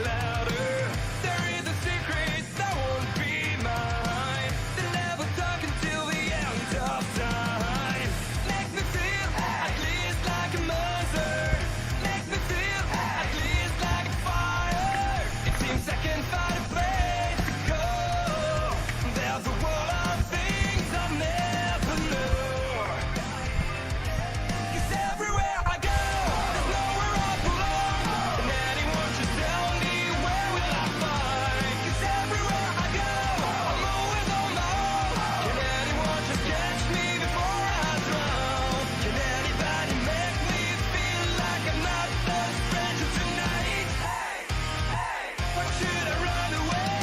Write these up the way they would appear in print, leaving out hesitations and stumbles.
louder. There is a secret that won't be mine. They'll never talk until the end of time. Makes me feel at least like a monster. Makes me feel at least like a fire. It seems I can't find a place to go. There's a world of things I'll never know. 'Cause everywhere I go, there's nowhere I belong. And anyone should tell me where will I find? 'Cause everywhere I go, I'm always on my own. Can anyone just catch me before I drown? Can anybody make me feel like I'm not the stranger tonight? Hey, hey, why should I run away?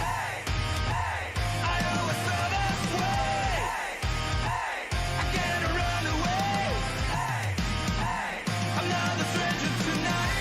Hey, hey, I always saw this way. Hey, hey, I can't run away. Hey, hey, I'm not the stranger tonight.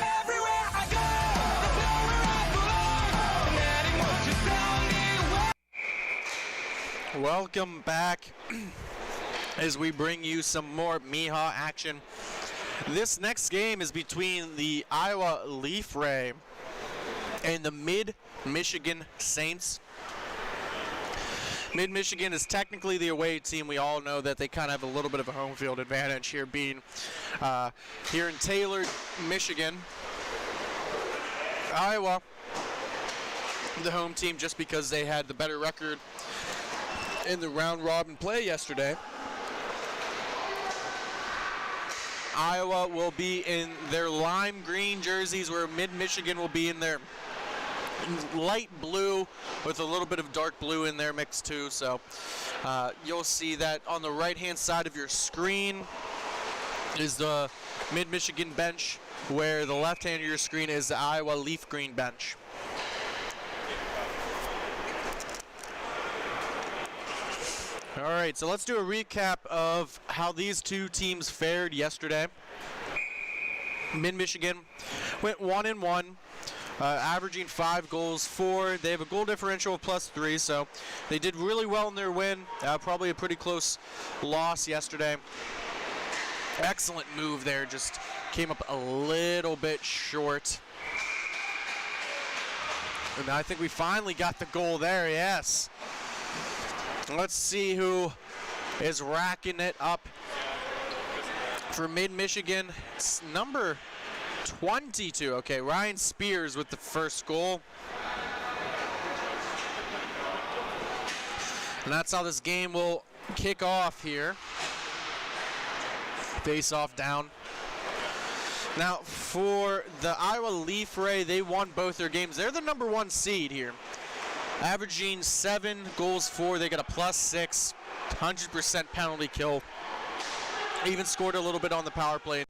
Everywhere I go, there's nowhere I belong. And anyone should tell me where. Welcome back as we bring you some more Miha action. This next game is between the Iowa Leaf Ray and the Mid-Michigan Saints. Mid-Michigan is technically the away team. We all know that they kind of have a little bit of a home field advantage here, being here in Taylor, Michigan. Iowa, the home team, just because they had the better record in the round robin play yesterday. Iowa will be in their lime green jerseys, where Mid-Michigan will be in their light blue with a little bit of dark blue in there mixed too. So you'll see that on the right hand side of your screen is the Mid-Michigan bench, where the left hand of your screen is the Iowa Leaf Green bench. All right, so let's do a recap of how these two teams fared yesterday. Mid-Michigan went 1-1, averaging 5 goals for. They have a goal differential of +3, so they did really well in their win. Probably a pretty close loss yesterday. Excellent move there, just came up a little bit short. And I think we finally got the goal there, yes. Let's see who is racking it up for Mid-Michigan. It's number 22. Okay, Ryan Spears with the first goal. And that's how this game will kick off here. Face off down. Now, for the Iowa Leaf Ray, they won both their games. They're the number 1 seed here, averaging 7 goals for. They got a +6, 100% penalty kill. Even scored a little bit on the power play.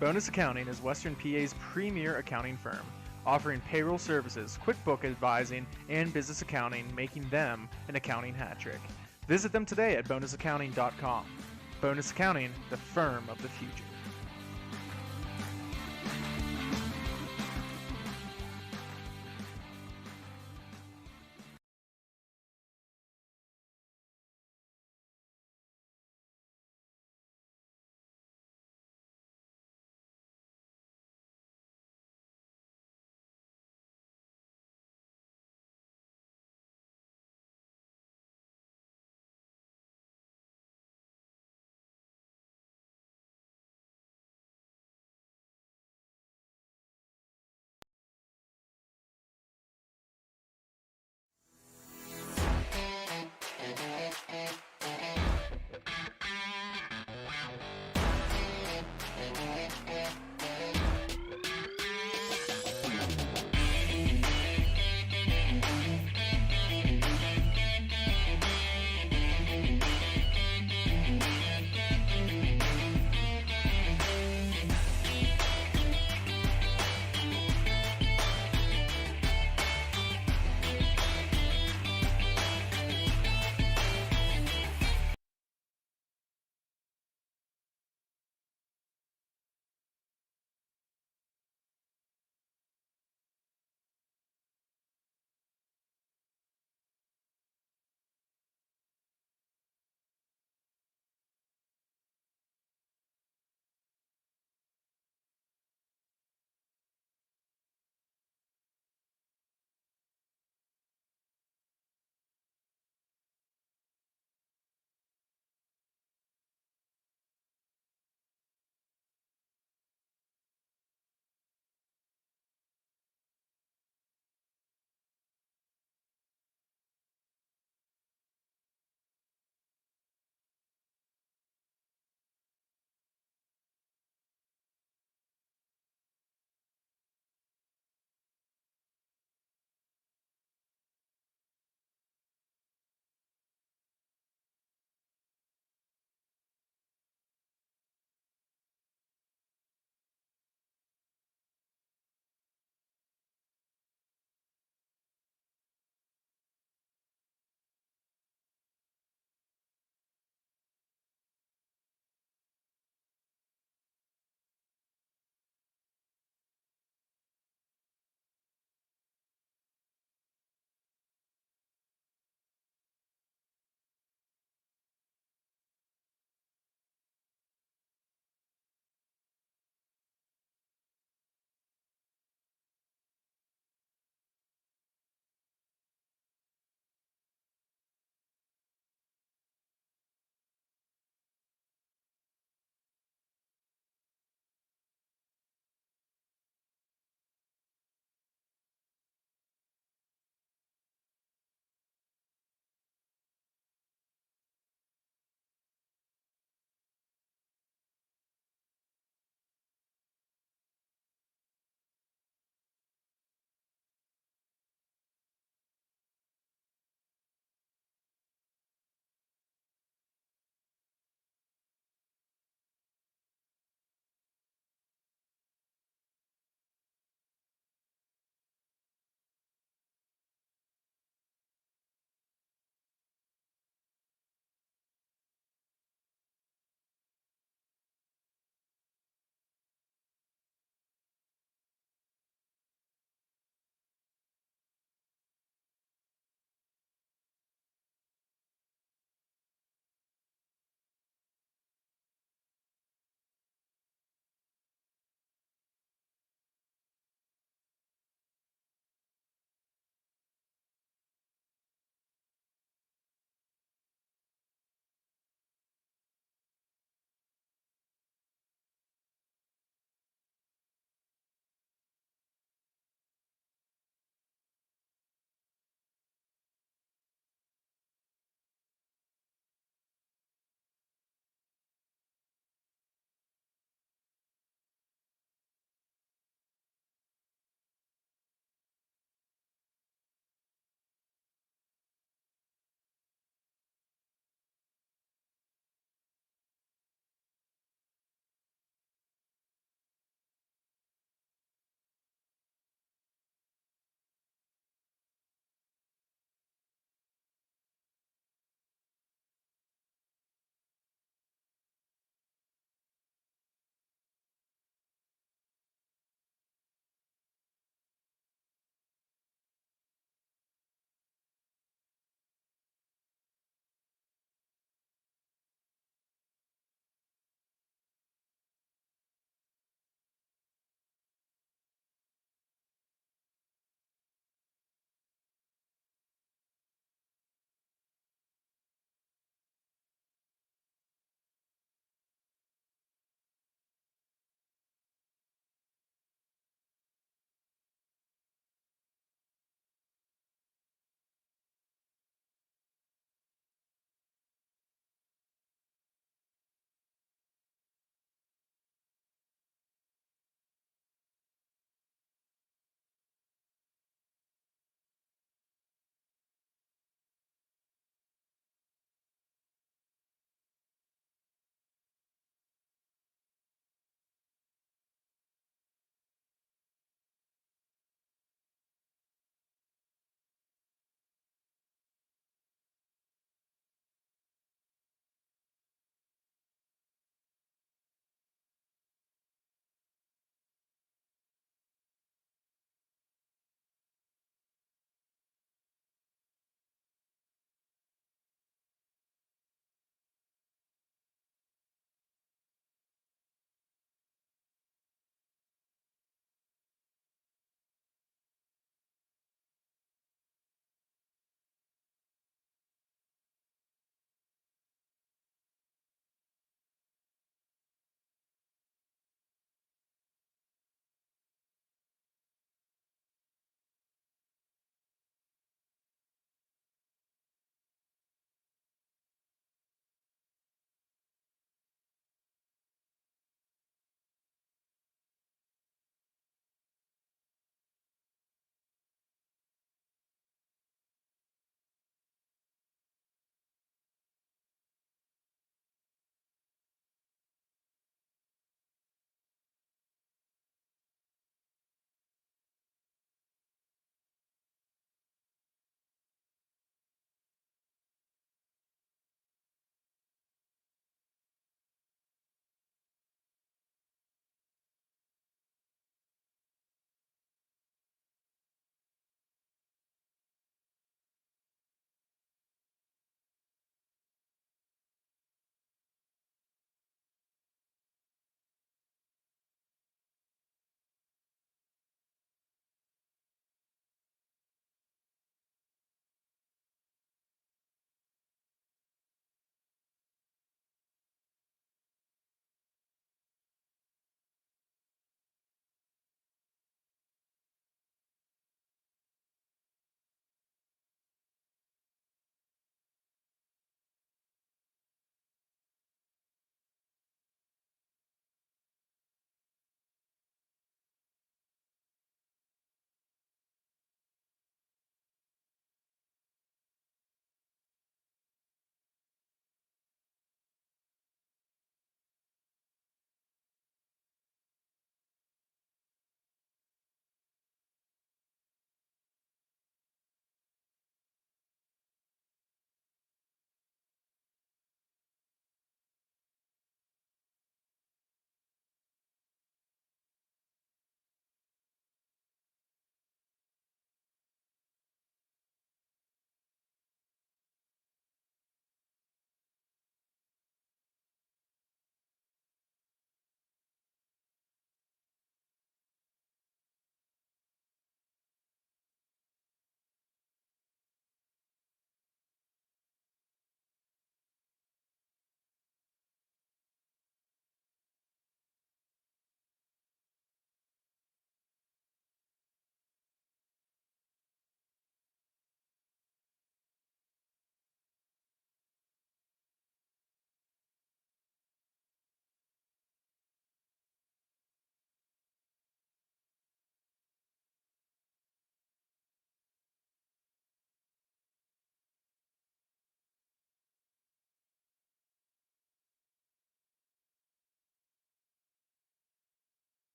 Bonus Accounting is Western PA's premier accounting firm, offering payroll services, QuickBook advising, and business accounting, making them an accounting hat trick. Visit them today at bonusaccounting.com. Bonus Accounting, the firm of the future.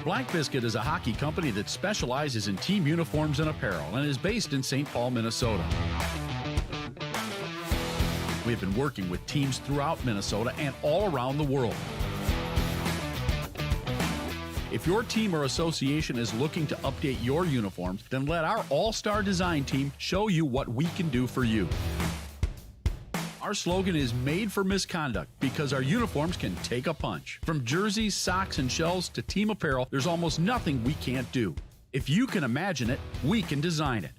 Black Biscuit is a hockey company that specializes in team uniforms and apparel and is based in St. Paul, Minnesota. We have been working with teams throughout Minnesota and all around the world. If your team or association is looking to update your uniforms, then let our all-star design team show you what we can do for you. Our slogan is made for misconduct because our uniforms can take a punch. From jerseys, socks, and shells to team apparel, there's almost nothing we can't do. If you can imagine it, we can design it.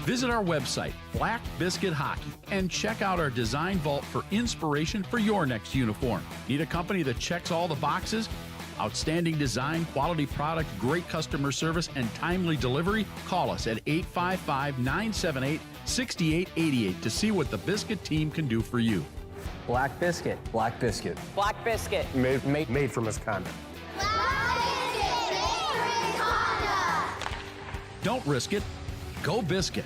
Visit our website, Black Biscuit Hockey, and check out our design vault for inspiration for your next uniform. Need a company that checks all the boxes? Outstanding design, quality product, great customer service, and timely delivery? Call us at 855-978-6888 to see what the Biscuit team can do for you. Black Biscuit. Black Biscuit. Black Biscuit. Made for misconduct. Don't risk it. Go Biscuit.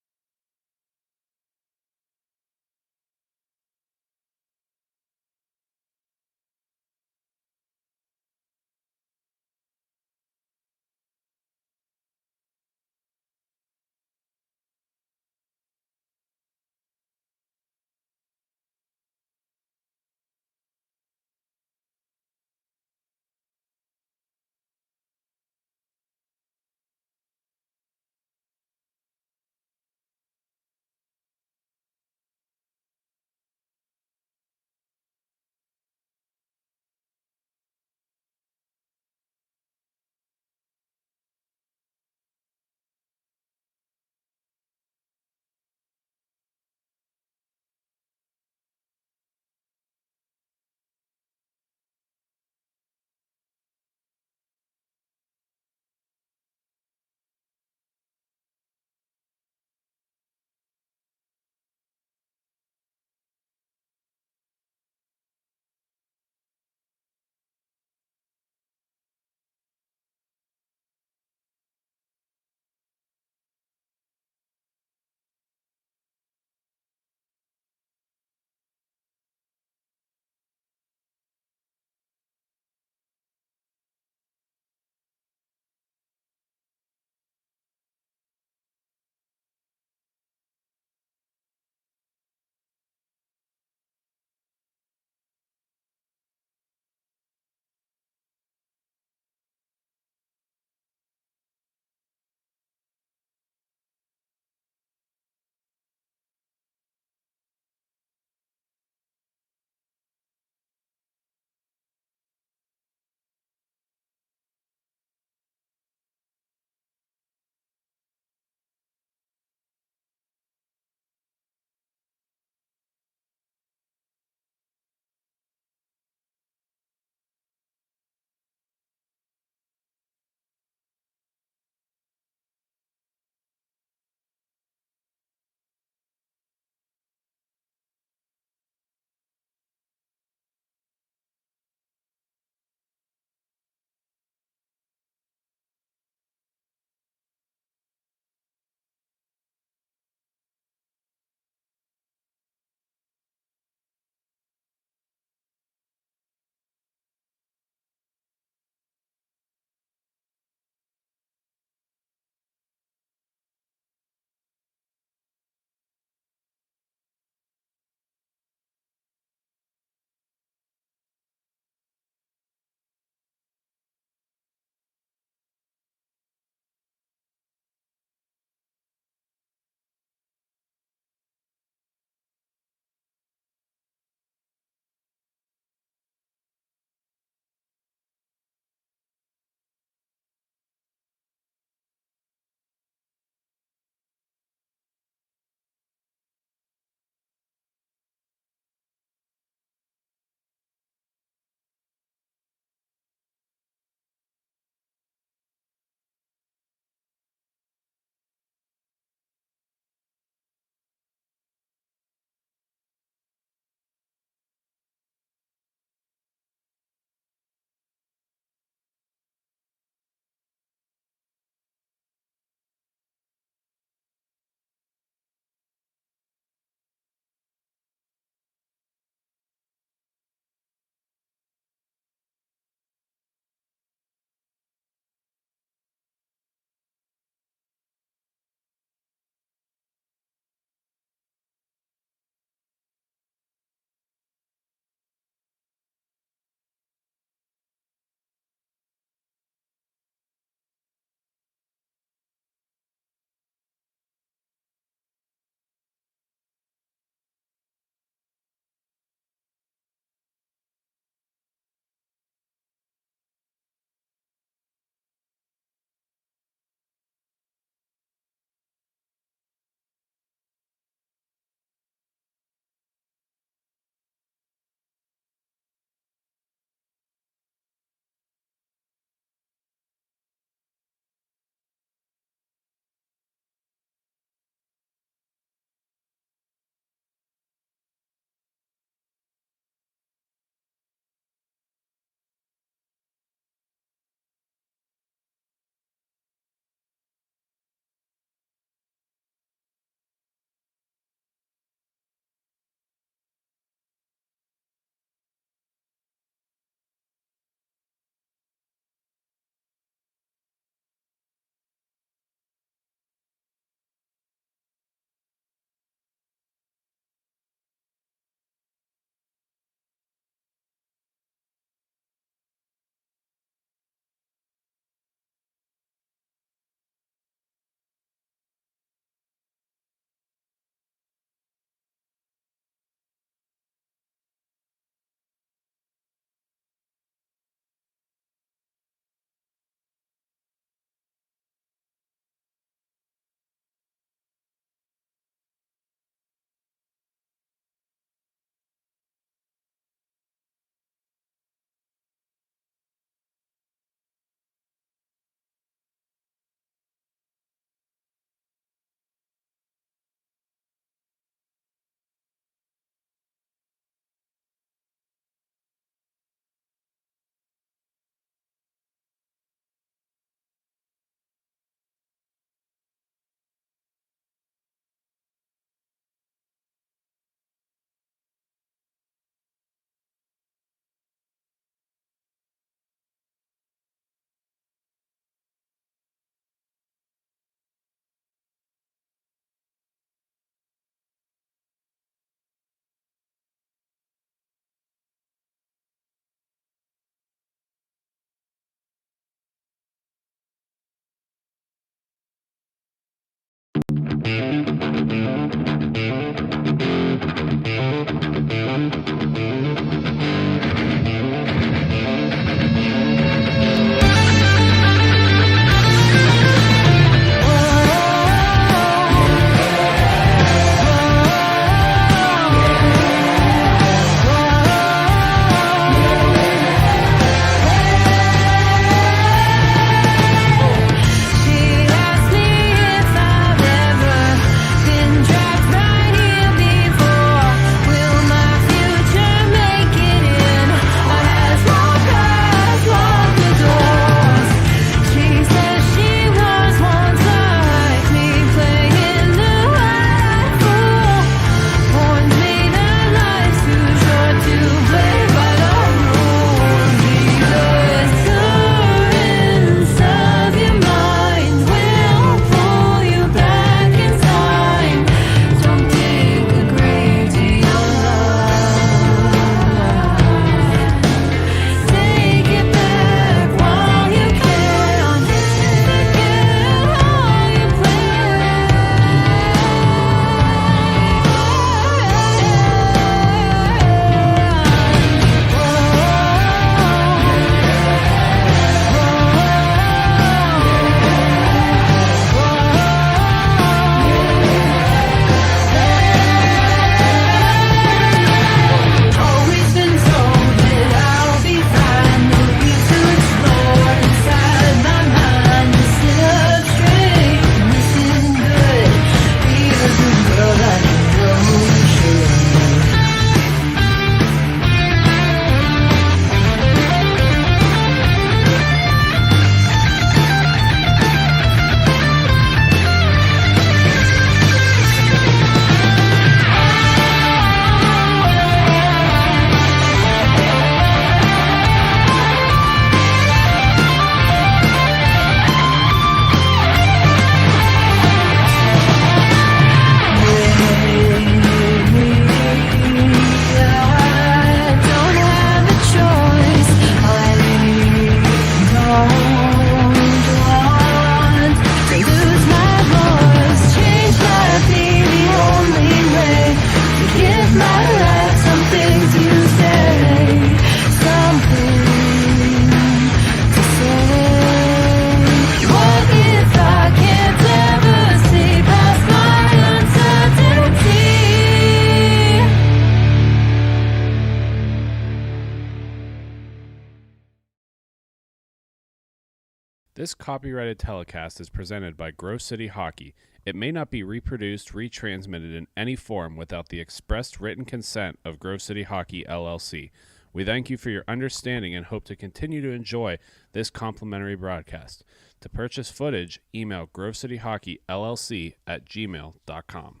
This copyrighted telecast is presented by Grove City Hockey. It may not be reproduced, retransmitted in any form without the expressed written consent of Grove City Hockey LLC. We thank you for your understanding and hope to continue to enjoy this complimentary broadcast. To purchase footage, email grovecityhockeyllc@gmail.com.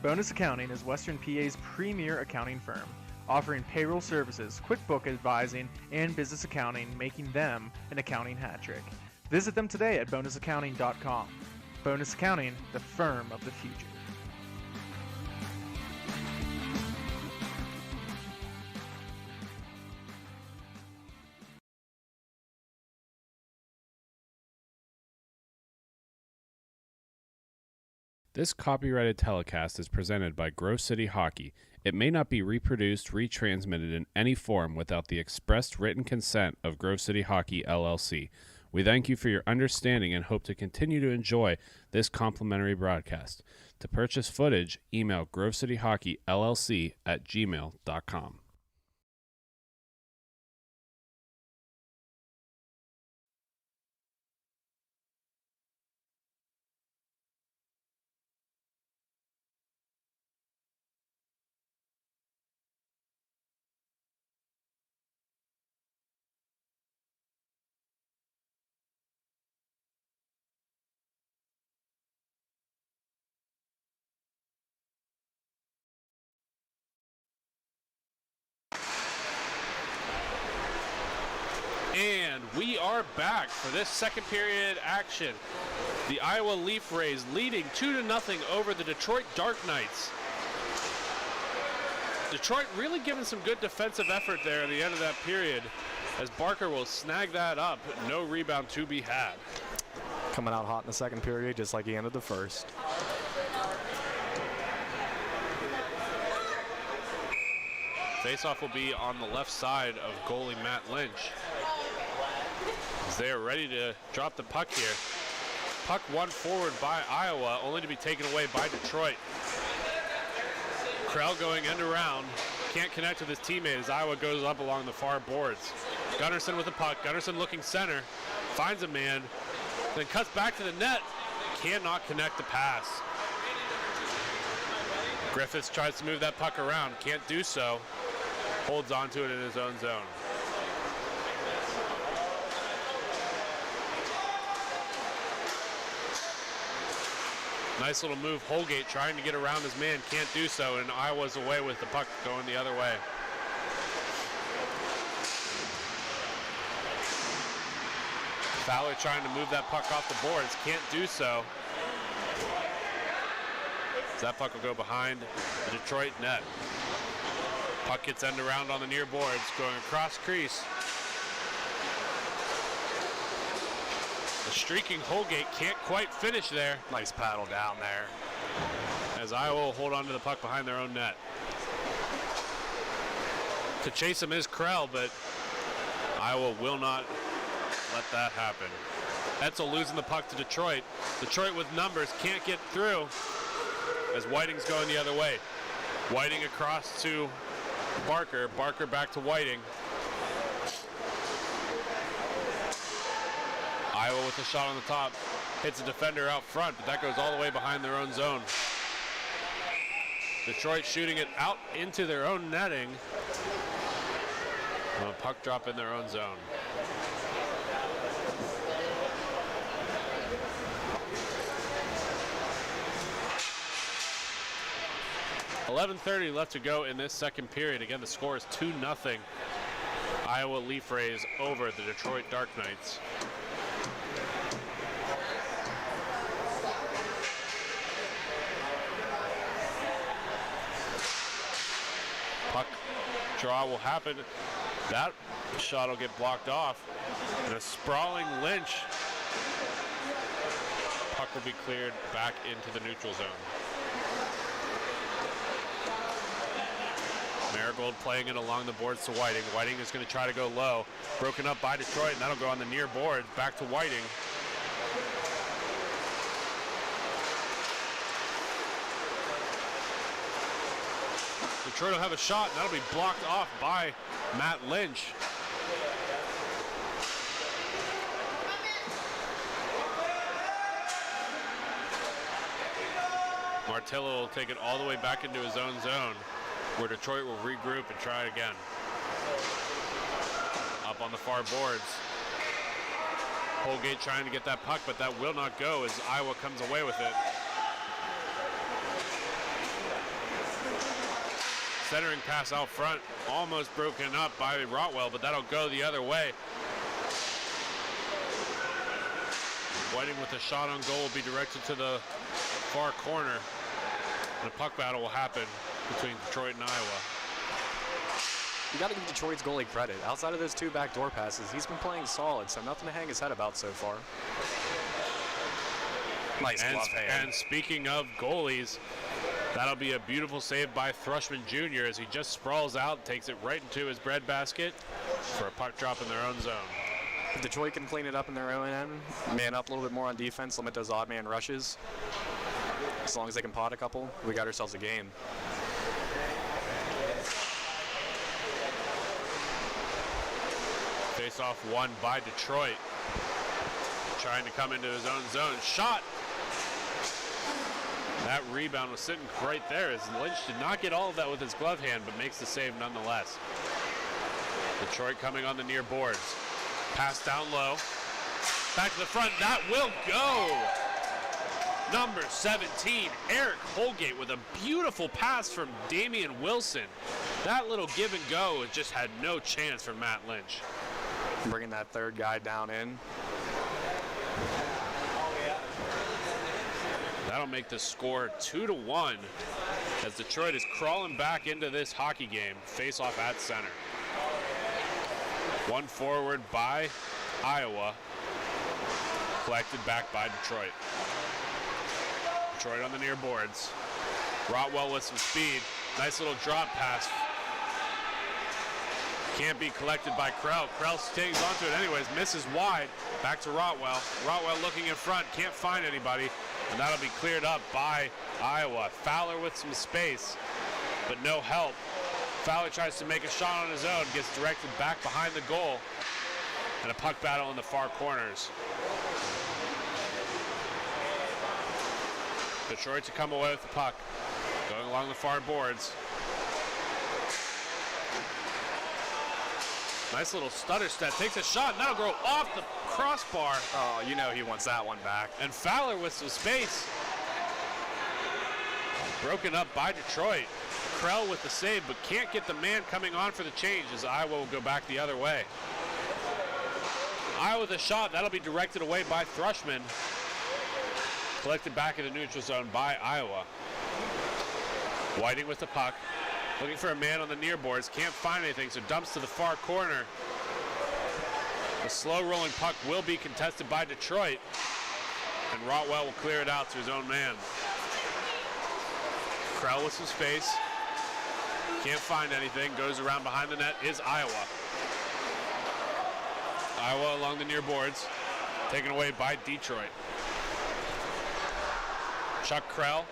Bonus Accounting is Western PA's premier accounting firm, offering payroll services, QuickBook advising, and business accounting, making them an accounting hat trick. Visit them today at bonusaccounting.com. Bonus Accounting, the firm of the future. This copyrighted telecast is presented by Grove City Hockey. It may not be reproduced, retransmitted in any form without the expressed written consent of Grove City Hockey LLC. We thank you for your understanding and hope to continue to enjoy this complimentary broadcast. To purchase footage, email grovecityhockeyllc@gmail.com. And we are back for this second period action. The Iowa Leaf Rays leading 2-0 over the Detroit Dark Knights. Detroit really giving some good defensive effort there at the end of that period, as Barker will snag that up. No rebound to be had. Coming out hot in the second period, just like he ended the first. Faceoff will be on the left side of goalie Matt Lynch, as they are ready to drop the puck here. Puck won forward by Iowa, only to be taken away by Detroit. Krell going end around, can't connect with his teammate as Iowa goes up along the far boards. Gunnarsson with the puck, Gunnarsson looking center, finds a man, then cuts back to the net, cannot connect the pass. Griffiths tries to move that puck around, can't do so, holds onto it in his own zone. Nice little move, Holgate trying to get around his man, can't do so, and Iowa's away with the puck going the other way. Fowler trying to move that puck off the boards, can't do so. That puck will go behind the Detroit net. Puck gets end around on the near boards, going across crease. The streaking Holgate can't quite finish there. Nice paddle down there. As Iowa will hold on to the puck behind their own net. To chase him is Krell, but Iowa will not let that happen. Etzel losing the puck to Detroit. Detroit with numbers, can't get through as Whiting's going the other way. Whiting across to Barker. Barker back to Whiting. Iowa with a shot on the top. Hits a defender out front, but that goes all the way behind their own zone. Detroit shooting it out into their own netting. A puck drop in their own zone. .11:30 left to go in this second period. Again, the score is 2-0. Iowa Leaf Rays over the Detroit Dark Knights. Puck draw will happen. That shot will get blocked off. And a sprawling Lynch. Puck will be cleared back into the neutral zone. Marigold playing it along the boards to Whiting. Whiting is going to try to go low. Broken up by Detroit, and that'll go on the near board. Back to Whiting. Detroit will have a shot, and that'll be blocked off by Matt Lynch. Martillo will take it all the way back into his own zone, where Detroit will regroup and try it again. Up on the far boards. Holgate trying to get that puck, but that will not go as Iowa comes away with it. Centering pass out front, almost broken up by Rotwell, but that'll go the other way. Whiting with a shot on goal will be directed to the far corner. And a puck battle will happen between Detroit and Iowa. You got to give Detroit's goalie credit. Outside of those 2 backdoor passes, he's been playing solid, so nothing to hang his head about so far. Nice glove hand. And speaking of goalies, that'll be a beautiful save by Thrushman Jr. as he just sprawls out and takes it right into his breadbasket for a puck drop in their own zone. If Detroit can clean it up in their own end, man up a little bit more on defense, limit those odd man rushes. As long as they can pot a couple, we got ourselves a game. Face-off won by Detroit. Trying to come into his own zone. Shot! That rebound was sitting right there as Lynch did not get all of that with his glove hand, but makes the save nonetheless. Detroit coming on the near boards. Pass down low. Back to the front. That will go! Number 17, Eric Holgate with a beautiful pass from Damian Wilson. That little give and go just had no chance for Matt Lynch. Bringing that third guy down in. That'll make the score 2-1 as Detroit is crawling back into this hockey game. Face off at center. One forward by Iowa. Collected back by Detroit. Detroit on the near boards. Rotwell with some speed. Nice little drop pass. Can't be collected by Krell. Krell stays onto it anyways, misses wide. Back to Rotwell. Rotwell looking in front, can't find anybody. And that'll be cleared up by Iowa. Fowler with some space, but no help. Fowler tries to make a shot on his own, gets directed back behind the goal. And a puck battle in the far corners. Detroit to come away with the puck. Going along the far boards. Nice little stutter step. Takes a shot. Now go off the crossbar. Oh, you know he wants that one back. And Fowler with some space. Broken up by Detroit. Krell with the save, but can't get the man coming on for the change as Iowa will go back the other way. Iowa with a shot. That'll be directed away by Thrushman. Collected back in the neutral zone by Iowa. Whiting with the puck. Looking for a man on the near boards. Can't find anything, so dumps to the far corner. The slow rolling puck will be contested by Detroit. And Rotwell will clear it out to his own man. Krell with some space. Can't find anything. Goes around behind the net is Iowa. Iowa along the near boards. Taken away by Detroit. Chuck Krell.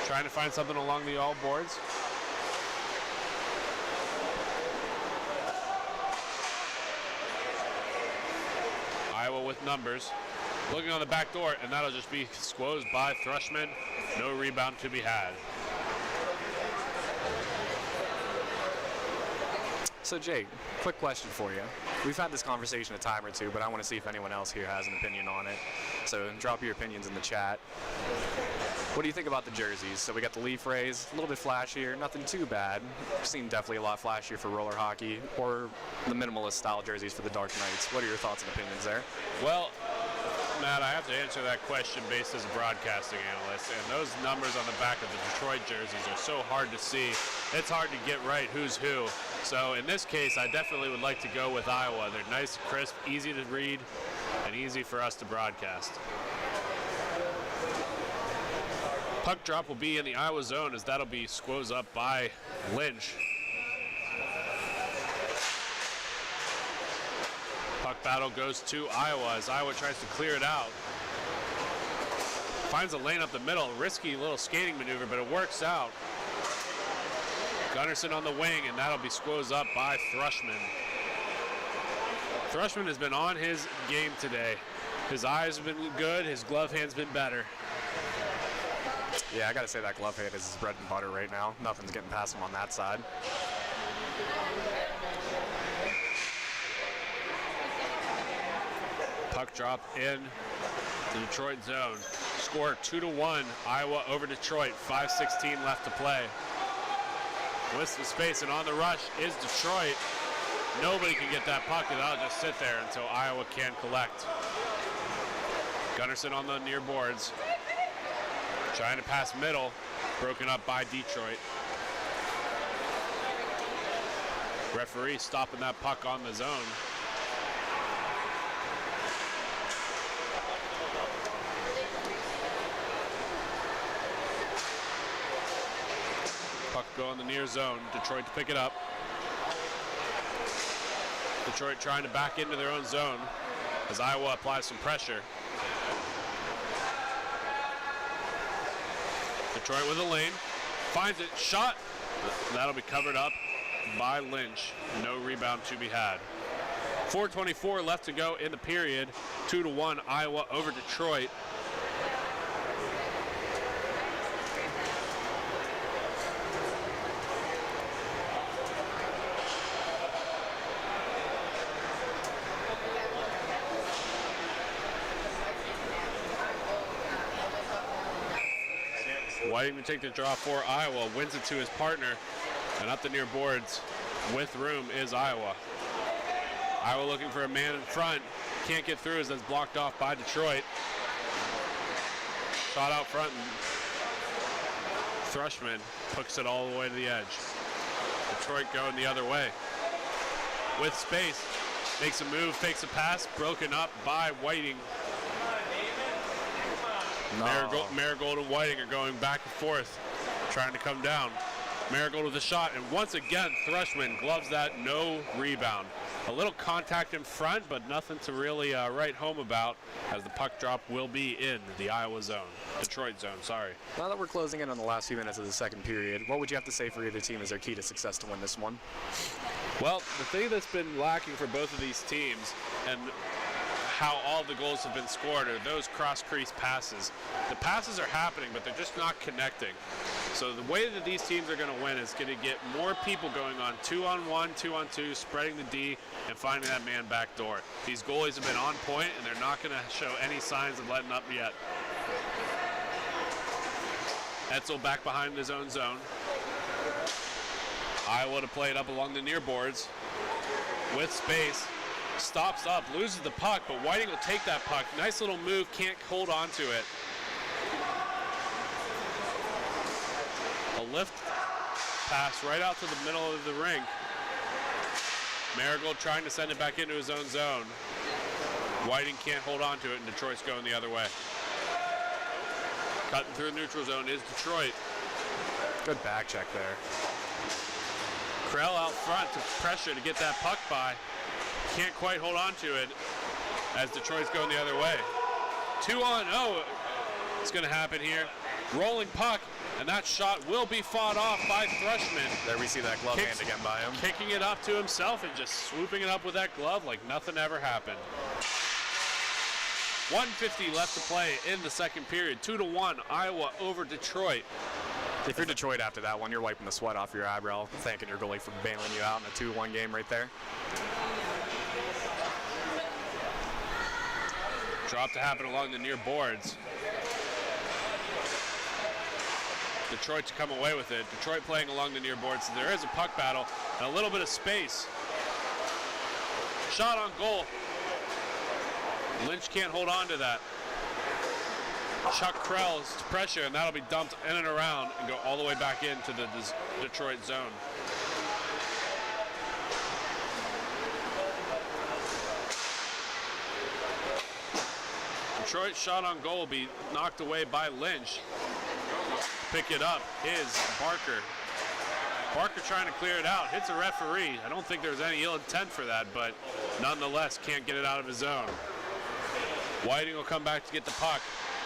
Trying to find something along the all boards. Iowa with numbers. Looking on the back door, and that'll just be squozed by Thrushman. No rebound to be had. So Jake, quick question for you. We've had this conversation a time or two, but I want to see if anyone else here has an opinion on it. So drop your opinions in the chat. What do you think about the jerseys? So we got the Leaf Rays, a little bit flashier, nothing too bad. Seemed definitely a lot flashier for roller hockey, or the minimalist style jerseys for the Dark Knights. What are your thoughts and opinions there? Well, Matt, I have to answer that question based as a broadcasting analyst, and those numbers on the back of the Detroit jerseys are so hard to see. It's hard to get right who's who. So in this case, I definitely would like to go with Iowa. They're nice, crisp, easy to read, and easy for us to broadcast. Puck drop will be in the Iowa zone as that'll be squoze up by Lynch. Puck battle goes to Iowa as Iowa tries to clear it out. Finds a lane up the middle. Risky little skating maneuver, but it works out. Gunnarsson on the wing, and that'll be squoze up by Thrushman. Thrushman has been on his game today. His eyes have been good. His glove hand's been better. Yeah, I got to say that glove hand is his bread and butter right now. Nothing's getting past him on that side. Puck drop in the Detroit zone. Score 2-1, Iowa over Detroit. 5:16 left to play. with some space, and on the rush is Detroit. Nobody can get that puck, and that'll just sit there until Iowa can collect. Gunnarsson on the near boards, trying to pass middle, broken up by Detroit. Referee stopping that puck on the zone. Puck go in the near zone. Detroit to pick it up. Detroit trying to back into their own zone as Iowa applies some pressure. Detroit with a lane. Finds it. Shot. That'll be covered up by Lynch. No rebound to be had. 4:24 left to go in the period. 2-1 Iowa over Detroit. Whiting to take the draw for Iowa, wins it to his partner, and up the near boards with room is Iowa. Iowa looking for a man in front, can't get through as that's blocked off by Detroit. Shot out front, and Thrushman hooks it all the way to the edge. Detroit going the other way. With space, makes a move, fakes a pass, broken up by Whiting. Marigold and Whiting are going back and forth, trying to come down. Marigold with a shot, and once again, Thrushman gloves that, no rebound. A little contact in front, but nothing to really write home about, as the puck drop will be in the Iowa zone. Detroit zone, sorry. Now that we're closing in on the last few minutes of the second period, what would you have to say for either team as their key to success to win this one? Well, the thing that's been lacking for both of these teams, and how all the goals have been scored, are those cross-crease passes. The passes are happening, but they're just not connecting. So the way that these teams are going to win is going to get more people going on 2-on-1, 2-on-2, spreading the D, and finding that man back door. These goalies have been on point, and they're not going to show any signs of letting up yet. Etzel back behind his own zone. Iowa to play it up along the near boards with space. Stops up, loses the puck, but Whiting will take that puck. Nice little move, can't hold on to it. A lift pass right out to the middle of the rink. Marigold trying to send it back into his own zone. Whiting can't hold on to it, and Detroit's going the other way. Cutting through the neutral zone is Detroit. Good back check there. Krell out front to pressure to get that puck by. Can't quite hold on to it as Detroit's going the other way. 2-on-0 is going to happen here. Rolling puck, and that shot will be fought off by Thrushman. There we see that glove hand again by him. Kicking it up to himself and just swooping it up with that glove like nothing ever happened. 1:50 left to play in the second period. 2-1 Iowa over Detroit. If you're Detroit after that one, you're wiping the sweat off your eyebrow, thanking your goalie for bailing you out in a 2-1 game right there. Drop to happen along the near boards. Detroit to come away with it. Detroit playing along the near boards. So there is a puck battle and a little bit of space. Shot on goal. Lynch can't hold on to that. Chuck Krell's to pressure, and that'll be dumped in and around and go all the way back into the Detroit zone. Detroit's shot on goal will be knocked away by Lynch. Pick it up is Barker. Barker trying to clear it out. Hits a referee. I don't think there's any ill intent for that, but nonetheless can't get it out of his zone. Whiting will come back to get the puck.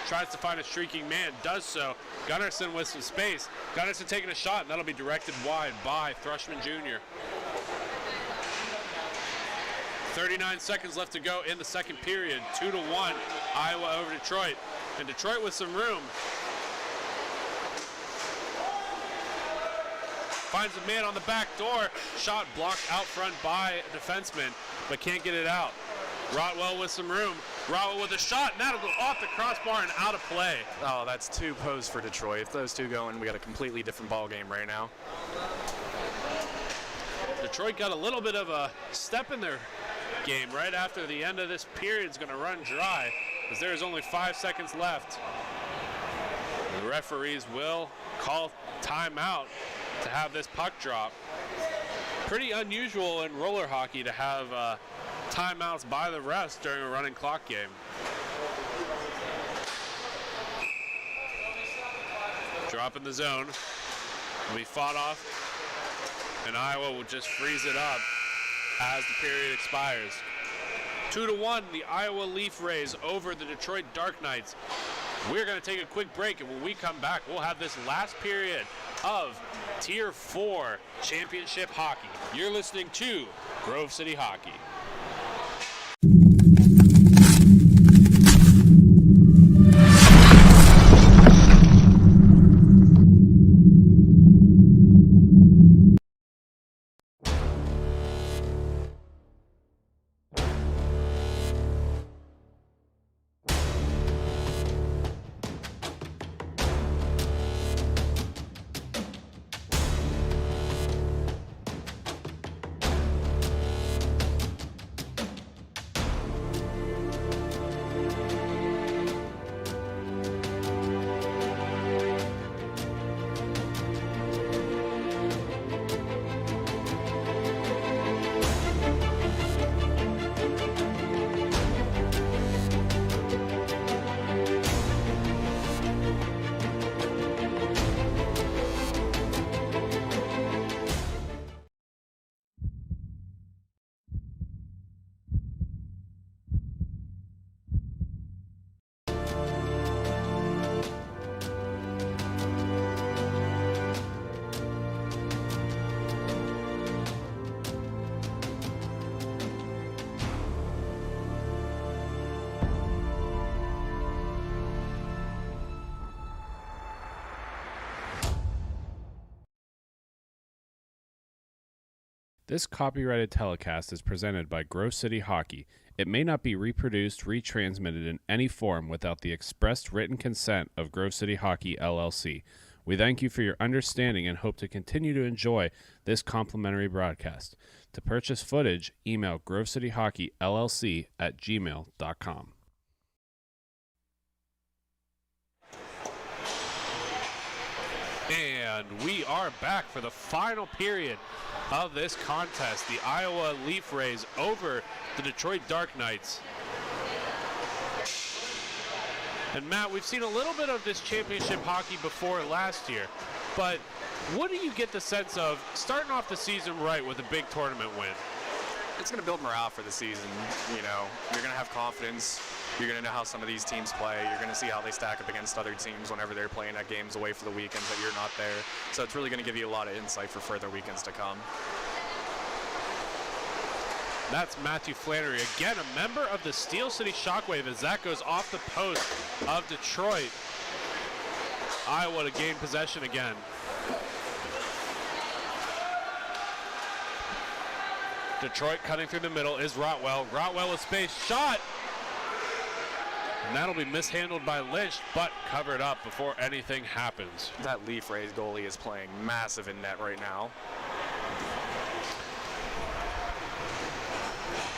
Tries to find a streaking man. Does so. Gunnarsson with some space. Gunnarsson taking a shot, and that'll be directed wide by Thrushman Jr. 39 seconds left to go in the second period. 2-1 Iowa over Detroit. And Detroit with some room. Finds a man on the back door. Shot blocked out front by a defenseman, but can't get it out. Rotwell with some room. Rotwell with a shot, and that'll go off the crossbar and out of play. Oh, that's two posts for Detroit. If those two go in, we got a completely different ball game right now. Detroit got a little bit of a step in their game right after the end of this period is going to run dry, as there is only 5 seconds left. The referees will call timeout to have this puck drop. Pretty unusual in roller hockey to have timeouts by the refs during a running clock game. Drop in the zone. Will be fought off, and Iowa will just freeze it up as the period expires. 2-1, the Iowa Leaf Rays over the Detroit Dark Knights. We're going to take a quick break, and when we come back, we'll have this last period of Tier 4 Championship Hockey. You're listening to Grove City Hockey. This copyrighted telecast is presented by Grove City Hockey. It may not be reproduced, retransmitted in any form without the expressed written consent of Grove City Hockey LLC. We thank you for your understanding and hope to continue to enjoy this complimentary broadcast. To purchase footage, email grovecityhockeyllc@gmail.com. And we are back for the final period of this contest. The Iowa Leaf Rays over the Detroit Dark Knights. And Matt, we've seen a little bit of this championship hockey before last year, but what do you get the sense of starting off the season right with a big tournament win? It's going to build morale for the season. You know, you're going to have confidence. You're going to know how some of these teams play. You're going to see how they stack up against other teams whenever they're playing at games away for the weekends that you're not there. So it's really going to give you a lot of insight for further weekends to come. That's Matthew Flannery, again a member of the Steel City Shockwave, as that goes off the post of Detroit. Iowa to gain possession again. Detroit cutting through the middle is Rotwell. Rotwell with space, shot! And that'll be mishandled by Lynch, but covered up before anything happens. That Leaf Rays goalie is playing massive in net right now.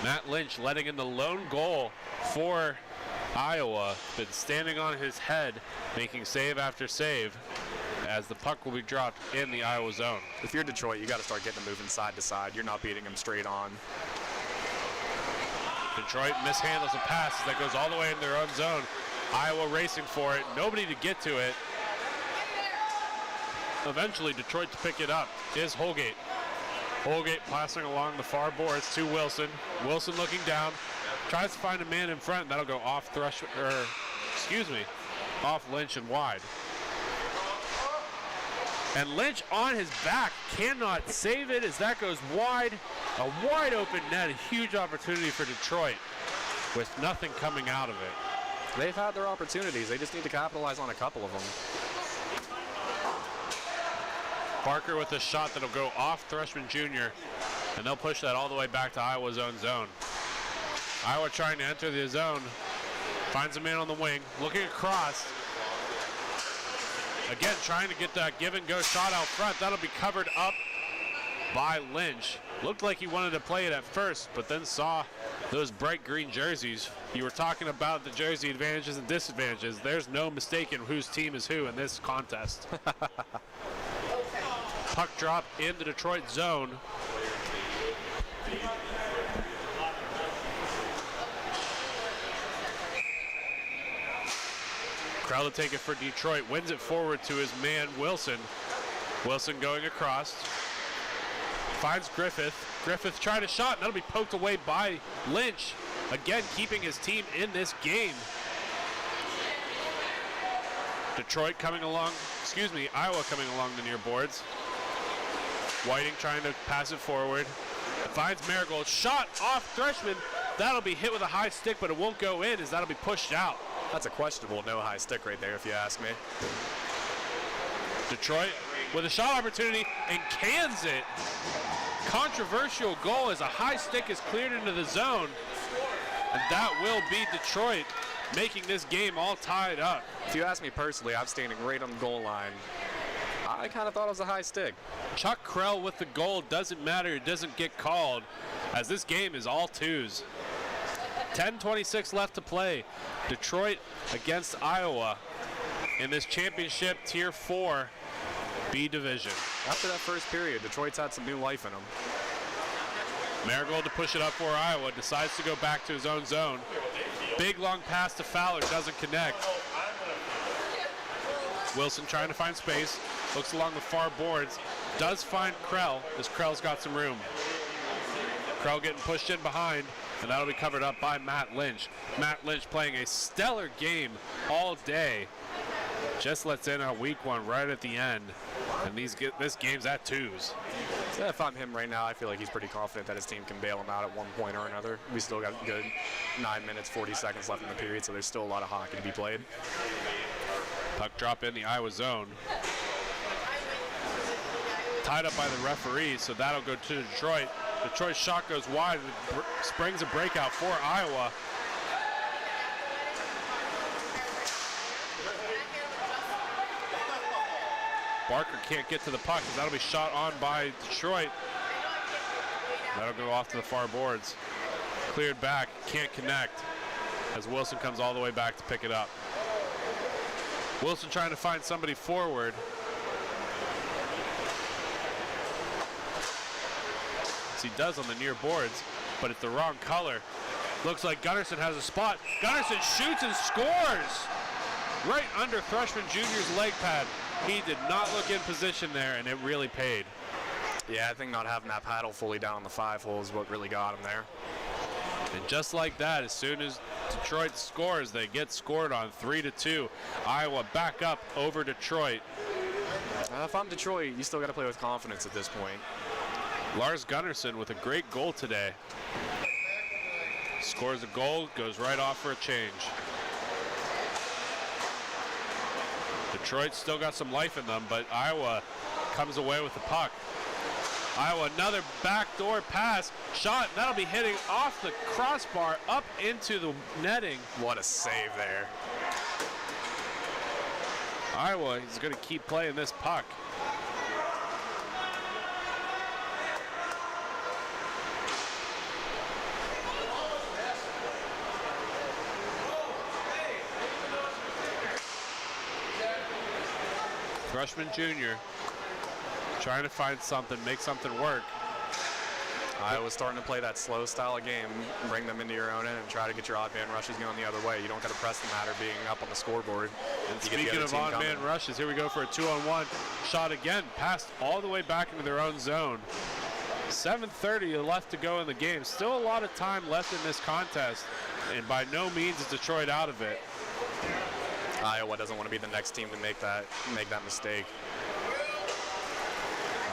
Matt Lynch letting in the lone goal for Iowa. Been standing on his head, making save after save, as the puck will be dropped in the Iowa zone. If you're Detroit, you got to start getting them moving side to side. You're not beating them straight on. Detroit mishandles a pass that goes all the way in their own zone. Iowa racing for it. Nobody to get to it. Eventually, Detroit to pick it up is Holgate. Holgate passing along the far boards to Wilson. Wilson looking down. Tries to find a man in front. That'll go off off Lynch and wide. And Lynch on his back cannot save it as that goes wide. A wide open net, a huge opportunity for Detroit with nothing coming out of it. They've had their opportunities. They just need to capitalize on a couple of them. Parker with a shot that'll go off Thrushman Jr. and they'll push that all the way back to Iowa's own zone. Iowa trying to enter the zone. Finds a man on the wing, looking across. Again, trying to get that give and go shot out front. That'll be covered up by Lynch. Looked like he wanted to play it at first, but then saw those bright green jerseys. You were talking about the jersey advantages and disadvantages. There's no mistaking whose team is who in this contest. Puck drop in the Detroit zone. Krell to take it for Detroit, wins it forward to his man Wilson. Wilson going across, finds Griffith. Griffith trying to shot, and that'll be poked away by Lynch. Again, keeping his team in this game. Detroit coming along, Iowa coming along the near boards. Whiting trying to pass it forward. Finds Marigold, shot off Threshman. That'll be hit with a high stick, but it won't go in as that'll be pushed out. That's a questionable no high stick right there, if you ask me. Detroit with a shot opportunity and cans it. Controversial goal as a high stick is cleared into the zone. And that will be Detroit, making this game all tied up. If you ask me personally, I'm standing right on the goal line. I kind of thought it was a high stick. Chuck Krell with the goal. Doesn't matter, it doesn't get called, as this game is all twos. 10:26 left to play. Detroit against Iowa in this championship Tier 4 B division. After that first period, Detroit's had some new life in them. Marigold to push it up for Iowa, decides to go back to his own zone. Big long pass to Fowler, doesn't connect. Wilson trying to find space, looks along the far boards, does find Krell, as Krell's got some room. Krell getting pushed in behind, and that'll be covered up by Matt Lynch. Matt Lynch playing a stellar game all day. Just lets in a weak one right at the end. And this game's at twos. Yeah, if I'm him right now, I feel like he's pretty confident that his team can bail him out at one point or another. We still got a good 9 minutes, 40 seconds left in the period, so there's still a lot of hockey to be played. Puck drop in the Iowa zone. Tied up by the referee, so that'll go to Detroit. Detroit's shot goes wide, and springs a breakout for Iowa. Barker can't get to the puck, as that'll be shot on by Detroit. That'll go off to the far boards. Cleared back, can't connect, as Wilson comes all the way back to pick it up. Wilson trying to find somebody forward. As he does on the near boards, but it's the wrong color. Looks like Gunnarsson has a spot. Gunnarsson shoots and scores! Right under Freshman Jr.'s leg pad. He did not look in position there, and it really paid. Yeah, I think not having that paddle fully down the 5 hole is what really got him there. And just like that, as soon as Detroit scores, they get scored on 3-2. Iowa back up over Detroit. If I'm Detroit, you still got to play with confidence at this point. Lars Gunnarsson with a great goal today. Scores a goal, goes right off for a change. Detroit still got some life in them, but Iowa comes away with the puck. Iowa, another backdoor pass, shot, and that'll be hitting off the crossbar up into the netting. What a save there. Iowa is going to keep playing this puck. Freshman junior trying to find something, make something work. Iowa's starting to play that slow style of game, bring them into your own end and try to get your odd man rushes going the other way. You don't got to press the matter being up on the scoreboard. And speaking of odd man rushes, here we go for a 2-on-1 shot again, passed all the way back into their own zone. 7:30 left to go in the game. Still a lot of time left in this contest, and by no means is Detroit out of it. Iowa doesn't want to be the next team to make that mistake.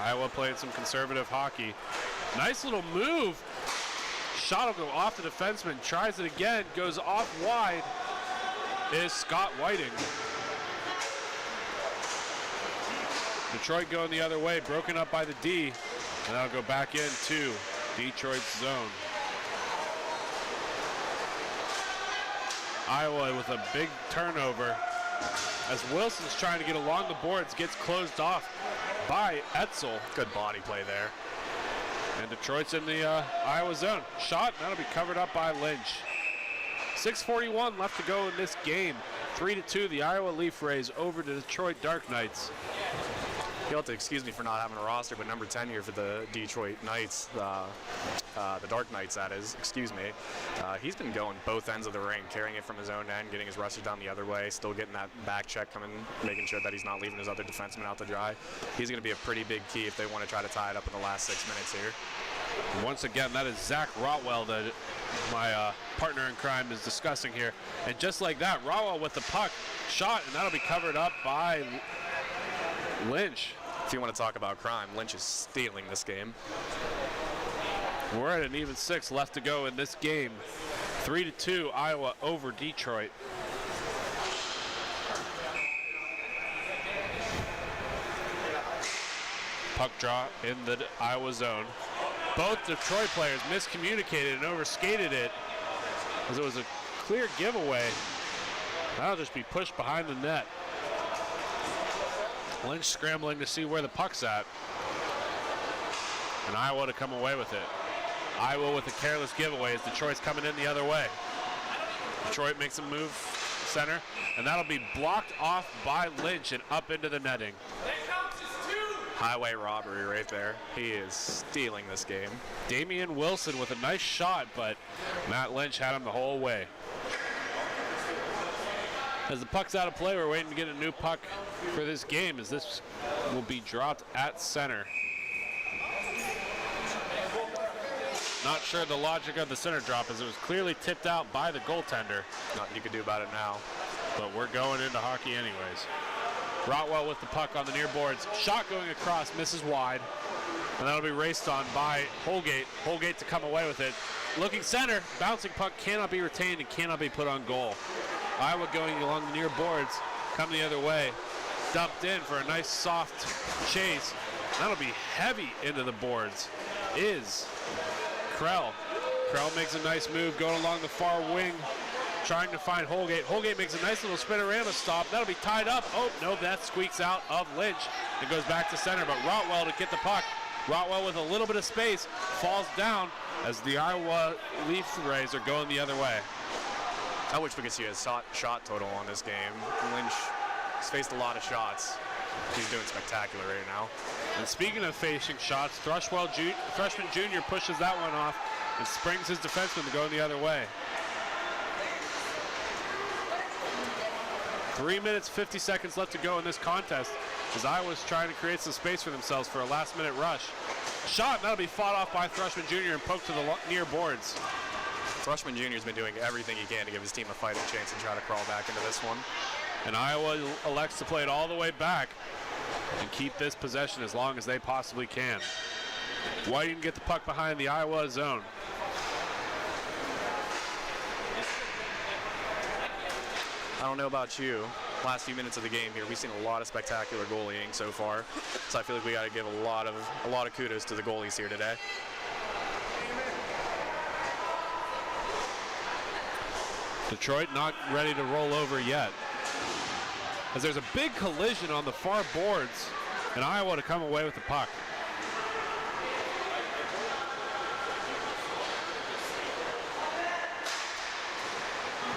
Iowa playing some conservative hockey. Nice little move. Shot will go off the defenseman, tries it again, goes off wide, is Scott Whiting. Detroit going the other way, broken up by the D, and that'll go back into Detroit's zone. Iowa with a big turnover as Wilson's trying to get along the boards, gets closed off by Etzel. Good body play there. And Detroit's in the Iowa zone. Shot, and that'll be covered up by Lynch. 6:41 left to go in this game. 3-2, the Iowa Leaf Rays over the Detroit Dark Knights. You'll have to excuse me for not having a roster, but number 10 here for the Detroit Knights, the Dark Knights, that is, excuse me. He's been going both ends of the ring, carrying it from his own end, getting his rushers down the other way, still getting that back check coming, making sure that he's not leaving his other defenseman out to dry. He's going to be a pretty big key if they want to try to tie it up in the last 6 minutes here. Once again, that is Zach Rotwell that my partner in crime is discussing here. And just like that, Rotwell with the puck, shot, and that'll be covered up by Lynch. If you want to talk about crime, Lynch is stealing this game. We're at an even 6 left to go in this game. 3-2, Iowa over Detroit. Puck draw in the Iowa zone. Both Detroit players miscommunicated and overskated it as it was a clear giveaway. That'll just be pushed behind the net. Lynch scrambling to see where the puck's at. And Iowa to come away with it. Iowa with a careless giveaway as Detroit's coming in the other way. Detroit makes a move center, and that'll be blocked off by Lynch and up into the netting. Highway robbery right there. He is stealing this game. Damian Wilson with a nice shot, but Matt Lynch had him the whole way. As the puck's out of play, we're waiting to get a new puck for this game, as this will be dropped at center. Not sure the logic of the center drop, as it was clearly tipped out by the goaltender. Nothing you can do about it now. But we're going into hockey anyways. Rotwell with the puck on the near boards. Shot going across, misses wide. And that'll be raced on by Holgate. Holgate to come away with it. Looking center, bouncing puck cannot be retained and cannot be put on goal. Iowa going along the near boards, coming the other way. Dumped in for a nice soft chase. That'll be heavy into the boards. Is Krell. Krell makes a nice move going along the far wing, trying to find Holgate. Holgate makes a nice little spinorama stop. That'll be tied up. Oh, no, that squeaks out of Lynch. It goes back to center, but Rotwell to get the puck. Rotwell with a little bit of space falls down as the Iowa Leaf Rays are going the other way. I wish we could see a shot total on this game. Lynch has faced a lot of shots. He's doing spectacular right now. And speaking of facing shots, Freshman Jr. pushes that one off and springs his defenseman to go the other way. 3 minutes, 50 seconds left to go in this contest as Iowa's trying to create some space for themselves for a last-minute rush. Shot, and that'll be fought off by Freshman Jr. and poked to the near boards. Freshman Jr. has been doing everything he can to give his team a fighting chance and try to crawl back into this one. And Iowa elects to play it all the way back and keep this possession as long as they possibly can. Whiting get the puck behind the Iowa zone. I don't know about you. Last few minutes of the game here, we've seen a lot of spectacular goalieing so far. So I feel like we got to give a lot of kudos to the goalies here today. Detroit not ready to roll over yet, as there's a big collision on the far boards, and Iowa to come away with the puck.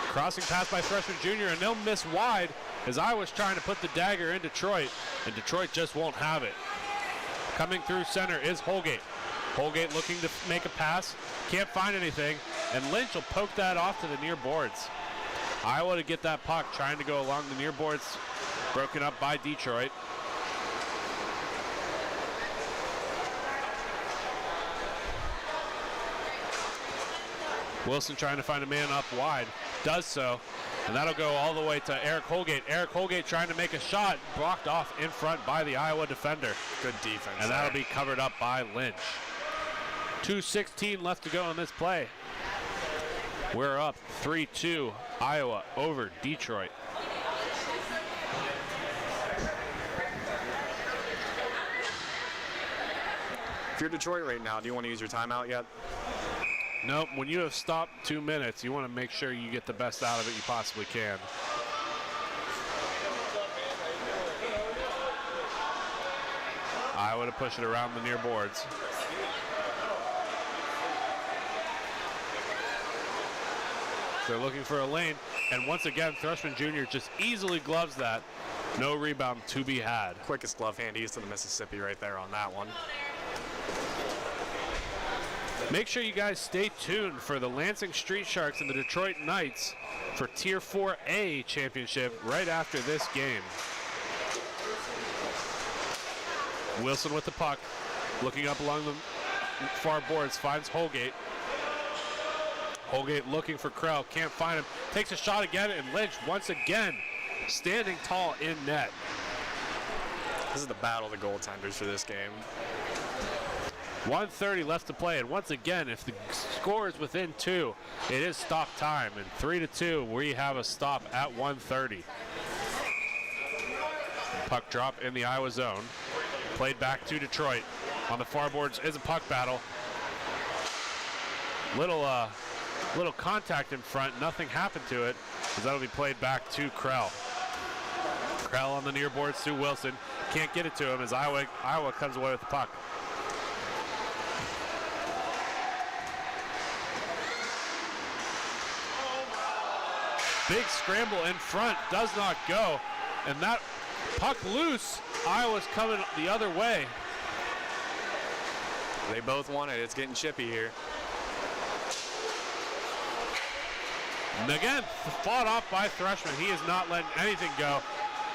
Crossing pass by Freshman Jr., and they'll miss wide as Iowa's trying to put the dagger in Detroit, and Detroit just won't have it. Coming through center is Holgate. Holgate looking to make a pass, can't find anything, and Lynch will poke that off to the near boards. Iowa to get that puck, trying to go along the near boards, broken up by Detroit. Wilson trying to find a man up wide, does so, and that'll go all the way to Eric Holgate. Eric Holgate trying to make a shot, blocked off in front by the Iowa defender. Good defense. And that'll be covered up by Lynch. 2:16 left to go in this play. We're up 3-2, Iowa over Detroit. If you're Detroit right now, do you want to use your timeout yet? Nope, when you have stopped 2 minutes, you want to make sure you get the best out of it you possibly can. Iowa to push it around the near boards. They're looking for a lane, and once again, Thrushman Jr. just easily gloves that. No rebound to be had. Quickest glove hand east of the Mississippi right there on that one. Make sure you guys stay tuned for the Lansing Street Sharks and the Detroit Knights for Tier 4A championship right after this game. Wilson with the puck, looking up along the far boards, finds Holgate. Holgate looking for Krell, can't find him, takes a shot again, and Lynch once again standing tall in net. This is the battle of the goaltenders for this game. 1:30 left to play, and once again, if the score is within 2, it is stop time, and 3-2, we have a stop at 1:30. Puck drop in the Iowa zone, played back to Detroit. On the far boards is a puck battle. Little contact in front, nothing happened to it, as that'll be played back to Krell. Krell on the near boards to Wilson, can't get it to him as Iowa comes away with the puck. Big scramble in front, does not go, and that puck loose. Iowa's coming the other way. They both want it. It's getting chippy here. And again, fought off by Thrushman. He is not letting anything go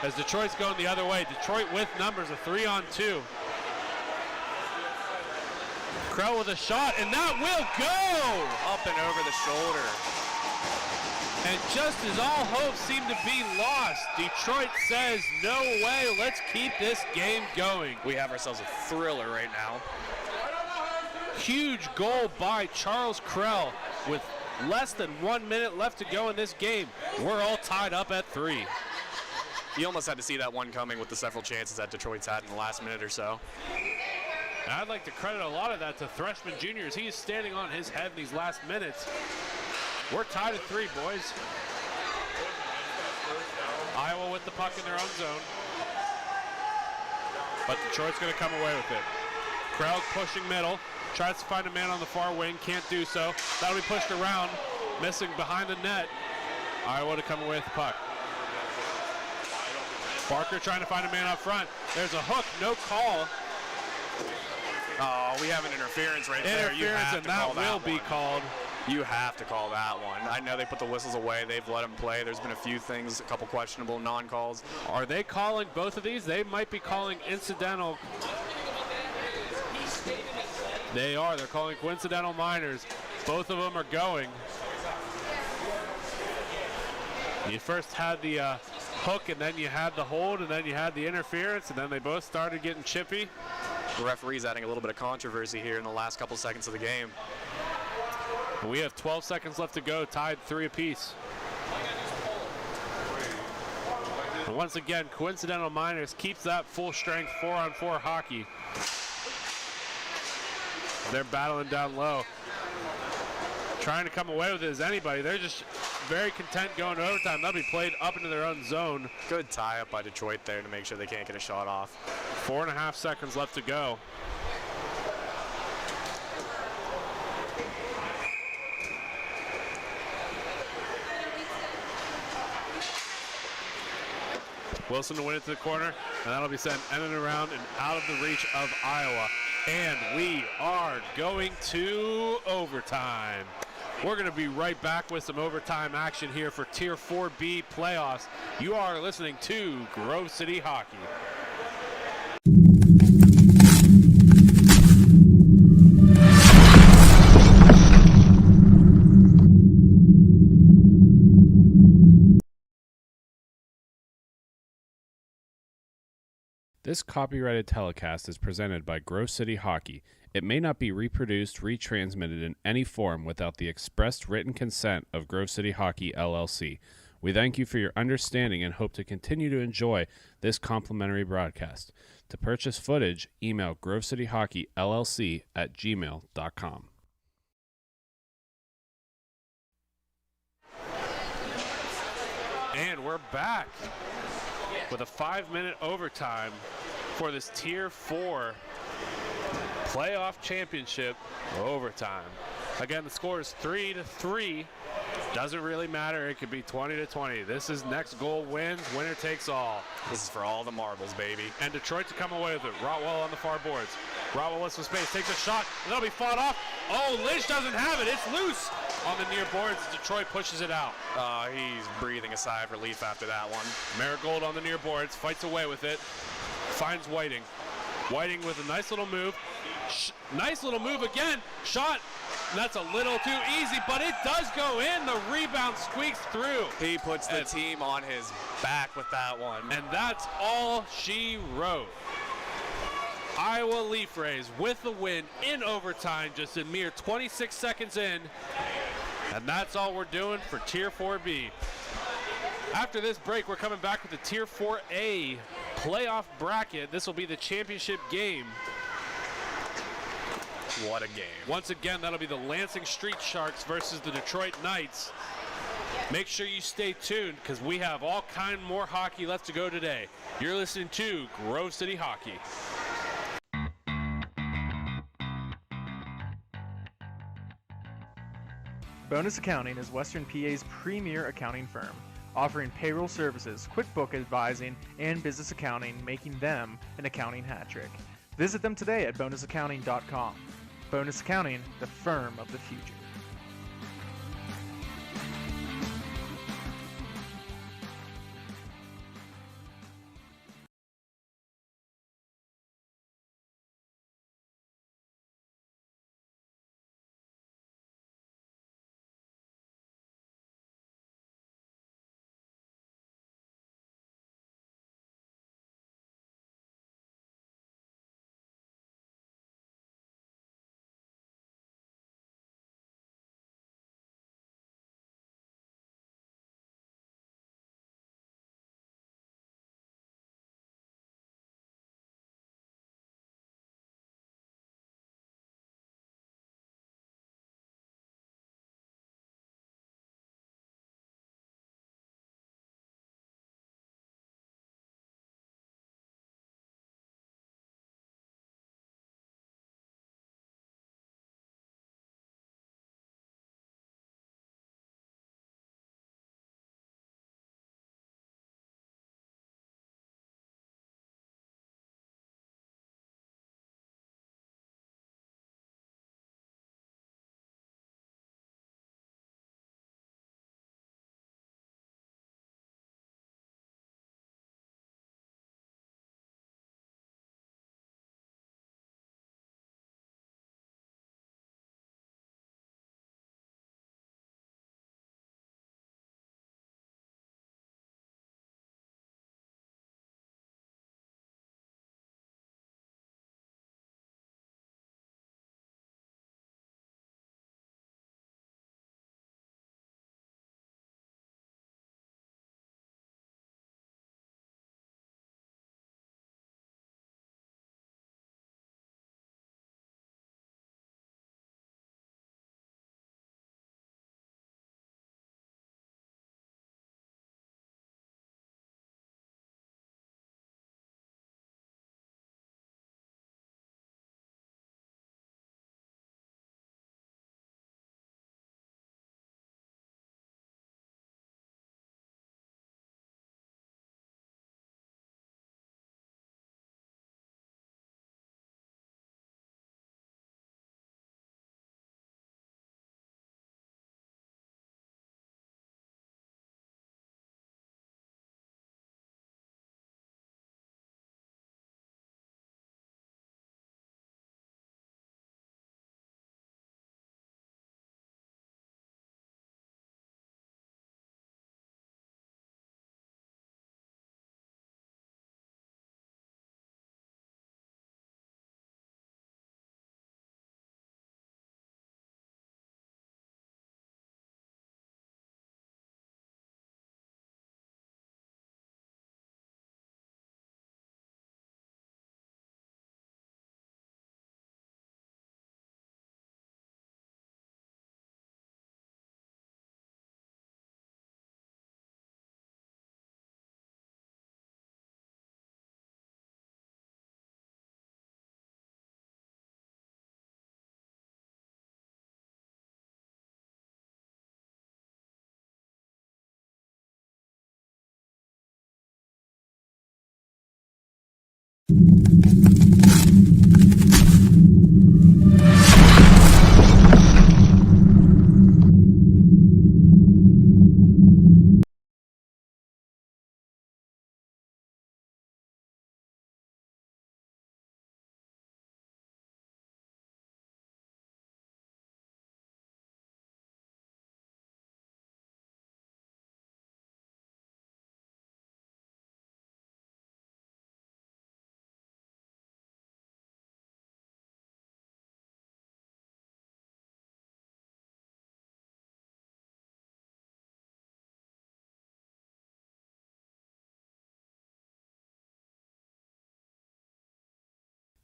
as Detroit's going the other way. Detroit with numbers, a 3-on-2. Krell with a shot, and that will go! Up and over the shoulder. And just as all hope seemed to be lost, Detroit says, no way, let's keep this game going. We have ourselves a thriller right now. Huge goal by Charles Krell with less than 1 minute left to go in this game. We're all tied up at 3. You almost had to see that one coming with the several chances that Detroit's had in the last minute or so. And I'd like to credit a lot of that to Thrushman Jr. as he is standing on his head in these last minutes. We're tied at 3, boys. Iowa with the puck in their own zone. But Detroit's going to come away with it. Krell pushing middle. Tries to find a man on the far wing. Can't do so. That'll be pushed around. Missing behind the net. Iowa to come away with the puck. Barker trying to find a man up front. There's a hook. No call. Oh, we have an interference right there. You Interference, have and to call that will be one. called. You have to call that one. I know they put the whistles away. They've let them play. There's been a few things, a couple questionable non-calls. Are they calling both of these? They might be calling incidental. They are. They're calling coincidental minors. Both of them are going. You first had the hook, and then you had the hold, and then you had the interference, and then they both started getting chippy. The referee's adding a little bit of controversy here in the last couple seconds of the game. We have 12 seconds left to go, tied 3 apiece. And once again, coincidental minors keeps that full strength 4-on-4 hockey. They're battling down low. Trying to come away with it as anybody. They're just very content going to overtime. That'll be played up into their own zone. Good tie-up by Detroit there to make sure they can't get a shot off. 4.5 seconds left to go. Wilson to win it to the corner, and that'll be sent in and around and out of the reach of Iowa. And we are going to overtime. We're going to be right back with some overtime action here for Tier 4B playoffs. You are listening to Grove City Hockey. This copyrighted telecast is presented by Grove City Hockey. It may not be reproduced, retransmitted in any form without the expressed written consent of Grove City Hockey LLC. We thank you for your understanding and hope to continue to enjoy this complimentary broadcast. To purchase footage, email grovecityhockeyllc@gmail.com. And we're back with a 5-minute overtime for this Tier 4 playoff championship overtime. Again, the score is 3-3 Doesn't really matter. It could be 20-20. This is next goal wins, winner takes all. This is for all the marbles, baby. And Detroit to come away with it. Rotwell on the far boards. Rotwell with some space, takes a shot, and that'll be fought off. Oh, Lynch doesn't have it. It's loose on the near boards. Detroit pushes it out. He's breathing a sigh of relief after that one. Marigold on the near boards, fights away with it. Finds Whiting. Whiting with a nice little move. Nice little move again. Shot. And that's a little too easy, but it does go in. The rebound squeaks through. He puts the team on his back with that one. And that's all she wrote. Iowa Leaf Rays with the win in overtime, just a mere 26 seconds in. And that's all we're doing for Tier 4B. After this break, we're coming back with the Tier 4A playoff bracket. This will be the championship game. What a game. Once again, that'll be the Lansing Street Sharks versus the Detroit Knights. Make sure you stay tuned because we have all kind more hockey left to go today. You're listening to Grove City Hockey. Bonus Accounting is Western PA's premier accounting firm, offering payroll services, QuickBook advising, and business accounting, making them an accounting hat trick. Visit them today at bonusaccounting.com. Bonus Accounting, the firm of the future.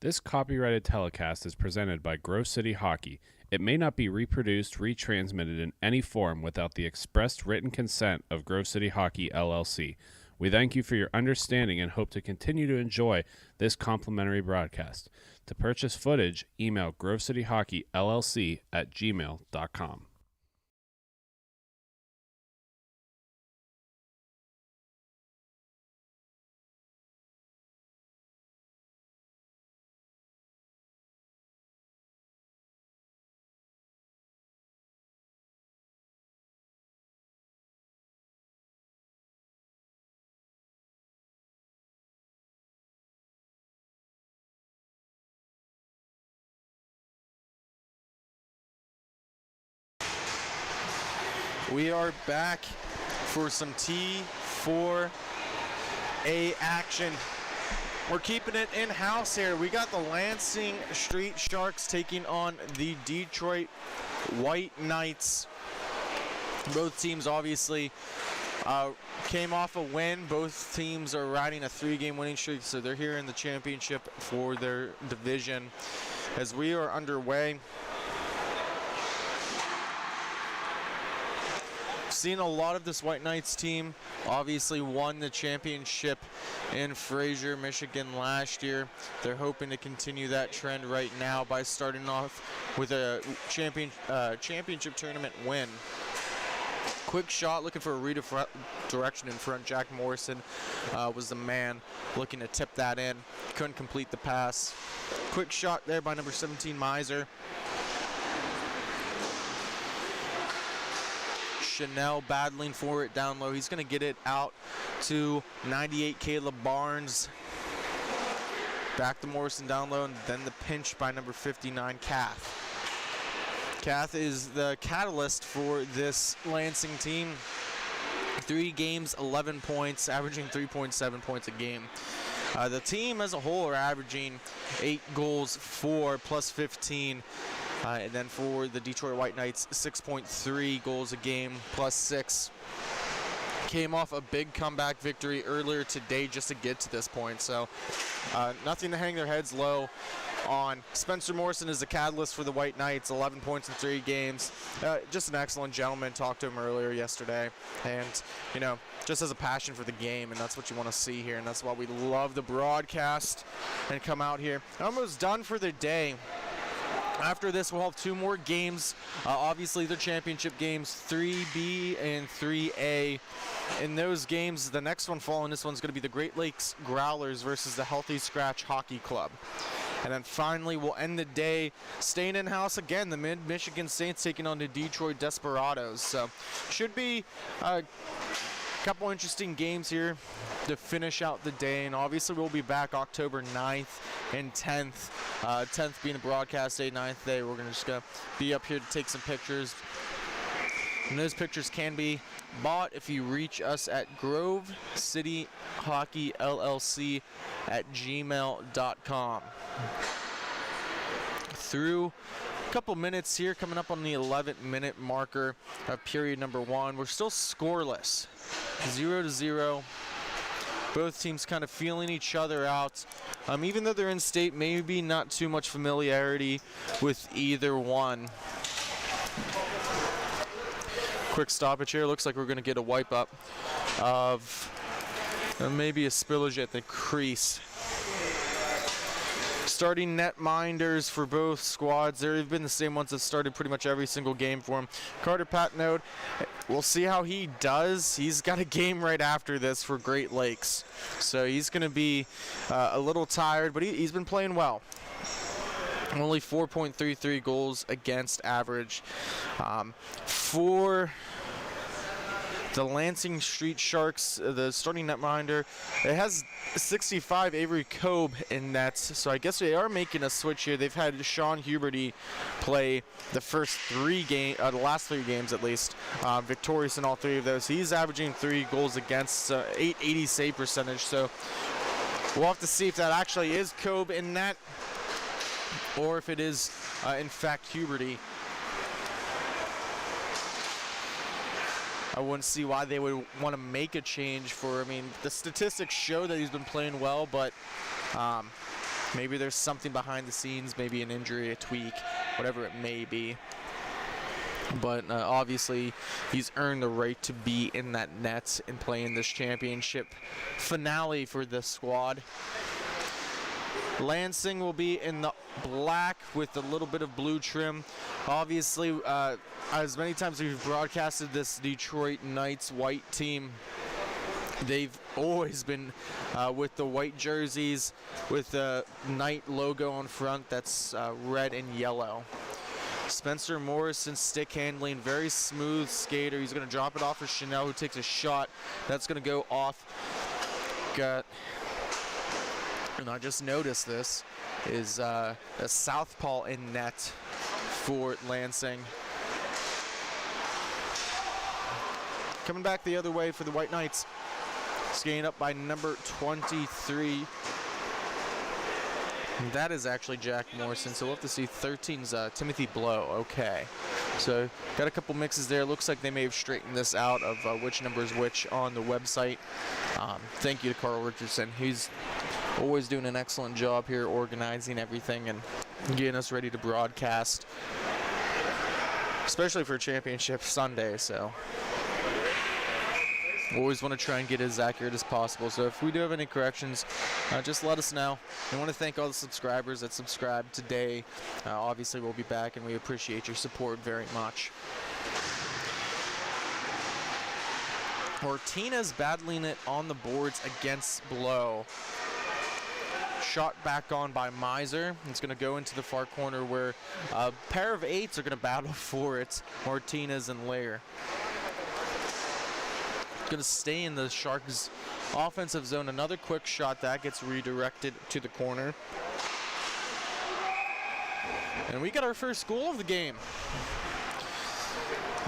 This copyrighted telecast is presented by Grove City Hockey. It may not be reproduced, retransmitted in any form without the expressed written consent of Grove City Hockey LLC. We thank you for your understanding and hope to continue to enjoy this complimentary broadcast. To purchase footage, email grovecityhockeyllc@gmail.com. We are back for some T4A action. We're keeping it in-house here. We got the Lansing Street Sharks taking on the Detroit White Knights. Both teams obviously came off a win. Both teams are riding a 3-game winning streak, so they're here in the championship for their division. As we are underway, seen a lot of this White Knights team. Obviously won the championship in Fraser, Michigan last year. They're hoping to continue that trend right now by starting off with a championship tournament win. Quick shot, looking for a redirection in front. Jack Morrison was the man looking to tip that in. Couldn't complete the pass. Quick shot there by number 17, Miser. Chanel battling for it down low. He's going to get it out to 98, Caleb Barnes. Back to Morrison down low, and then the pinch by number 59, Kath. Kath is the catalyst for this Lansing team. 3 games, 11 points, averaging 3.7 points a game. The team as a whole are averaging 8 goals, 4 plus 15. And then for the Detroit White Knights, 6.3 goals a game, plus 6. Came off a big comeback victory earlier today just to get to this point. So nothing to hang their heads low on. Spencer Morrison is the catalyst for the White Knights, 11 points in 3 games. Just an excellent gentleman. Talked to him earlier yesterday. And, you know, just has a passion for the game, and that's what you want to see here. And that's why we love the broadcast and come out here. Almost done for the day. After this, we'll have 2 more games. Obviously, they're championship games, 3B and 3A. In those games, the next one following this one's going to be the Great Lakes Growlers versus the Healthy Scratch Hockey Club. And then finally, we'll end the day staying in-house again. The Mid-Michigan Saints taking on the Detroit Desperados. So, should be a couple interesting games here to finish out the day, and obviously we'll be back October 9th and 10th. 10th being the broadcast day, 9th day. We're just gonna be up here to take some pictures, and those pictures can be bought if you reach us at Grove City Hockey LLC at gmail.com. Through a couple minutes here, coming up on the 11-minute marker of period number 1. We're still scoreless, 0-0. Both teams kind of feeling each other out. Even though they're in state, maybe not too much familiarity with either one. Quick stoppage here. Looks like we're going to get a wipe up of maybe a spillage at the crease. Starting netminders for both squads. They've been the same ones that started pretty much every single game for him. Carter Patnode, we'll see how he does. He's got a game right after this for Great Lakes. So he's going to be a little tired, but he's been playing well. Only 4.33 goals against average. For the Lansing Street Sharks, the starting netminder, it has 65 Avery Cobe in nets, so I guess they are making a switch here. They've had Sean Huberty play the last 3 games at least, victorious in all 3 of those. He's averaging 3 goals against, 880 save percentage, so we'll have to see if that actually is Cobe in net, or if it is, in fact, Huberty. I wouldn't see why they would want to make a change for, I mean, the statistics show that he's been playing well, but maybe there's something behind the scenes, maybe an injury, a tweak, whatever it may be. But obviously, he's earned the right to be in that net and play in this championship finale for this squad. Lansing will be in the black with a little bit of blue trim. Obviously, as many times we've broadcasted this Detroit Knights white team, they've always been with the white jerseys with the Knight logo on front that's red and yellow. Spencer Morrison stick handling, very smooth skater. He's going to drop it off for Chanel, who takes a shot. That's going to go off. And I just noticed this is a southpaw in net for Lansing. Coming back the other way for the White Knights. Skating up by number 23. And that is actually Jack Morrison, so we'll have to see 13's Timothy Blow. Okay. So got a couple mixes there. Looks like they may have straightened this out of which number is which on the website. Thank you to Carl Richardson. He's always doing an excellent job here organizing everything and getting us ready to broadcast, especially for Championship Sunday. So always want to try and get as accurate as possible. So if we do have any corrections, just let us know. I want to thank all the subscribers that subscribed today. Obviously, we'll be back, and we appreciate your support very much. Martinez battling it on the boards against Blow. Shot back on by Miser. It's going to go into the far corner where a pair of 8s are going to battle for it. Martinez and Lair. Going to stay in the Sharks' offensive zone. Another quick shot that gets redirected to the corner. And we got our first goal of the game.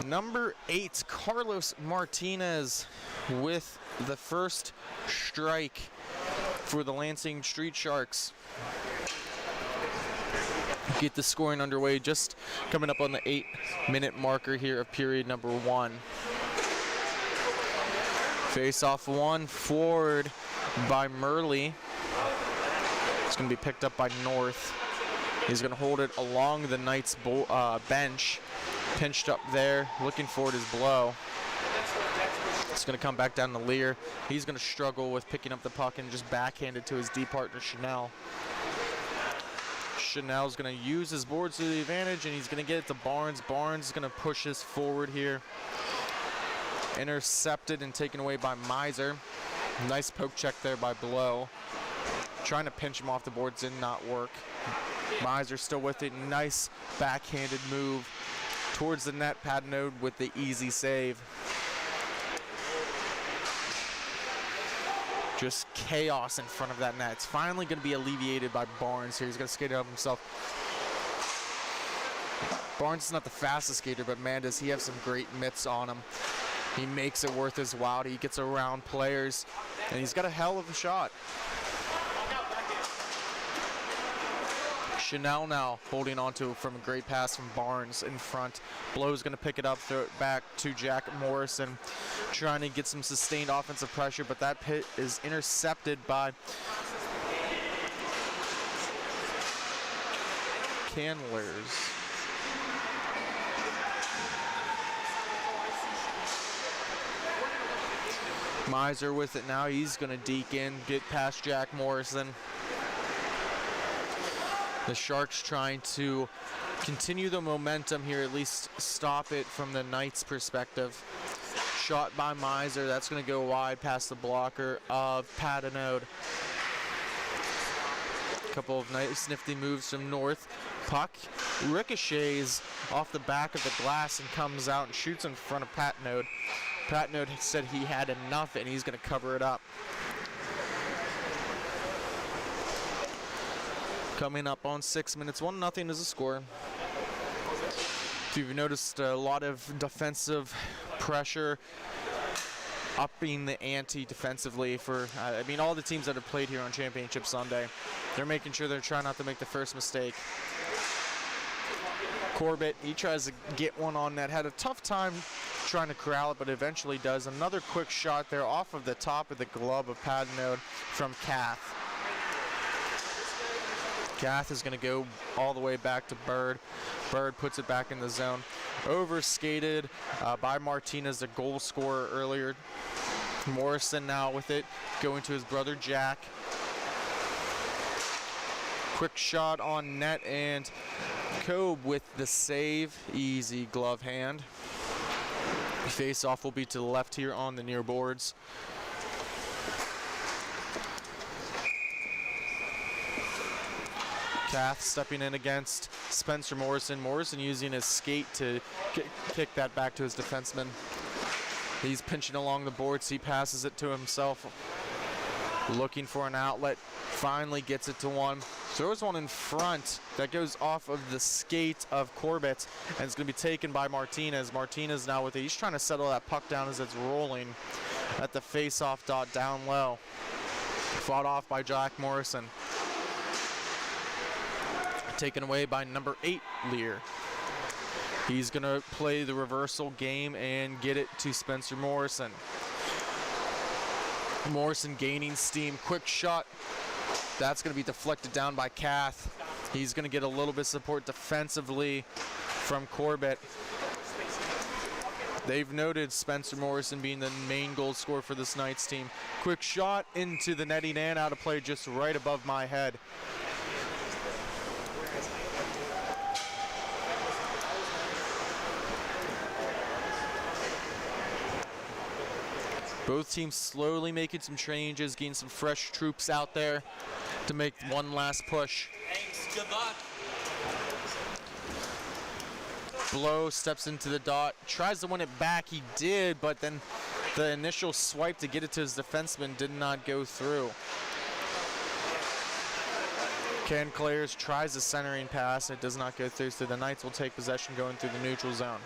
Number 8, Carlos Martinez with the first strike for the Lansing Street Sharks. Get the scoring underway, just coming up on the 8-minute marker here of period number 1. Face-off 1, forward by Murley. It's going to be picked up by North. He's going to hold it along the Knights bench. Pinched up there, looking for it is Blow. It's going to come back down to Lear. He's going to struggle with picking up the puck and just backhand it to his D partner, Chanel. Chanel's going to use his boards to the advantage, and he's going to get it to Barnes. Barnes is going to push this forward here. Intercepted and taken away by Miser. Nice poke check there by Blow. Trying to pinch him off the boards, did not work. Miser still with it. Nice backhanded move towards the net. Patnode with the easy save. Just chaos in front of that net. It's finally going to be alleviated by Barnes here. He's going to skate it up himself. Barnes is not the fastest skater, but man, does he have some great mitts on him. He makes it worth his while. He gets around players, and he's got a hell of a shot. Chanel now holding on to it from a great pass from Barnes in front. Blow's going to pick it up, throw it back to Jack Morrison, trying to get some sustained offensive pressure, but that pit is intercepted by Candlers. Miser with it now. He's going to deke in, get past Jack Morrison. The Sharks trying to continue the momentum here, at least stop it from the Knights' perspective. Shot by Miser, that's going to go wide past the blocker of Patinode. A couple of nice nifty moves from North. Puck ricochets off the back of the glass and comes out and shoots in front of Patinode. Patinode said he had enough and he's going to cover it up. Coming up on 6 minutes, 1-0 is the score. If you've noticed, a lot of defensive pressure, upping the ante defensively for, I mean, all the teams that have played here on Championship Sunday. They're making sure they're trying not to make the first mistake. Corbett, he tries to get one on net, had a tough time trying to corral it, but eventually does. Another quick shot there off of the top of the glove of Patinode from Kath. Kath is going to go all the way back to Bird. Bird puts it back in the zone. Overskated by Martinez, the goal scorer earlier. Morrison now with it, going to his brother Jack. Quick shot on net, and Cobe with the save. Easy glove hand. Face-off will be to the left here on the near boards. Kath stepping in against Spencer Morrison. Morrison using his skate to kick that back to his defenseman. He's pinching along the boards. He passes it to himself, looking for an outlet. Finally gets it to one. Throws one in front that goes off of the skate of Corbett, and it's going to be taken by Martinez. Martinez now with it. He's trying to settle that puck down as it's rolling at the face-off dot down low. Fought off by Jack Morrison. Taken away by number 8, Lear. He's going to play the reversal game and get it to Spencer Morrison. Morrison gaining steam. Quick shot. That's going to be deflected down by Kath. He's going to get a little bit of support defensively from Corbett. They've noted Spencer Morrison being the main goal scorer for this Knights team. Quick shot into the netting and out of play just right above my head. Both teams slowly making some changes, getting some fresh troops out there to make one last push. Thanks, good luck. Blow steps into the dot, tries to win it back. He did, but then the initial swipe to get it to his defenseman did not go through. Ken Clares tries a centering pass. It does not go through, so the Knights will take possession going through the neutral zone.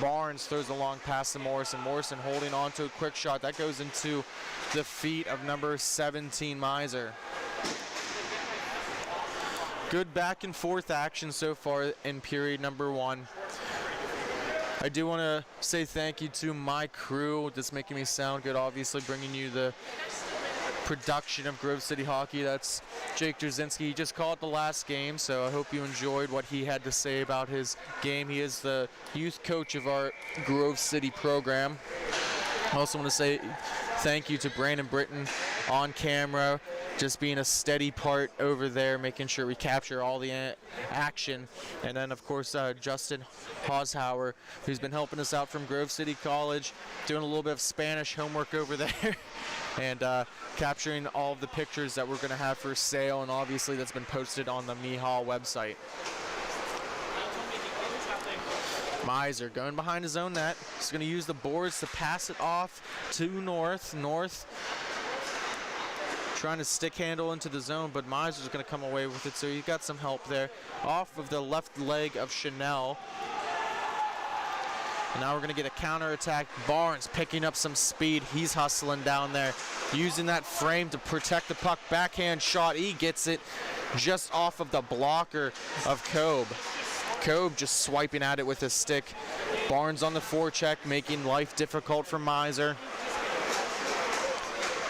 Barnes throws a long pass to Morrison. Morrison holding on to a quick shot. That goes into the feet of number 17, Miser. Good back and forth action so far in period number 1. I do want to say thank you to my crew. That's making me sound good, obviously, bringing you the production of Grove City Hockey. That's Jake Drzinski. He just called the last game, so I hope you enjoyed what he had to say about his game. He is the youth coach of our Grove City program. I also want to say thank you to Brandon Britton on camera, just being a steady part over there, making sure we capture all the action. And then, of course, Justin Haushauer, who's been helping us out from Grove City College, doing a little bit of Spanish homework over there. And capturing all of the pictures that we're going to have for sale, and obviously that's been posted on the Miha website. Miser going behind his own net. He's going to use the boards to pass it off to North. North trying to stick handle into the zone, but Miser's going to come away with it, so he got some help there. Off of the left leg of Chanel. And now we're going to get a counterattack. Barnes picking up some speed. He's hustling down there, using that frame to protect the puck. Backhand shot. He gets it just off of the blocker of Cobe. Cobe just swiping at it with his stick. Barnes on the forecheck, making life difficult for Miser.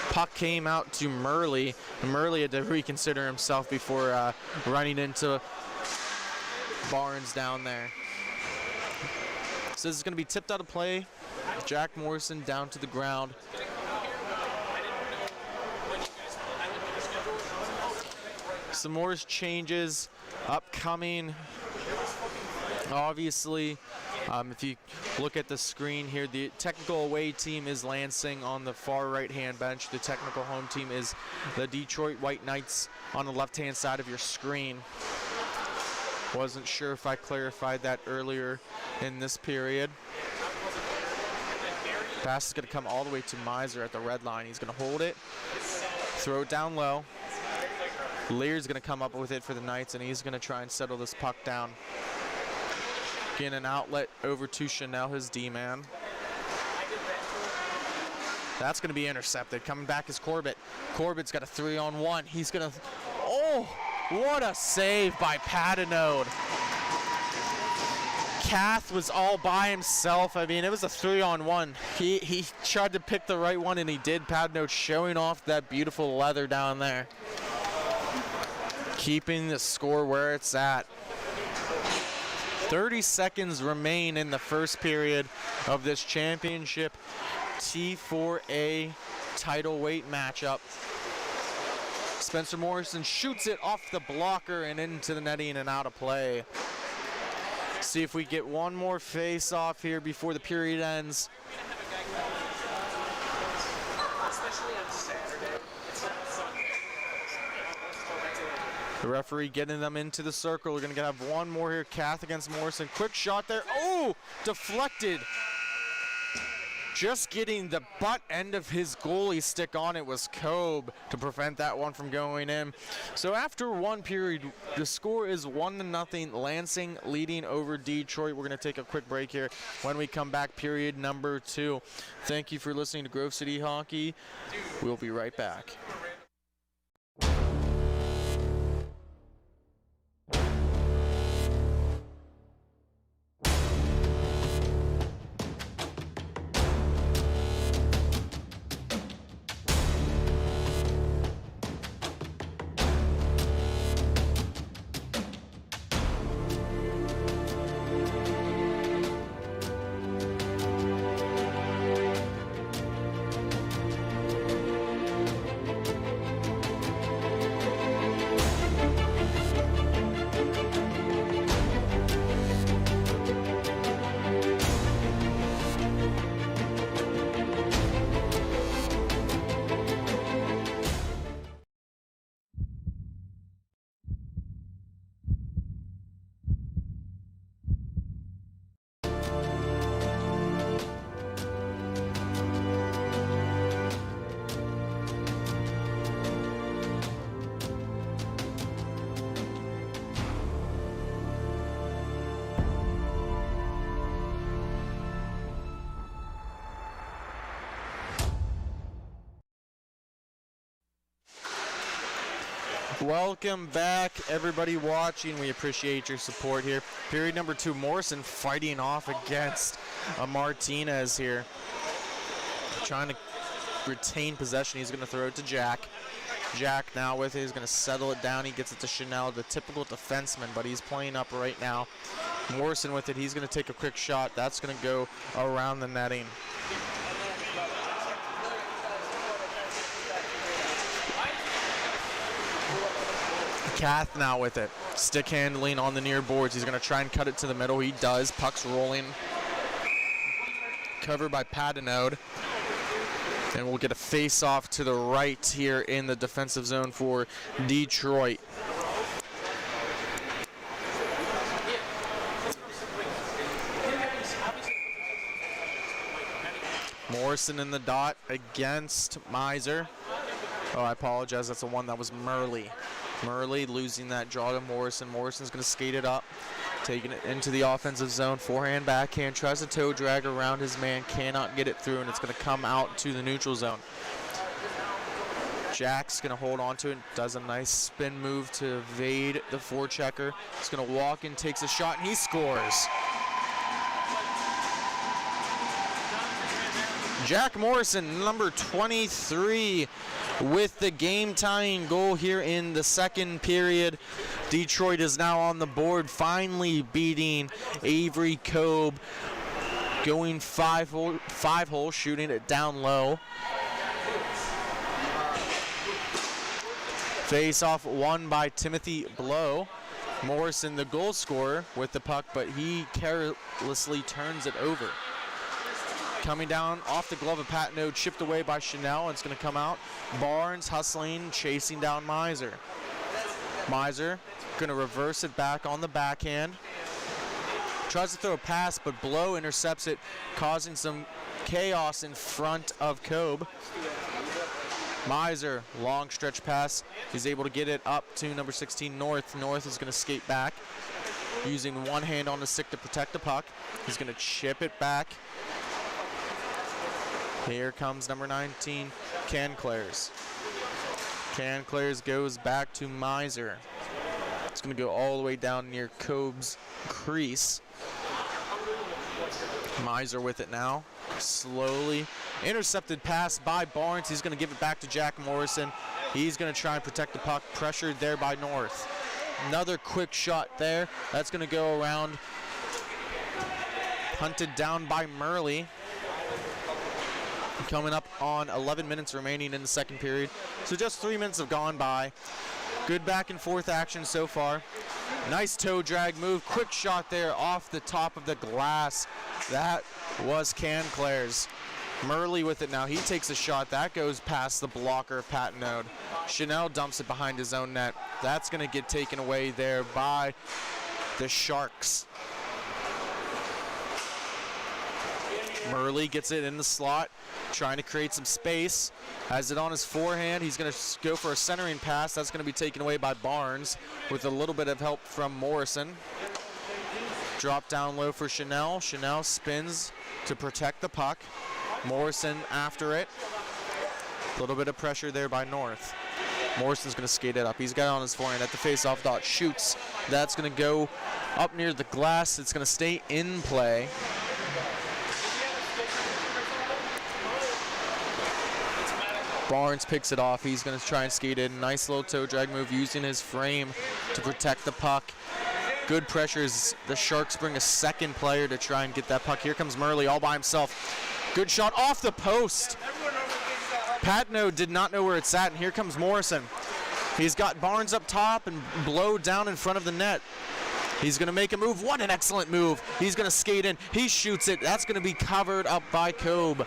Puck came out to Murley. Murley had to reconsider himself before running into Barnes down there. So this is going to be tipped out of play. Jack Morrison down to the ground. Some more changes upcoming. Obviously, if you look at the screen here, the technical away team is Lansing on the far right-hand bench. The technical home team is the Detroit White Knights on the left-hand side of your screen. Wasn't sure if I clarified that earlier in this period. Pass is going to come all the way to Miser at the red line. He's going to hold it, throw it down low. Lear's going to come up with it for the Knights, and he's going to try and settle this puck down. Getting an outlet over to Chanel, his D-man. That's going to be intercepted. Coming back is Corbett. Corbett's got a 3-on-1. He's going to... Oh, what a save by Patinode. Kath was all by himself. I mean, it was a 3-on-1. He tried to pick the right one, and he did. Patinode showing off that beautiful leather down there. Keeping the score where it's at. 30 seconds remain in the first period of this championship T4A title weight matchup. Spencer Morrison shoots it off the blocker and into the netting and out of play. See if we get one more face-off here before the period ends. The referee getting them into the circle. We're going to have one more here. Kath against Morrison. Quick shot there. Oh, deflected. Just getting the butt end of his goalie stick on it was Kobe to prevent that one from going in. So after one period, the score is 1-0. Lansing leading over Detroit. We're going to take a quick break here. When we come back, period number 2. Thank you for listening to Grove City Hockey. We'll be right back. Welcome back, everybody watching. We appreciate your support here. Period number 2, Morrison fighting off against Martinez here. Trying to retain possession. He's going to throw it to Jack. Jack now with it. He's going to settle it down. He gets it to Chanel, the typical defenseman, but he's playing up right now. Morrison with it. He's going to take a quick shot. That's going to go around the netting. Kath now with it. Stick handling on the near boards. He's going to try and cut it to the middle. He does. Puck's rolling. Covered by Patinode. And we'll get a face-off to the right here in the defensive zone for Detroit. Morrison in the dot against Miser. Oh, I apologize. That's the one that was Murley. Murley losing that draw to Morrison. Morrison's going to skate it up, taking it into the offensive zone. Forehand, backhand, tries to toe drag around his man, cannot get it through, and it's going to come out to the neutral zone. Jack's going to hold on to it, does a nice spin move to evade the forechecker. He's going to walk in, takes a shot, and he scores. Jack Morrison, number 23, with the game-tying goal here in the second period. Detroit is now on the board, finally beating Avery Kobe, going five hole, shooting it down low. Face-off won by Timothy Blow. Morrison, the goal scorer, with the puck, but he carelessly turns it over. Coming down off the glove of Patino, chipped away by Chanel, and it's going to come out. Barnes hustling, chasing down Miser. Miser going to reverse it back on the backhand. Tries to throw a pass, but Blow intercepts it, causing some chaos in front of Kobe. Miser, long stretch pass. He's able to get it up to number 16, North. North is going to skate back, using one hand on the stick to protect the puck. He's going to chip it back. Here comes number 19, Canclairs. Canclairs goes back to Miser. It's going to go all the way down near Kobe's crease. Miser with it now. Slowly. Intercepted pass by Barnes. He's going to give it back to Jack Morrison. He's going to try and protect the puck. Pressured there by North. Another quick shot there. That's going to go around. Hunted down by Murley. Coming up on 11 minutes remaining in the second period. So just 3 minutes have gone by. Good back and forth action so far. Nice toe drag move. Quick shot there off the top of the glass. That was Canclairs. Murley with it now. He takes a shot. That goes past the blocker of Patinode. Chanel dumps it behind his own net. That's going to get taken away there by the Sharks. Murley gets it in the slot, trying to create some space. Has it on his forehand. He's going to go for a centering pass. That's going to be taken away by Barnes with a little bit of help from Morrison. Drop down low for Chanel. Chanel spins to protect the puck. Morrison after it. A little bit of pressure there by North. Morrison's going to skate it up. He's got it on his forehand at the face-off dot. Shoots. That's going to go up near the glass. It's going to stay in play. Barnes picks it off. He's going to try and skate in. Nice little toe drag move using his frame to protect the puck. Good pressures. The Sharks bring a second player to try and get that puck. Here comes Murley all by himself. Good shot off the post. Patino did not know where it's at, and here comes Morrison. He's got Barnes up top and Blow down in front of the net. He's going to make a move. What an excellent move. He's going to skate in. He shoots it. That's going to be covered up by Kobe.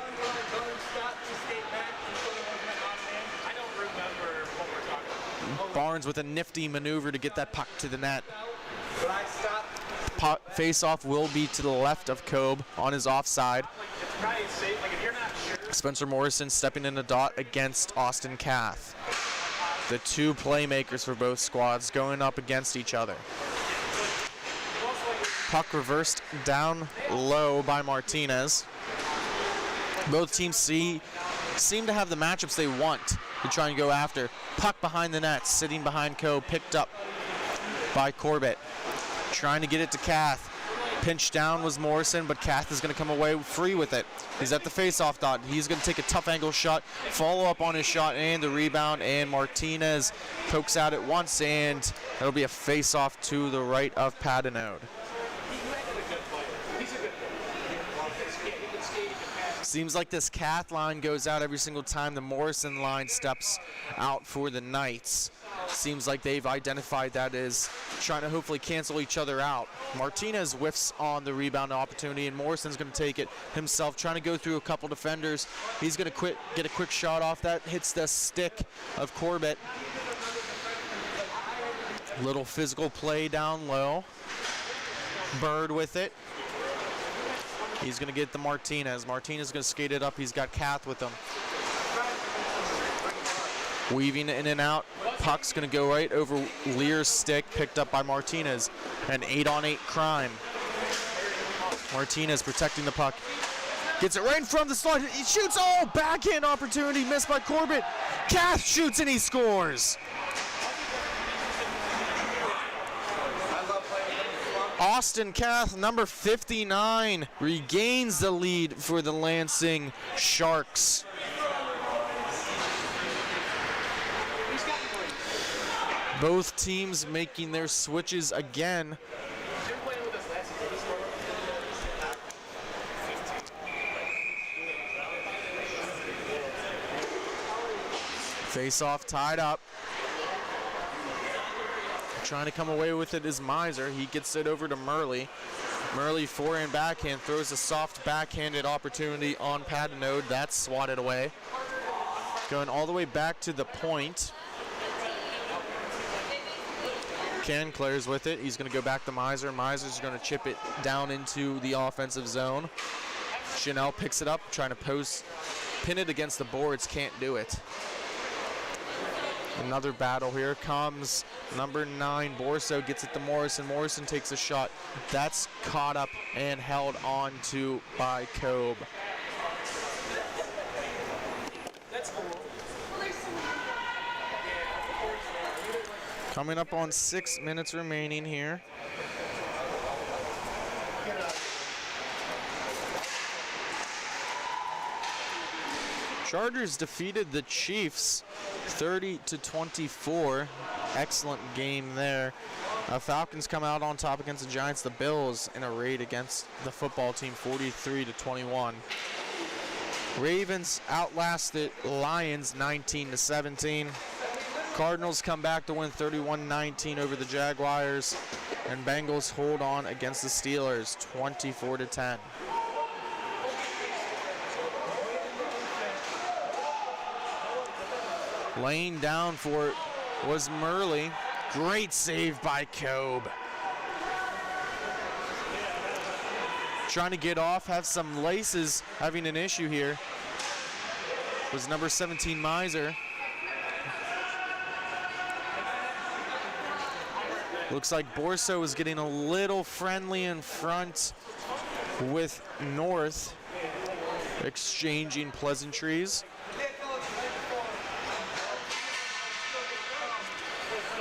Barnes with a nifty maneuver to get that puck to the net. Face-off will be to the left of Kobe on his offside. Spencer Morrison stepping in the dot against Austin Kath. The two playmakers for both squads going up against each other. Puck reversed down low by Martinez. Both teams seem to have the matchups they want to try and go after. Puck behind the net, sitting behind Kobe, picked up by Corbett. Trying to get it to Kath. Pinched down was Morrison, but Kath is going to come away free with it. He's at the face-off dot. He's going to take a tough angle shot, follow up on his shot, and the rebound, and Martinez pokes out at once, and it'll be a face-off to the right of Patinode. Seems like this Kath line goes out every single time the Morrison line steps out for the Knights. Seems like they've identified that as trying to hopefully cancel each other out. Martinez whiffs on the rebound opportunity, and Morrison's going to take it himself, trying to go through a couple defenders. He's going to get a quick shot off that, hits the stick of Corbett. Little physical play down low. Bird with it. He's going to get the Martinez. Martinez is going to skate it up. He's got Kath with him. Weaving in and out. Puck's going to go right over Lear's stick, picked up by Martinez. An 8-on-8 crime. Martinez protecting the puck. Gets it right in front of the slot. He shoots. Oh, backhand opportunity missed by Corbett. Kath shoots and he scores. Austin Kath, number 59, regains the lead for the Lansing Sharks. Both teams making their switches again. Face-off tied up. Trying to come away with it is Miser. He gets it over to Murley. Murley forehand backhand, throws a soft backhanded opportunity on Padenode. That's swatted away. Going all the way back to the point. Canclair's with it. He's going to go back to Miser. Miser's going to chip it down into the offensive zone. Chanel picks it up, trying to pin it against the boards. Can't do it. Another battle here comes number 9, Borso gets it to Morrison. Morrison takes a shot. That's caught up and held on to by Kobe. Coming up on 6 minutes remaining here. Chargers defeated the Chiefs 30-24. Excellent game there. Falcons come out on top against the Giants. The Bills in a raid against the football team 43-21. Ravens outlasted Lions 19-17. Cardinals come back to win 31-19 over the Jaguars. And Bengals hold on against the Steelers 24-10. Laying down for it was Murley. Great save by Kobe. Trying to get off, have some laces, having an issue here. Was number 17 Miser. Looks like Borso is getting a little friendly in front with North, exchanging pleasantries.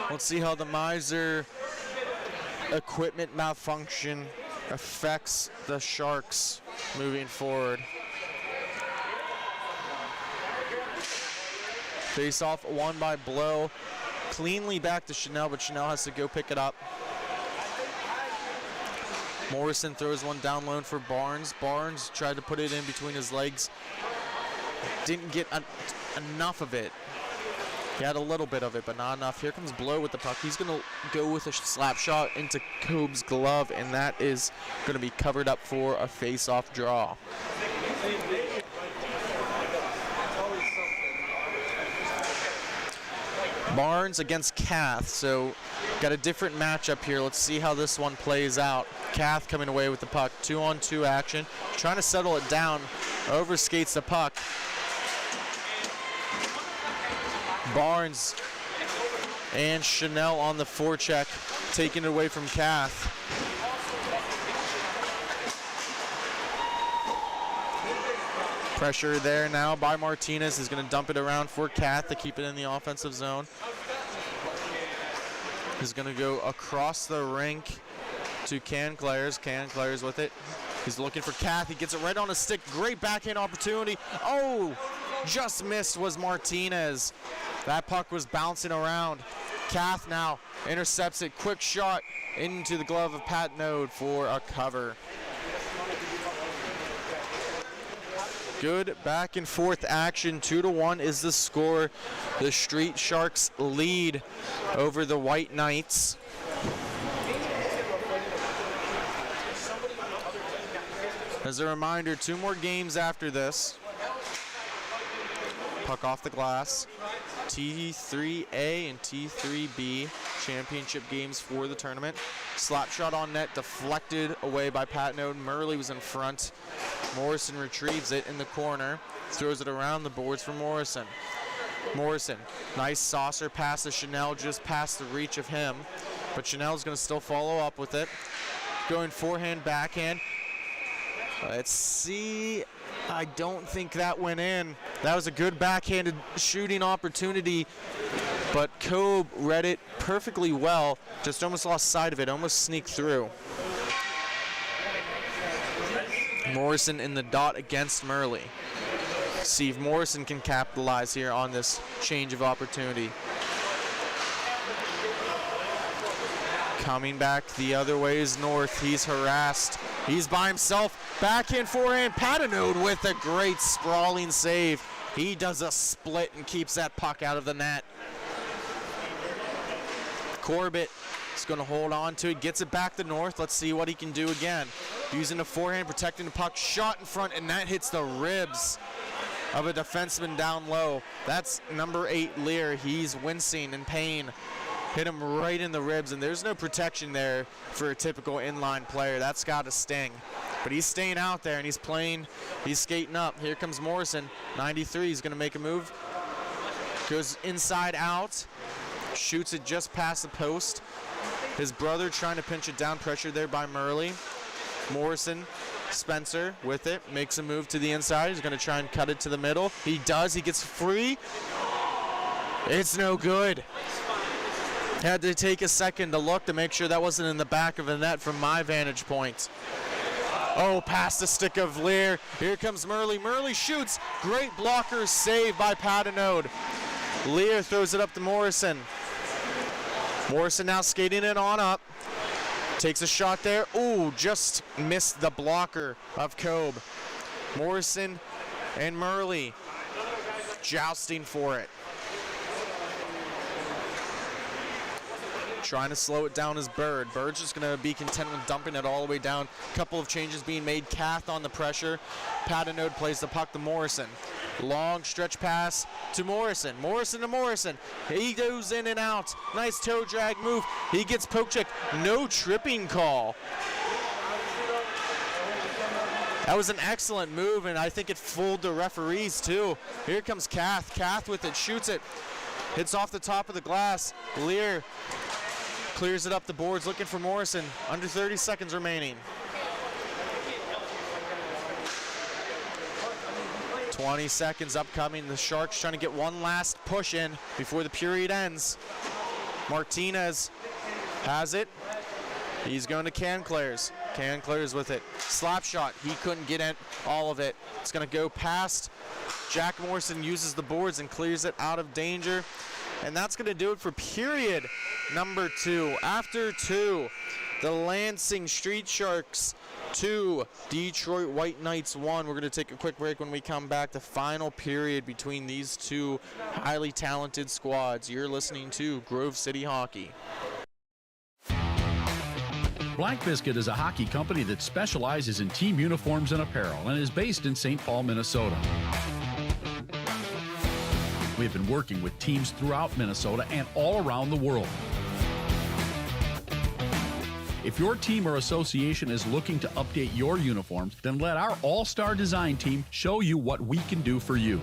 Let's see how the Miser equipment malfunction affects the Sharks moving forward. Face off won by Blow. Cleanly back to Chanel, but Chanel has to go pick it up. Morrison throws one down low for Barnes. Barnes tried to put it in between his legs. Didn't get enough of it. He had a little bit of it, but not enough. Here comes Blow with the puck. He's going to go with a slap shot into Kobe's glove, and that is going to be covered up for a face-off draw. Barnes against Kath, so got a different matchup here. Let's see how this one plays out. Kath coming away with the puck. 2-on-2 action. Trying to settle it down. Overskates the puck. Barnes and Chanel on the forecheck, taking it away from Kath. Pressure there now by Martinez. He's going to dump it around for Kath to keep it in the offensive zone. He's going to go across the rink to Canclair's. Canclair's with it. He's looking for Kath. He gets it right on his stick. Great backhand opportunity. Oh, just missed was Martinez. That puck was bouncing around. Kath now intercepts it. Quick shot into the glove of Padenode for a cover. Good back and forth action. 2-1 is the score. The Street Sharks lead over the White Knights. As a reminder, 2 more games after this. Puck off the glass. T3A and T3B championship games for the tournament. Slap shot on net, deflected away by Patenode. Murley was in front. Morrison retrieves it in the corner. Throws it around the boards for Morrison. Morrison, nice saucer pass to Chanel, just past the reach of him. But Chanel's going to still follow up with it. Going forehand, backhand. Let's see. I don't think that went in. That was a good backhanded shooting opportunity, but Kobe read it perfectly well. Just almost lost sight of it, almost sneaked through. Morrison in the dot against Murley. See if Morrison can capitalize here on this change of opportunity. Coming back the other way is North. He's harassed. He's by himself. Backhand, forehand. Padenode with a great sprawling save. He does a split and keeps that puck out of the net. Corbett He's going to hold on to it, gets it back to North. Let's see what he can do again. Using the forehand, protecting the puck, shot in front, and that hits the ribs of a defenseman down low. That's number 8, Lear. He's wincing in pain. Hit him right in the ribs, and there's no protection there for a typical inline player. That's got to sting. But he's staying out there, and he's playing. He's skating up. Here comes Morrison, 93. He's going to make a move. Goes inside out. Shoots it just past the post. His brother trying to pinch it down. Pressure there by Murley. Morrison, Spencer with it. Makes a move to the inside. He's going to try and cut it to the middle. He does. He gets free. It's no good. Had to take a second to look to make sure that wasn't in the back of the net from my vantage point. Oh, past the stick of Lear. Here comes Murley. Murley shoots. Great blocker save by Patinode. Lear throws it up to Morrison. Morrison now skating it on up. Takes a shot there. Ooh, just missed the blocker of Kobe. Morrison and Murley jousting for it. Trying to slow it down is Bird. Bird's just going to be content with dumping it all the way down. Couple of changes being made. Kath on the pressure. Patinode plays the puck to Morrison. Long stretch pass to Morrison. Morrison to Morrison. He goes in and out. Nice toe drag move. He gets poke check. No tripping call. That was an excellent move, and I think it fooled the referees too. Here comes Kath. Kath with it. Shoots it. Hits off the top of the glass. Lear clears it up the boards, looking for Morrison. Under 30 seconds remaining. 20 seconds upcoming. The Sharks trying to get one last push in before the period ends. Martinez has it. He's going to Canclairs. Canclairs with it. Slap shot. He couldn't get it, all of it. It's going to go past. Jack Morrison uses the boards and clears it out of danger. And that's going to do it for period number 2. After 2, the Lansing Street Sharks 2, Detroit White Knights 1. We're going to take a quick break. When we come back, the final period between these two highly talented squads. You're listening to Grove City Hockey. Black Biscuit is a hockey company that specializes in team uniforms and apparel and is based in St. Paul, Minnesota. We have been working with teams throughout Minnesota and all around the world. If your team or association is looking to update your uniforms, then let our all-star design team show you what we can do for you.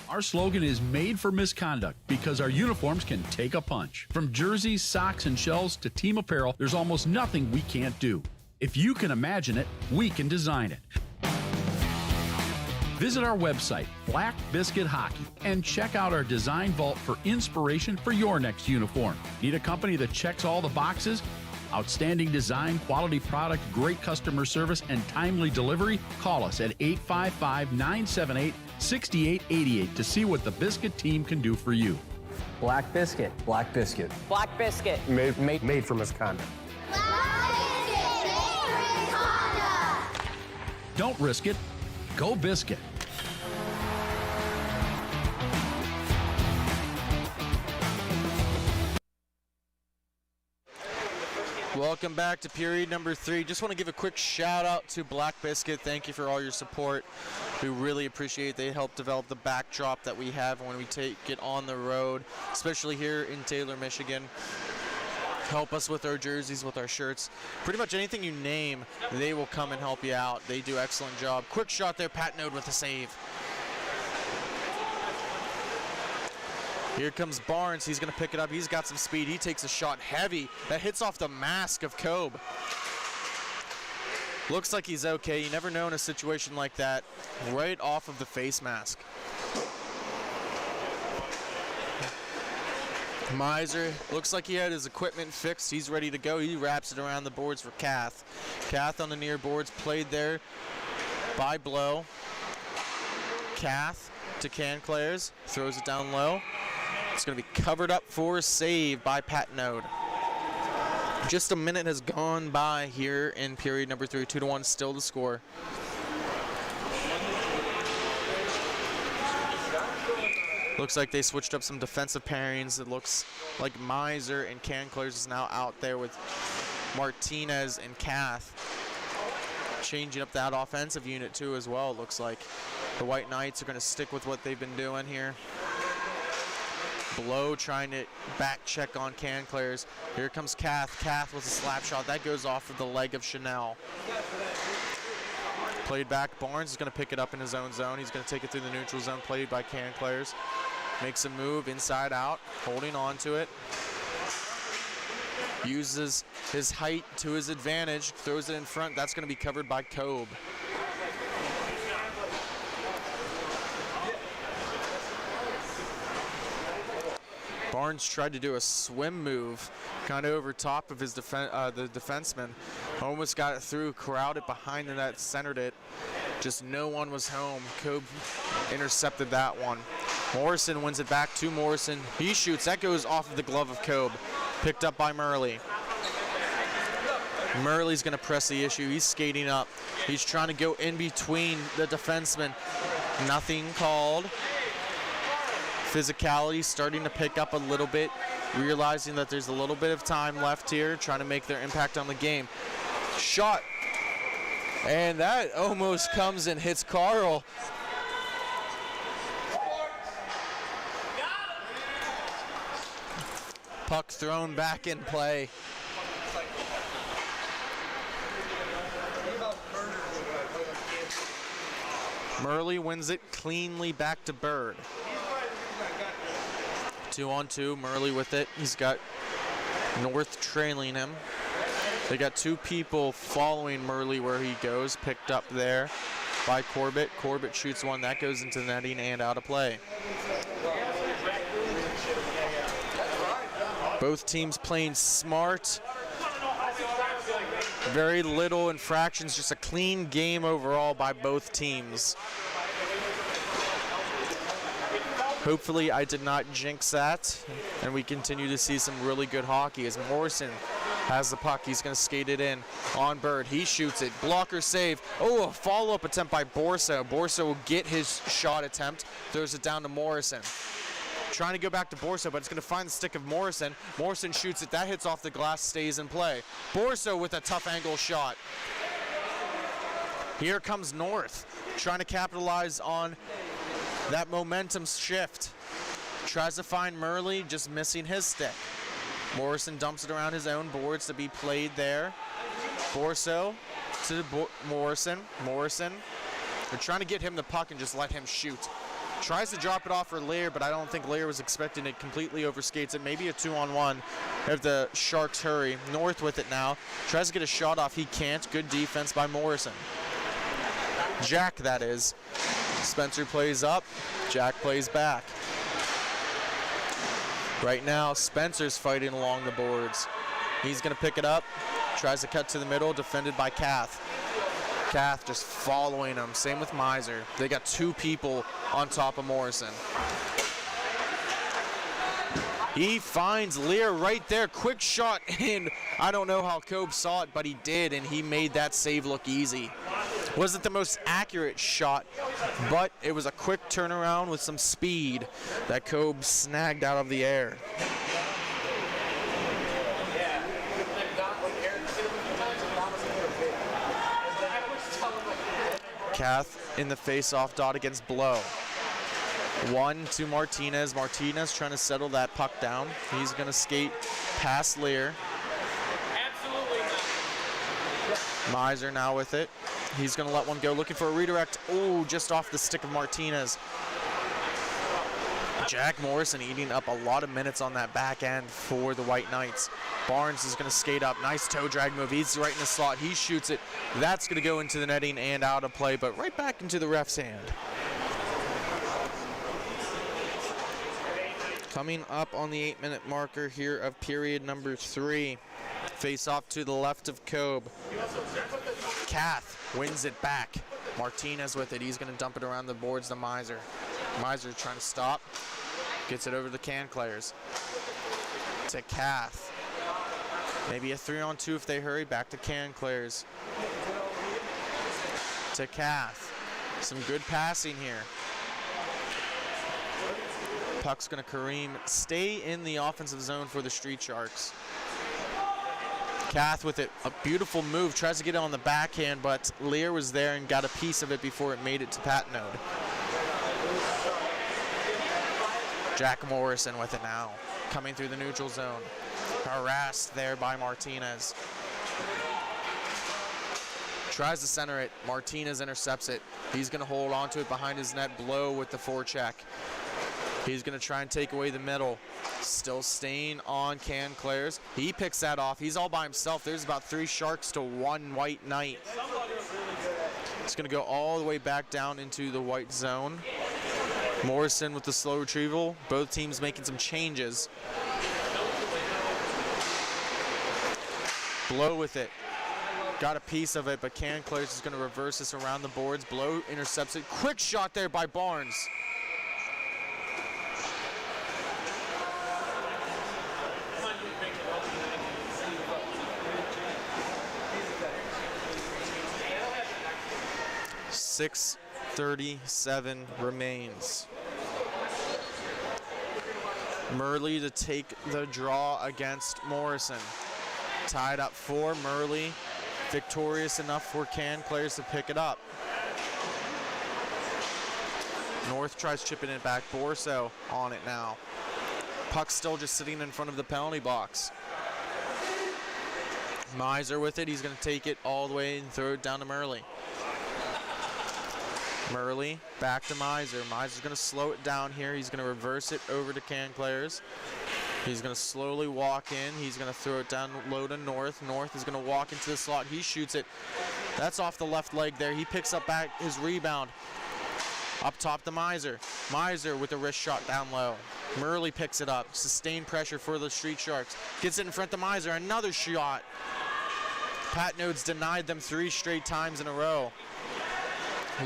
Our slogan is made for misconduct because our uniforms can take a punch. From jerseys, socks, and shells to team apparel, there's almost nothing we can't do. If you can imagine it, we can design it. Visit our website, Black Biscuit Hockey, and check out our design vault for inspiration for your next uniform. Need a company that checks all the boxes? Outstanding design, quality product, great customer service, and timely delivery? Call us at 855-978-6888 to see what the Biscuit team can do for you. Black Biscuit. Black Biscuit. Black Biscuit. Made for misconduct. Don't risk it. Go Biscuit. Welcome back to period number 3. Just want to give a quick shout out to Black Biscuit. Thank you for all your support. We really appreciate it. They help develop the backdrop that we have when we take it on the road, especially here in Taylor, Michigan. Help us with our jerseys, with our shirts. Pretty much anything you name, they will come and help you out. They do an excellent job. Quick shot there, Patinode with a save. Here comes Barnes. He's going to pick it up. He's got some speed. He takes a shot heavy. That hits off the mask of Kobe. Looks like he's okay. You never know in a situation like that. Right off of the face mask. Miser looks like he had his equipment fixed. He's ready to go. He wraps it around the boards for Kath. Kath on the near boards, played there by Blow. Kath to Canclairs, throws it down low. It's going to be covered up for a save by Patinode. Just a minute has gone by here in period number 3. 2-1 still the score. Looks like they switched up some defensive pairings. It looks like Miser and Canclers is now out there with Martinez and Kath. Changing up that offensive unit too as well. It looks like the White Knights are going to stick with what they've been doing here. Blow trying to back check on Canclers. Here comes Kath. Kath with a slap shot. That goes off of the leg of Chanel. Played back. Barnes is going to pick it up in his own zone. He's going to take it through the neutral zone. Played by Canclers. Makes a move inside out. Holding on to it. Uses his height to his advantage. Throws it in front. That's going to be covered by Kobe. Barnes tried to do a swim move kind of over top of his the defenseman. Almost got it through, crowded behind the net, centered it. Just no one was home. Kobe intercepted that one. Morrison wins it back to Morrison. He shoots. That goes off of the glove of Kobe. Picked up by Murley. Murley's going to press the issue. He's skating up. He's trying to go in between the defensemen. Nothing called. Physicality starting to pick up a little bit, realizing that there's a little bit of time left here, trying to make their impact on the game. Shot. And that almost comes and hits Carl. Puck thrown back in play. Murley wins it cleanly back to Bird. 2-on-2, Murley with it. He's got North trailing him. They got two people following Murley where he goes, picked up there by Corbett. Corbett shoots one, that goes into the netting and out of play. Both teams playing smart. Very little infractions, just a clean game overall by both teams. Hopefully I did not jinx that, and we continue to see some really good hockey as Morrison has the puck. He's going to skate it in on Bird. He shoots it. Blocker save. Oh, a follow-up attempt by Borso. Borso will get his shot attempt. Throws it down to Morrison. Trying to go back to Borso, but it's going to find the stick of Morrison. Morrison shoots it. That hits off the glass, stays in play. Borso with a tough angle shot. Here comes North, trying to capitalize on that momentum shift. Tries to find Murley, just missing his stick. Morrison dumps it around his own boards to be played there. Borso to Morrison. Morrison. They're trying to get him the puck and just let him shoot. Tries to drop it off for Lear, but I don't think Lear was expecting it. Completely overskates it. Maybe a 2-on-1 if the Sharks hurry. North with it now. Tries to get a shot off. He can't. Good defense by Morrison. Jack, that is. Spencer plays up. Jack plays back. Right now, Spencer's fighting along the boards. He's going to pick it up. Tries to cut to the middle. Defended by Kath. Kath just following him. Same with Miser. They got two people on top of Morrison. He finds Lear right there. Quick shot, and I don't know how Kobe saw it, but he did, and he made that save look easy. Wasn't the most accurate shot, but it was a quick turnaround with some speed that Kobe snagged out of the air. Kath in the face-off dot against Blow. One to Martinez. Martinez trying to settle that puck down. He's going to skate past Lear. Miser now with it. He's going to let one go, looking for a redirect. Oh, just off the stick of Martinez. Jack Morrison eating up a lot of minutes on that back end for the White Knights. Barnes is going to skate up. Nice toe drag move. He's right in the slot. He shoots it. That's going to go into the netting and out of play, but right back into the ref's hand. Coming up on the 8-minute marker here of period number 3. Face off to the left of Kobe. Kath wins it back. Martinez with it. He's going to dump it around the boards to Miser. Miser trying to stop. Gets it over the Canclers. To Kath. Maybe a 3-on-2 if they hurry. Back to Canclers. To Kath. Some good passing here. Puck's going to Kareem. Stay in the offensive zone for the Street Sharks. Kath with it. A beautiful move. Tries to get it on the backhand, but Lear was there and got a piece of it before it made it to Patnode. Jack Morrison with it now. Coming through the neutral zone. Harassed there by Martinez. Tries to center it. Martinez intercepts it. He's going to hold on to it behind his net. Blow with the forecheck. He's going to try and take away the middle. Still staying on Canclairs. He picks that off. He's all by himself. There's about 3 Sharks to 1 White Knight. It's going to go all the way back down into the white zone. Morrison with the slow retrieval. Both teams making some changes. Blow with it. Got a piece of it, but Canclairs is going to reverse this around the boards. Blow intercepts it. Quick shot there by Barnes. .37 remains. Murley to take the draw against Morrison. Tied up 4. Murley victorious enough for Canclairs to pick it up. North tries chipping it back. Borso on it now. Puck's still just sitting in front of the penalty box. Miser with it. He's going to take it all the way and throw it down to Murley. Murley back to Miser. Miser's going to slow it down here. He's going to reverse it over to Canclairs. He's going to slowly walk in. He's going to throw it down low to North. North is going to walk into the slot. He shoots it. That's off the left leg there. He picks up back his rebound. Up top to Miser. Miser with a wrist shot down low. Murley picks it up. Sustained pressure for the Street Sharks. Gets it in front of Miser. Another shot. Patnode's denied them 3 straight times in a row.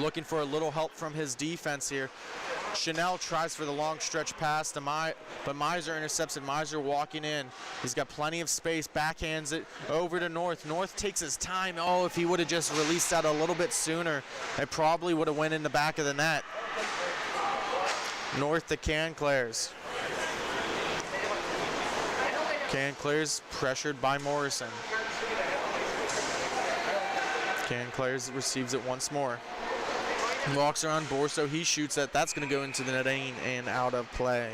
Looking for a little help from his defense here. Chanel tries for the long stretch pass to but Miser intercepts it. Miser walking in. He's got plenty of space. Backhands it over to North. North takes his time. Oh, if he would have just released that a little bit sooner, it probably would have went in the back of the net. North to Canclairs. Canclairs pressured by Morrison. Canclairs receives it once more. Walks around Borso. He shoots it. That's going to go into the netting and out of play.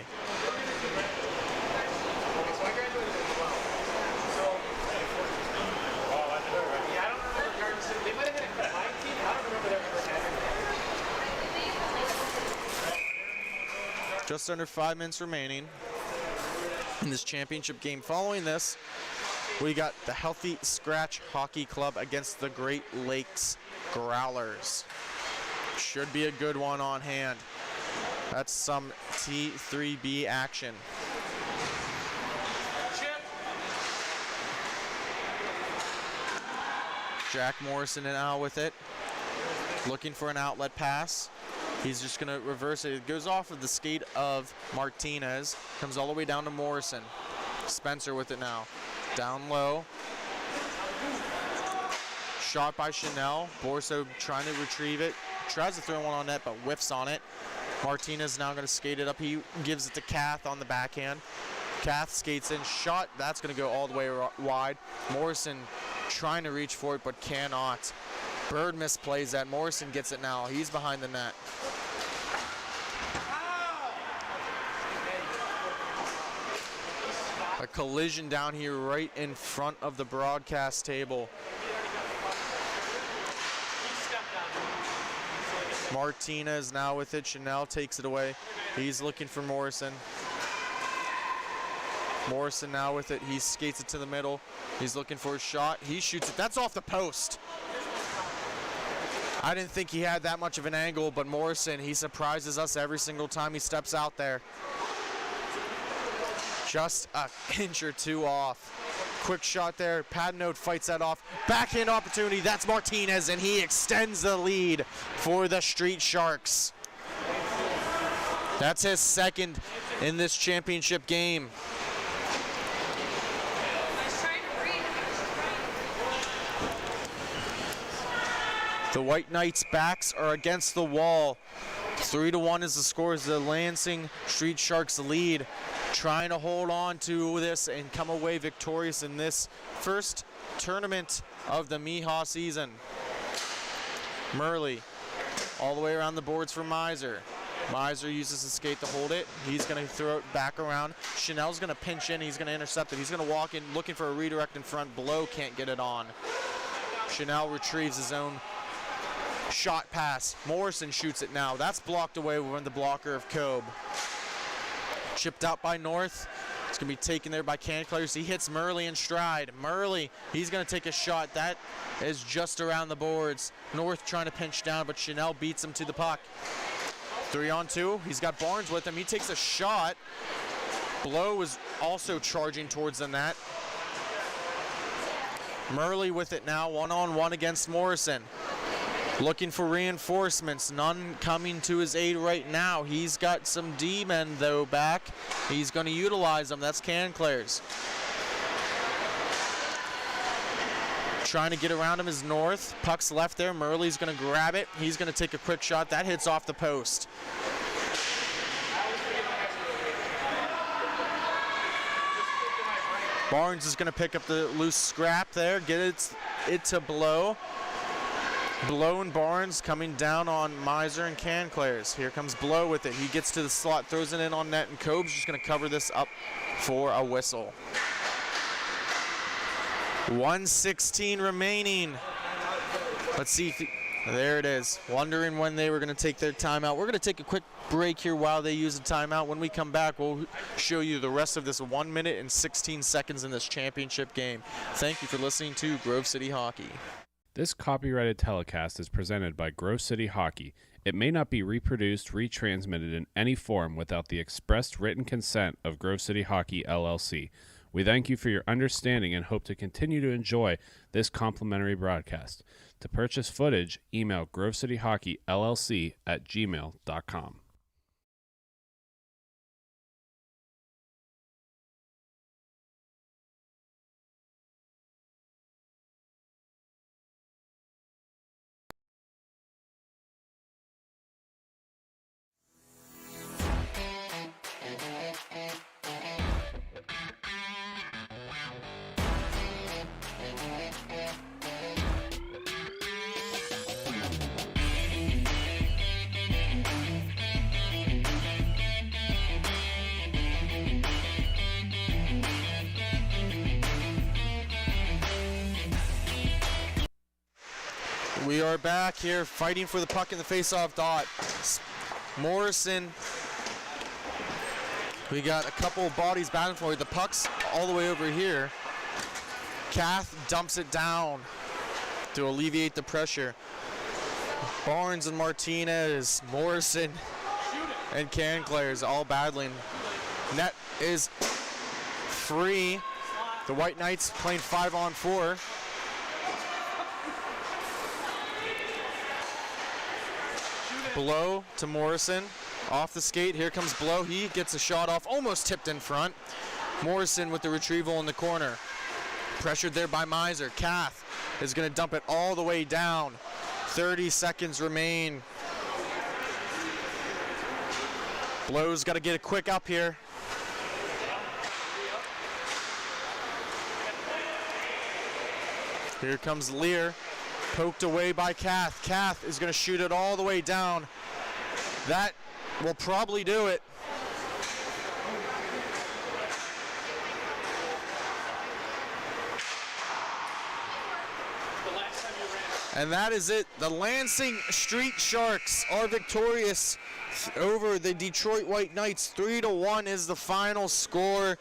Just under 5 minutes remaining in this championship game. Following this, we got the Healthy Scratch Hockey Club against the Great Lakes Growlers. Should be a good one on hand. That's some T3B action. Jack Morrison now with it. Looking for an outlet pass. He's just going to reverse it. It goes off of the skate of Martinez. Comes all the way down to Morrison. Spencer with it now. Down low. Shot by Chanel. Borso trying to retrieve it. Tries to throw one on net, but whiffs on it. Martinez now going to skate it up. He gives it to Kath on the backhand. Kath skates in. Shot. That's going to go all the way wide. Morrison trying to reach for it, but cannot. Bird misplays that. Morrison gets it now. He's behind the net. A collision down here right in front of the broadcast table. Martinez now with it. Chanel takes it away. He's looking for Morrison. Morrison now with it. He skates it to the middle. He's looking for a shot. He shoots it. That's off the post. I didn't think he had that much of an angle, but Morrison, he surprises us every single time he steps out there. Just an inch or two off. Quick shot there. Padnode fights that off. Backhand opportunity. That's Martinez, and he extends the lead for the Street Sharks. That's his second in this championship game. The White Knights' backs are against the wall. 3-1 is the score as the Lansing Street Sharks lead, trying to hold on to this and come away victorious in this first tournament of the Miha season. Murley all the way around the boards for Miser. Miser uses his skate to hold it. He's going to throw it back around. Chanel's going to pinch in. He's going to intercept it. He's going to walk in looking for a redirect in front. Blow can't get it on. Chanel retrieves his own shot pass. Morrison shoots it now. That's blocked away from the blocker of Cobe. Chipped out by North. It's going to be taken there by Canclers. He hits Murley in stride. Murley, he's going to take a shot. That is just around the boards. North trying to pinch down, but Chanel beats him to the puck. 3-on-2. He's got Barnes with him. He takes a shot. Blow is also charging towards the net. Murley with it now, 1-on-1 against Morrison. Looking for reinforcements. None coming to his aid right now. He's got some D-men, though, back. He's going to utilize them. That's Canclers. Trying to get around him is North. Puck's left there. Murley's going to grab it. He's going to take a quick shot. That hits off the post. Barnes is going to pick up the loose scrap there. Get it to Blow. Blow and Barnes coming down on Miser and Canclers. Here comes Blow with it. He gets to the slot, throws it in on net, and Cobe's just going to cover this up for a whistle. 1:16 remaining. Let's see if there it is. Wondering when they were going to take their timeout. We're going to take a quick break here while they use the timeout. When we come back, we'll show you the rest of this 1 minute and 16 seconds in this championship game. Thank you for listening to Grove City Hockey. This copyrighted telecast is presented by Grove City Hockey. It may not be reproduced, retransmitted in any form without the expressed written consent of Grove City Hockey LLC. We thank you for your understanding and hope to continue to enjoy this complimentary broadcast. To purchase footage, email grovecityhockeyllc@gmail.com. We are back here fighting for the puck in the face-off dot. Morrison. We got a couple of bodies battling for it. The puck's all the way over here. Kath dumps it down to alleviate the pressure. Barnes and Martinez, Morrison, and Canclers all battling. Net is free. The White Knights playing 5-on-4. Blow to Morrison. Off the skate. Here comes Blow. He gets a shot off. Almost tipped in front. Morrison with the retrieval in the corner. Pressured there by Miser. Kath is going to dump it all the way down. 30 seconds remain. Blow's got to get a quick up here. Here comes Lear. Poked away by Kath. Kath is going to shoot it all the way down. That will probably do it. And that is it. The Lansing Street Sharks are victorious over the Detroit White Knights. 3-1 is the final score.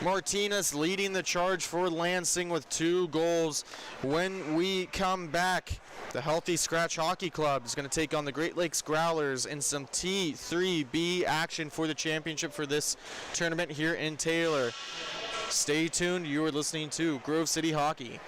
Martinez leading the charge for Lansing with 2 goals. When we come back, the Healthy Scratch Hockey Club is going to take on the Great Lakes Growlers in some T3B action for the championship for this tournament here in Taylor. Stay tuned. You are listening to Grove City Hockey.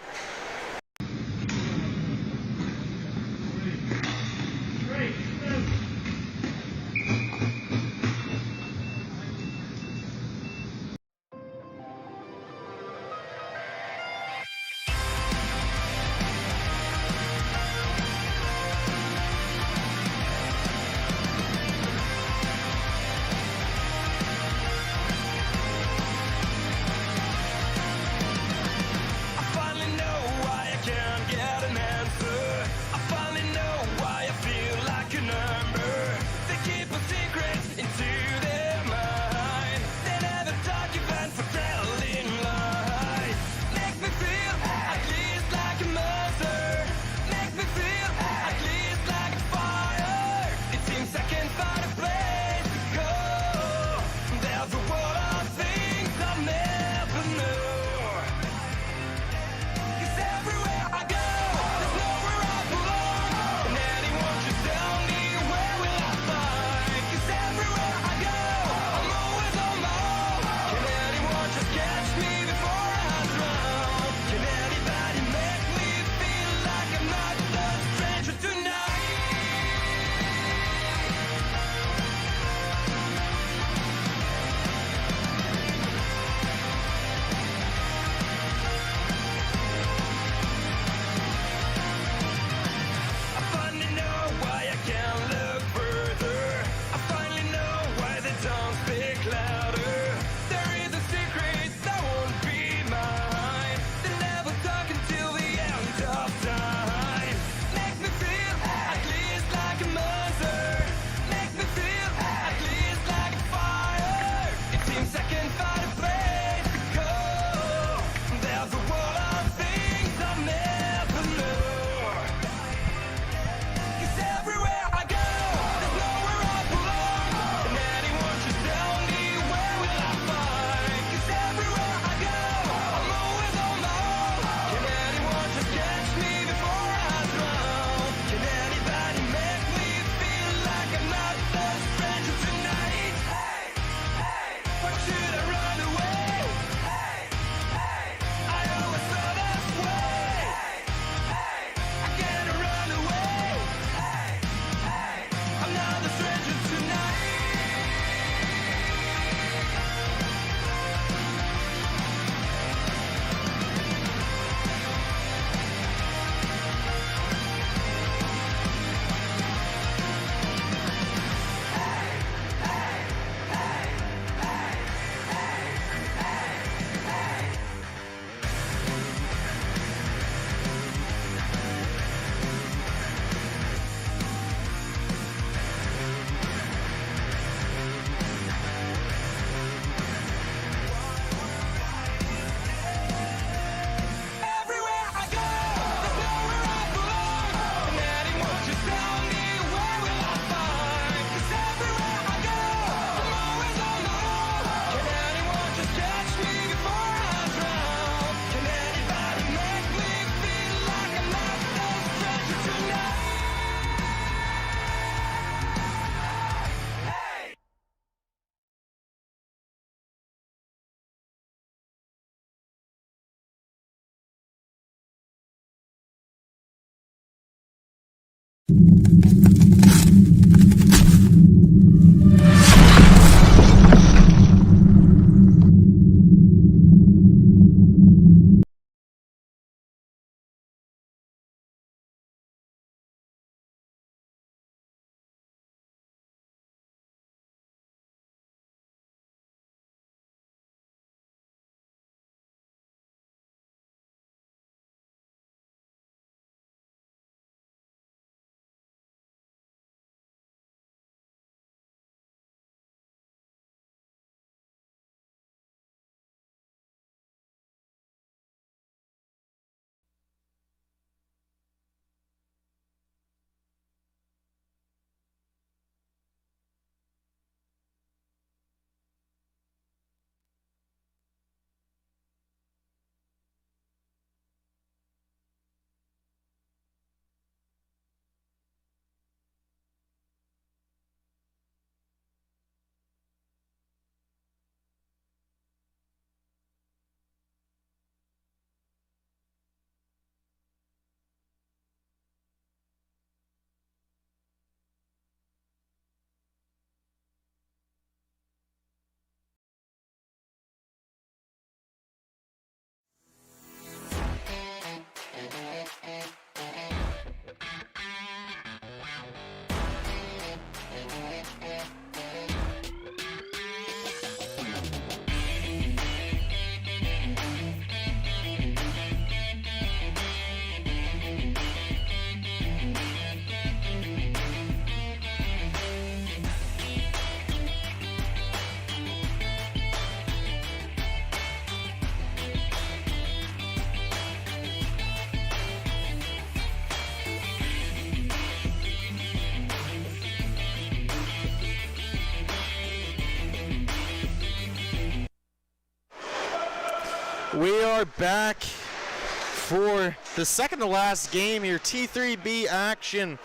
We are back for the second to last game, your T3B action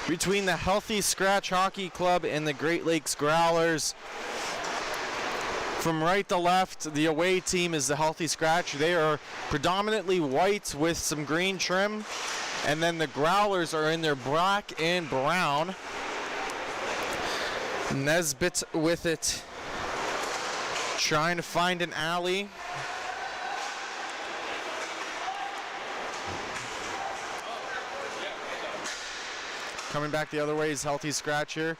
between the Healthy Scratch Hockey Club and the Great Lakes Growlers. From right to left, the away team is the Healthy Scratch. They are predominantly white with some green trim. And then the Growlers are in their black and brown. Nesbitt with it, trying to find an alley. Coming back the other way is Healthy Scratcher.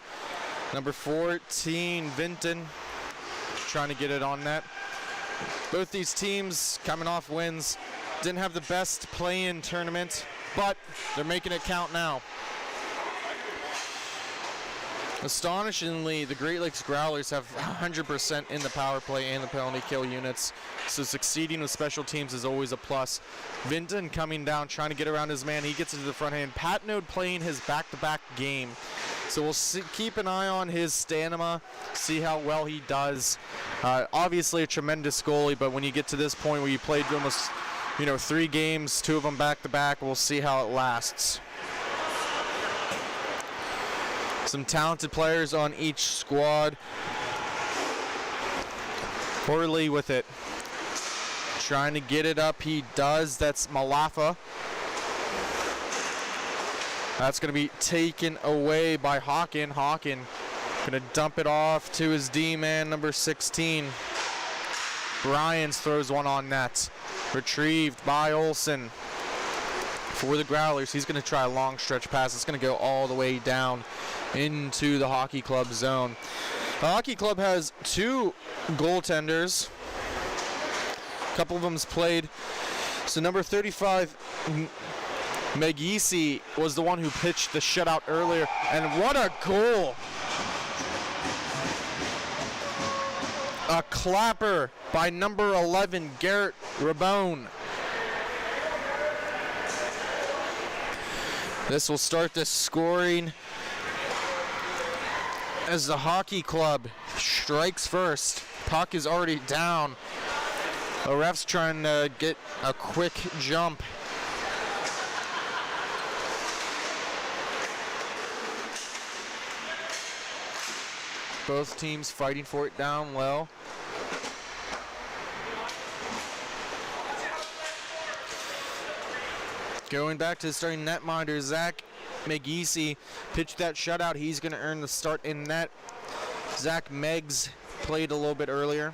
Number 14, Vinton, trying to get it on net. Both these teams coming off wins. Didn't have the best play-in tournament, but they're making it count now. Astonishingly, the Great Lakes Growlers have 100% in the power play and the penalty kill units, so succeeding with special teams is always a plus. Vinton coming down, trying to get around his man. He gets into the front hand. Patnode playing his back-to-back game, so we'll keep an eye on his stamina, see how well he does. Obviously a tremendous goalie, but when you get to this point where you played almost 3 games, 2 of them back-to-back, we'll see how it lasts. Some talented players on each squad. Corley with it. Trying to get it up. He does. That's Malafa. That's going to be taken away by Hawken. Hawken going to dump it off to his D-man, number 16. Bryans throws one on net. Retrieved by Olsen. For the Growlers, he's going to try a long stretch pass. It's going to go all the way down into the Hockey Club zone. The Hockey Club has 2 goaltenders. A couple of them's played. So number 35, Megisi, was the one who pitched the shutout earlier. And what a goal! A clapper by number 11, Garrett Rabone. This will start the scoring as the Hockey Club strikes first. Puck is already down. The ref's trying to get a quick jump. Both teams fighting for it down low. Going back to the starting netminder, Zach McGeesey pitched that shutout. He's going to earn the start in net. Zach Meggs played a little bit earlier.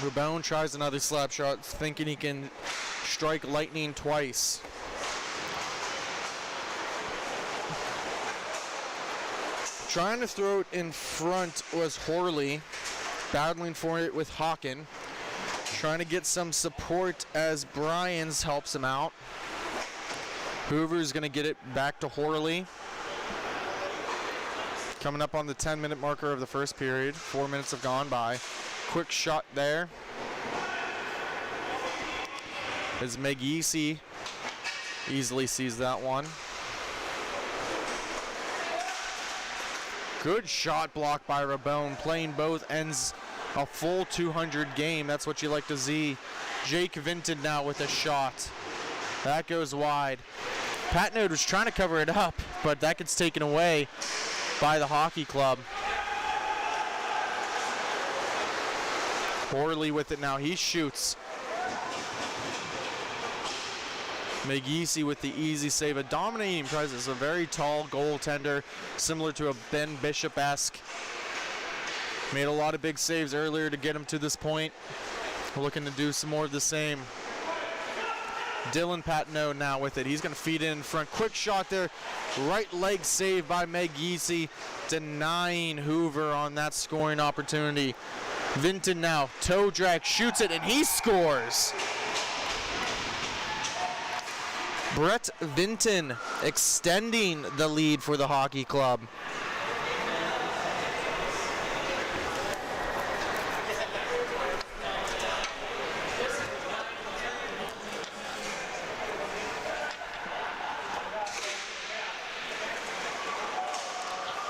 Rabone tries another slap shot, thinking he can strike lightning twice. Trying to throw it in front was Horley, battling for it with Hawken. Trying to get some support as Bryans helps him out. Hoover's going to get it back to Horley. Coming up on the 10-minute marker of the first period. 4 minutes have gone by. Quick shot there. As McGeesey easily sees that one. Good shot block by Rabone, playing both ends a full 200 game. That's what you like to see. Jake Vinton now with a shot. That goes wide. Patnode was trying to cover it up, but that gets taken away by the hockey club. Horley with it now. He shoots. McGeesey with the easy save. A dominating presence. A very tall goaltender, similar to a Ben Bishop-esque. Made a lot of big saves earlier to get him to this point. We're looking to do some more of the same. Dylan Patnaud now with it. He's going to feed in front. Quick shot there. Right leg save by McGeesey, denying Hoover on that scoring opportunity. Vinton now, toe drag, shoots it, and he scores. Brett Vinton extending the lead for the hockey club.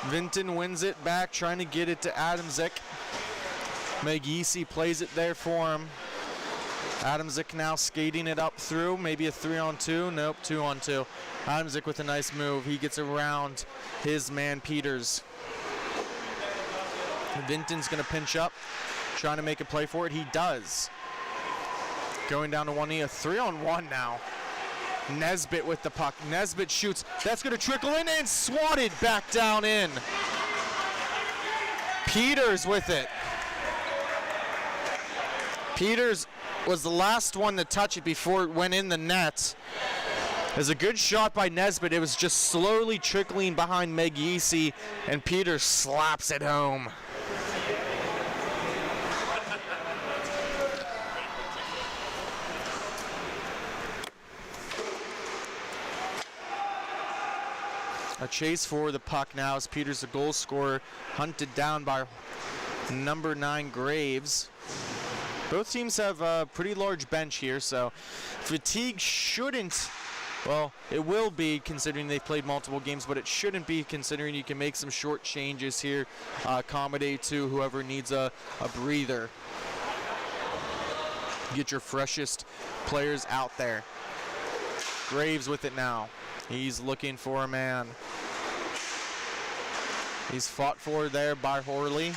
Vinton wins it back, trying to get it to Adamczyk. McGeesey plays it there for him. Adamczyk now skating it up through, maybe a 3-on-2. Nope, 2-on-2. Adamczyk with a nice move. He gets around his man Peters. Vinton's going to pinch up, trying to make a play for it. He does. Going down to one knee, a 3-on-1 now. Nesbitt with the puck. Nesbitt shoots. That's going to trickle in and swatted back down in. Peters with it. Peters was the last one to touch it before it went in the net. There's a good shot by Nesbitt. It was just slowly trickling behind McGeesey, and Peters slaps it home. A chase for the puck now as Peters, the goal scorer, hunted down by number 9 Graves. Both teams have a pretty large bench here, so fatigue shouldn't, well, it will be considering they've played multiple games, but it shouldn't be considering you can make some short changes here, accommodate to whoever needs a breather. Get your freshest players out there. Graves with it now. He's looking for a man. He's fought for there by Horley.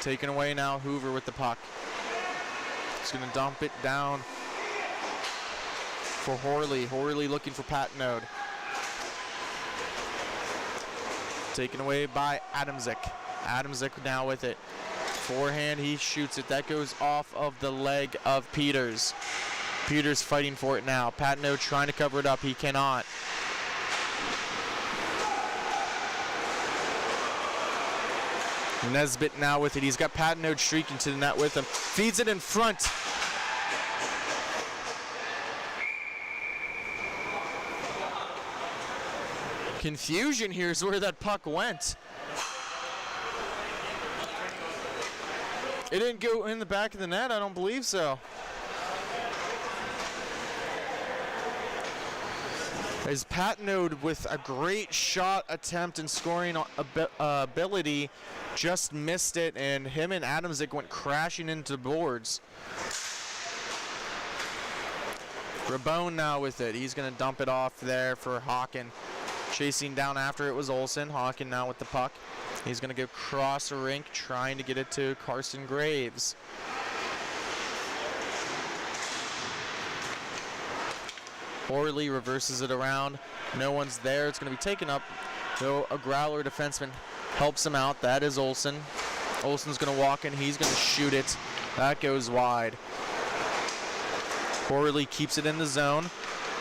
Taken away now, Hoover with the puck. He's going to dump it down for Horley. Horley looking for Patnaud. Taken away by Adamczyk. Adamczyk now with it. Forehand, he shoots it. That goes off of the leg of Peters. Peters fighting for it now. Patnaud trying to cover it up. He cannot. Nesbitt now with it. He's got Patnaud streaking to the net with him. Feeds it in front. Confusion here is where that puck went. It didn't go in the back of the net? I don't believe so. As Patnaud with a great shot attempt and scoring ability just missed it, and him and Adamczyk went crashing into boards. Rabone now with it. He's going to dump it off there for Hawken. Chasing down after it was Olsen. Hawken now with the puck. He's going to go cross the rink, trying to get it to Carson Graves. Horley reverses it around. No one's there. It's going to be taken up, though a Growler defenseman helps him out. That is Olsen. Olsen's going to walk in. He's going to shoot it. That goes wide. Horley keeps it in the zone.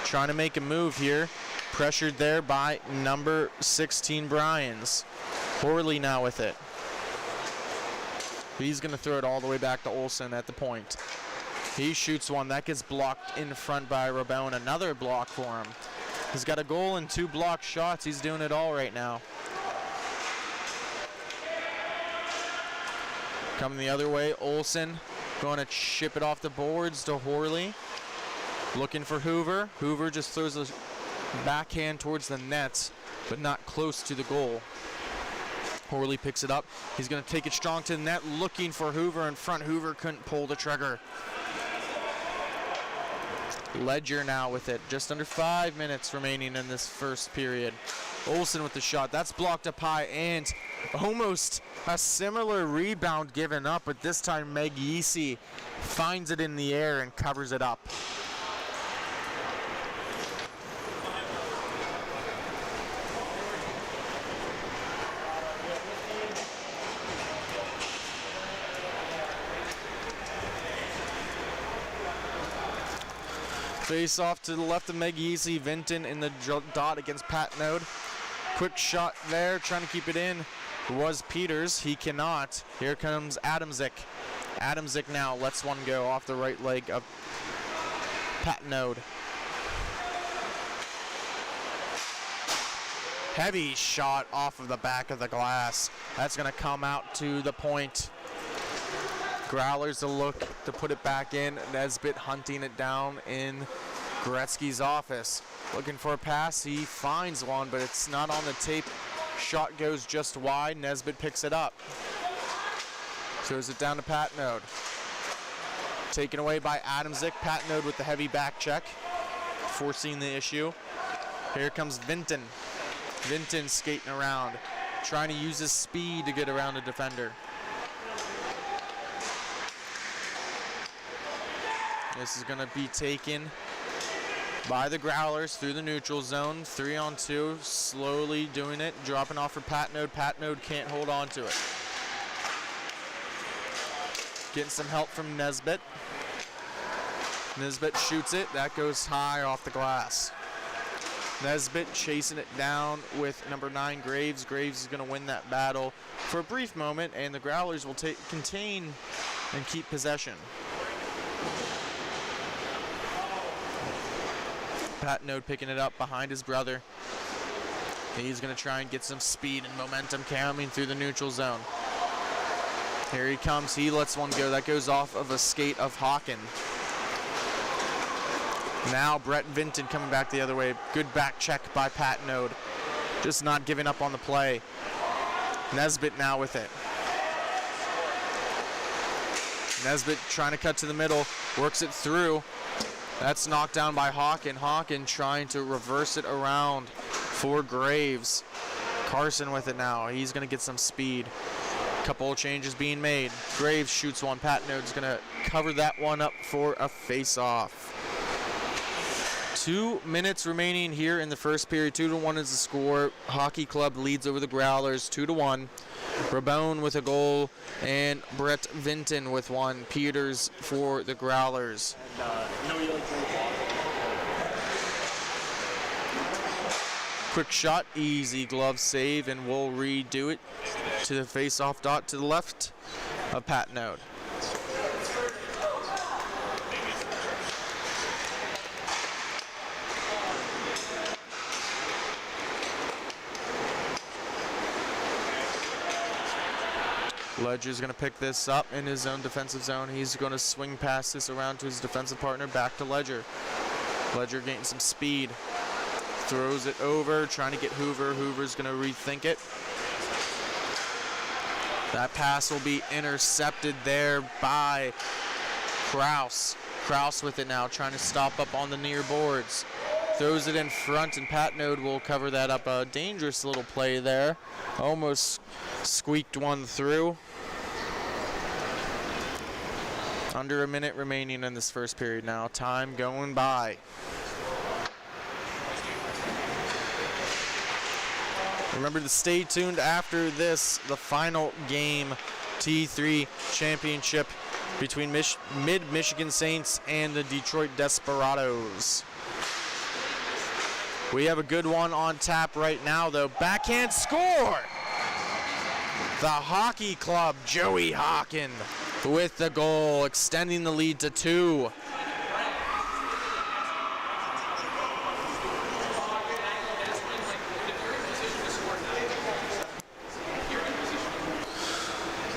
Trying to make a move here. Pressured there by number 16, Bryans. Horley now with it. He's going to throw it all the way back to Olsen at the point. He shoots one. That gets blocked in front by Rabone. Another block for him. He's got a goal and 2 blocked shots. He's doing it all right now. Coming the other way, Olsen going to chip it off the boards to Horley. Looking for Hoover. Hoover just throws a backhand towards the net, but not close to the goal. Horley picks it up. He's going to take it strong to the net, looking for Hoover in front. Hoover couldn't pull the trigger. Ledger now with it. Just under 5 minutes remaining in this first period. Olsen with the shot. That's blocked up high and almost a similar rebound given up, but this time Meg Yeasey finds it in the air and covers it up. Face off to the left of Meg Yeasey. Vinton in the dot against Pat Node. Quick shot there, trying to keep it in. Was Peters. He cannot. Here comes Adamczyk. Adamczyk now lets one go off the right leg of Pat Node. Heavy shot off of the back of the glass. That's going to come out to the point. Growlers to look to put it back in. Nesbitt hunting it down in Gretzky's office. Looking for a pass. He finds one, but it's not on the tape. Shot goes just wide. Nesbitt picks it up. Throws it down to Pat Node. Taken away by Adamczyk. Pat Node with the heavy back check, forcing the issue. Here comes Vinton. Vinton skating around, trying to use his speed to get around a defender. This is going to be taken by the Growlers through the neutral zone. 3-on-2, slowly doing it, dropping off for Pat Node. Pat Node can't hold on to it. Getting some help from Nesbitt. Nesbitt shoots it. That goes high off the glass. Nesbitt chasing it down with number 9, Graves. Graves is going to win that battle for a brief moment, and the Growlers will contain and keep possession. Pat Node picking it up behind his brother. He's going to try and get some speed and momentum coming through the neutral zone. Here he comes. He lets one go. That goes off of a skate of Hawken. Now Brett Vinton coming back the other way. Good back check by Pat Node. Just not giving up on the play. Nesbitt now with it. Nesbitt trying to cut to the middle. Works it through. That's knocked down by Hawken. Hawken trying to reverse it around for Graves. Carson with it now. He's going to get some speed. Couple of changes being made. Graves shoots one. Pat Node's going to cover that one up for a face-off. 2 minutes remaining here in the first period. 2-1 is the score. Hockey Club leads over the Growlers 2-1. Rabone with a goal and Brett Vinton with one. Peters for the Growlers. Quick shot, easy glove save, and we'll redo it to the face-off dot to the left of Pat Node. Ledger's going to pick this up in his own defensive zone. He's going to swing past this around to his defensive partner, back to Ledger. Ledger getting some speed. Throws it over, trying to get Hoover. Hoover's going to rethink it. That pass will be intercepted there by Kraus. Kraus with it now, trying to stop up on the near boards. Throws it in front, and Pat Node will cover that up. A dangerous little play there. Almost squeaked one through. Under a minute remaining in this first period now. Time going by. Remember to stay tuned after this, the final game, T3 championship between Mid-Michigan Saints and the Detroit Desperados. We have a good one on tap right now, though. Backhand score! The hockey club, Joey Hawken, with the goal, extending the lead to 2.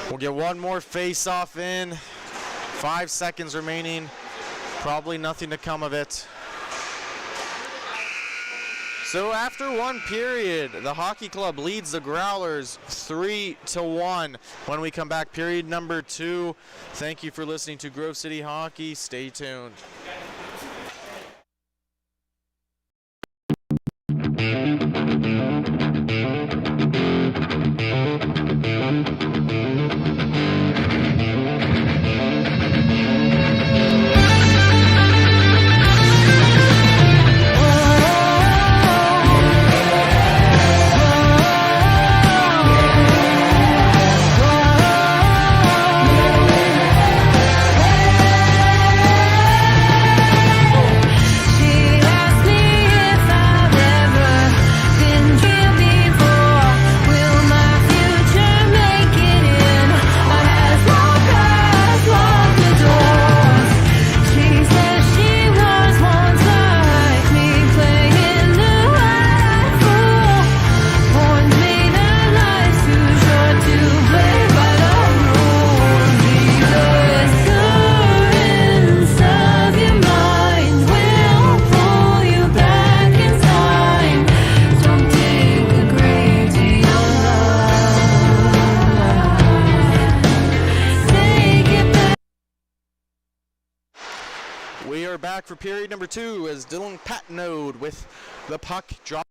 We'll get one more face-off in. 5 seconds remaining. Probably nothing to come of it. So after one period, the hockey club leads the Growlers 3-1. When we come back, period number 2. Thank you for listening to Grove City Hockey. Stay tuned. We are back for period number 2 as Dylan Patnode with the puck drop.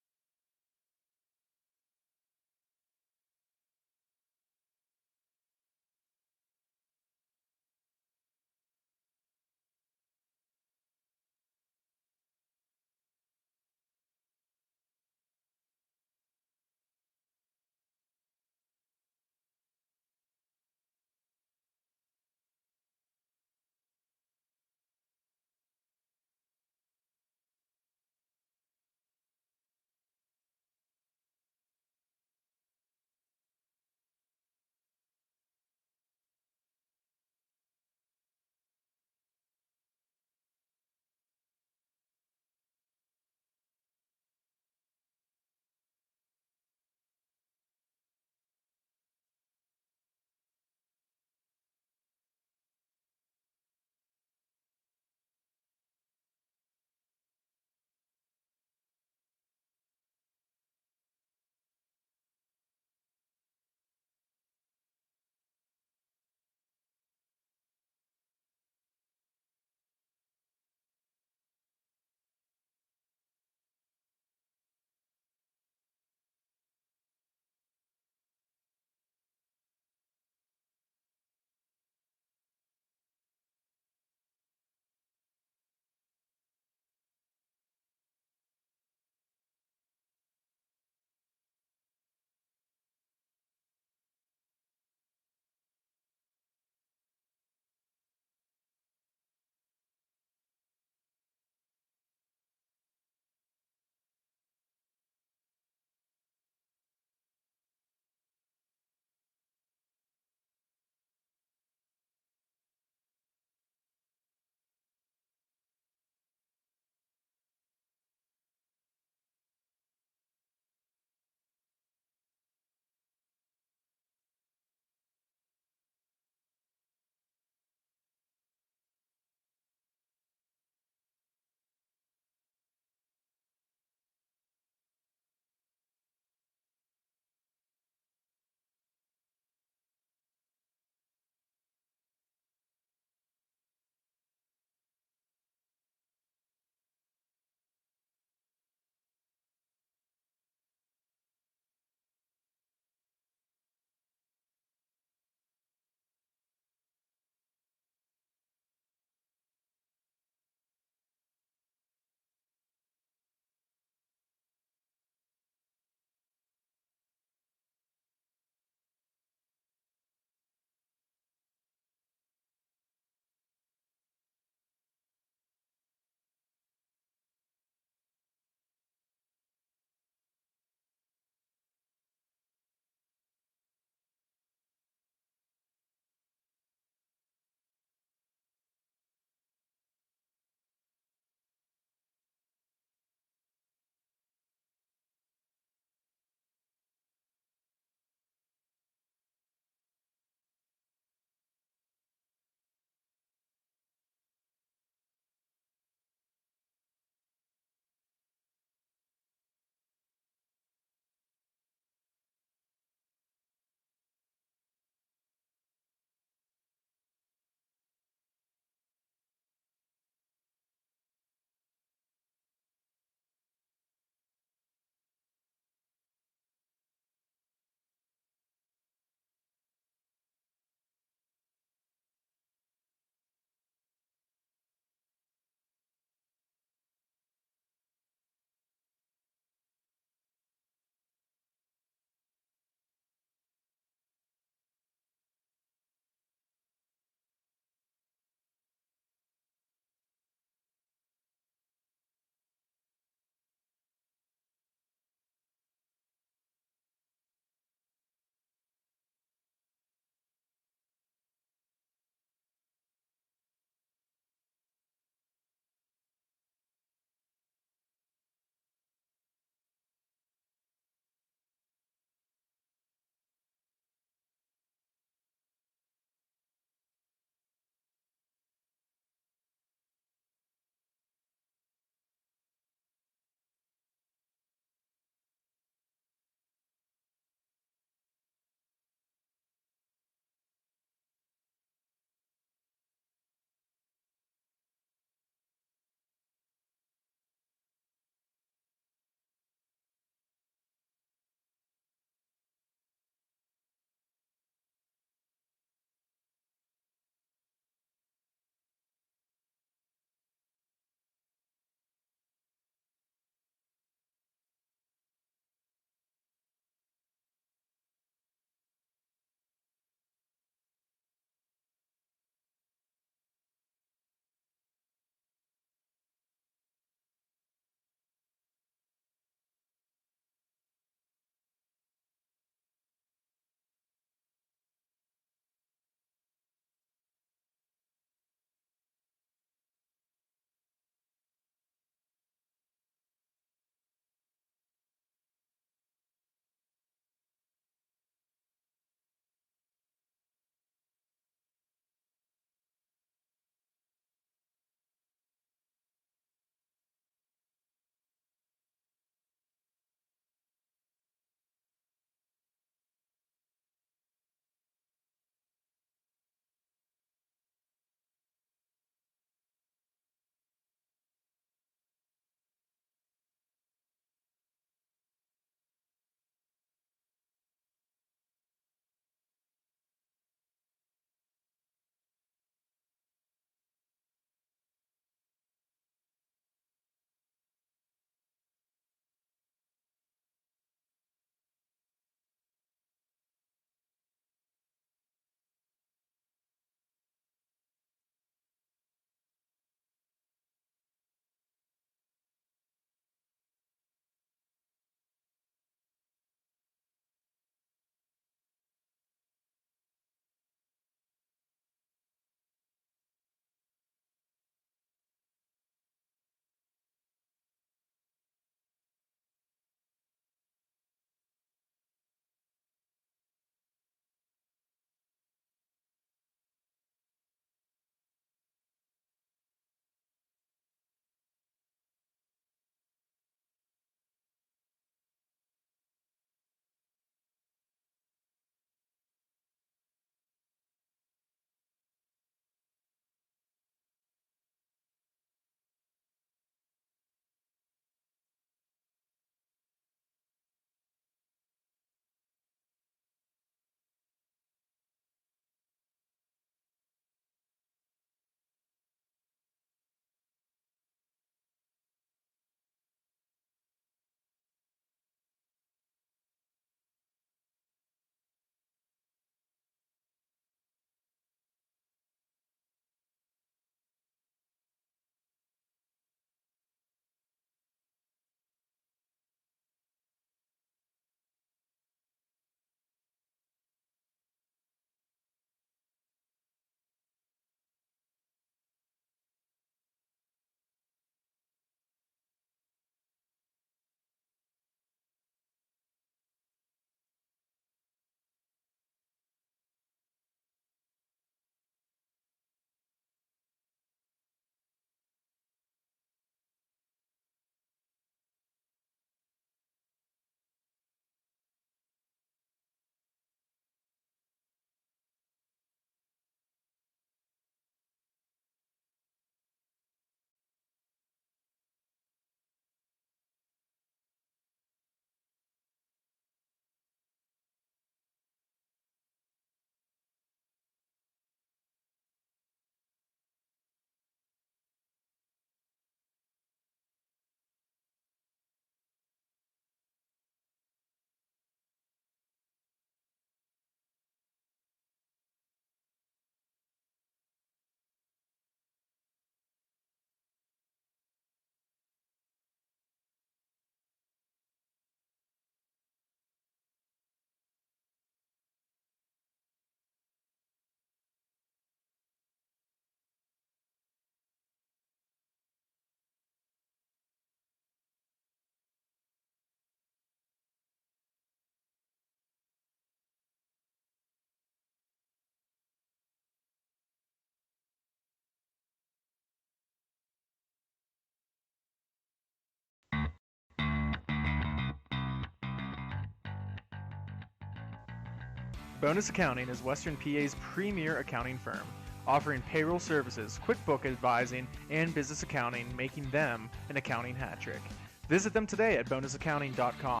Bonus Accounting is Western PA's premier accounting firm, offering payroll services, QuickBook advising, and business accounting, making them an accounting hat trick. Visit them today at bonusaccounting.com.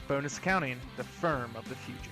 Bonus Accounting, the firm of the future.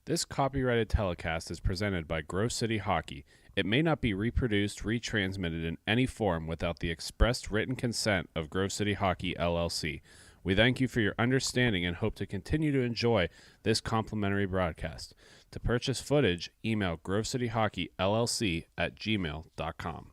This copyrighted telecast is presented by Grove City Hockey. It may not be reproduced, retransmitted in any form without the expressed written consent of Grove City Hockey LLC. We thank you for your understanding and hope to continue to enjoy this complimentary broadcast. To purchase footage, email grovecityhockeyllc@gmail.com.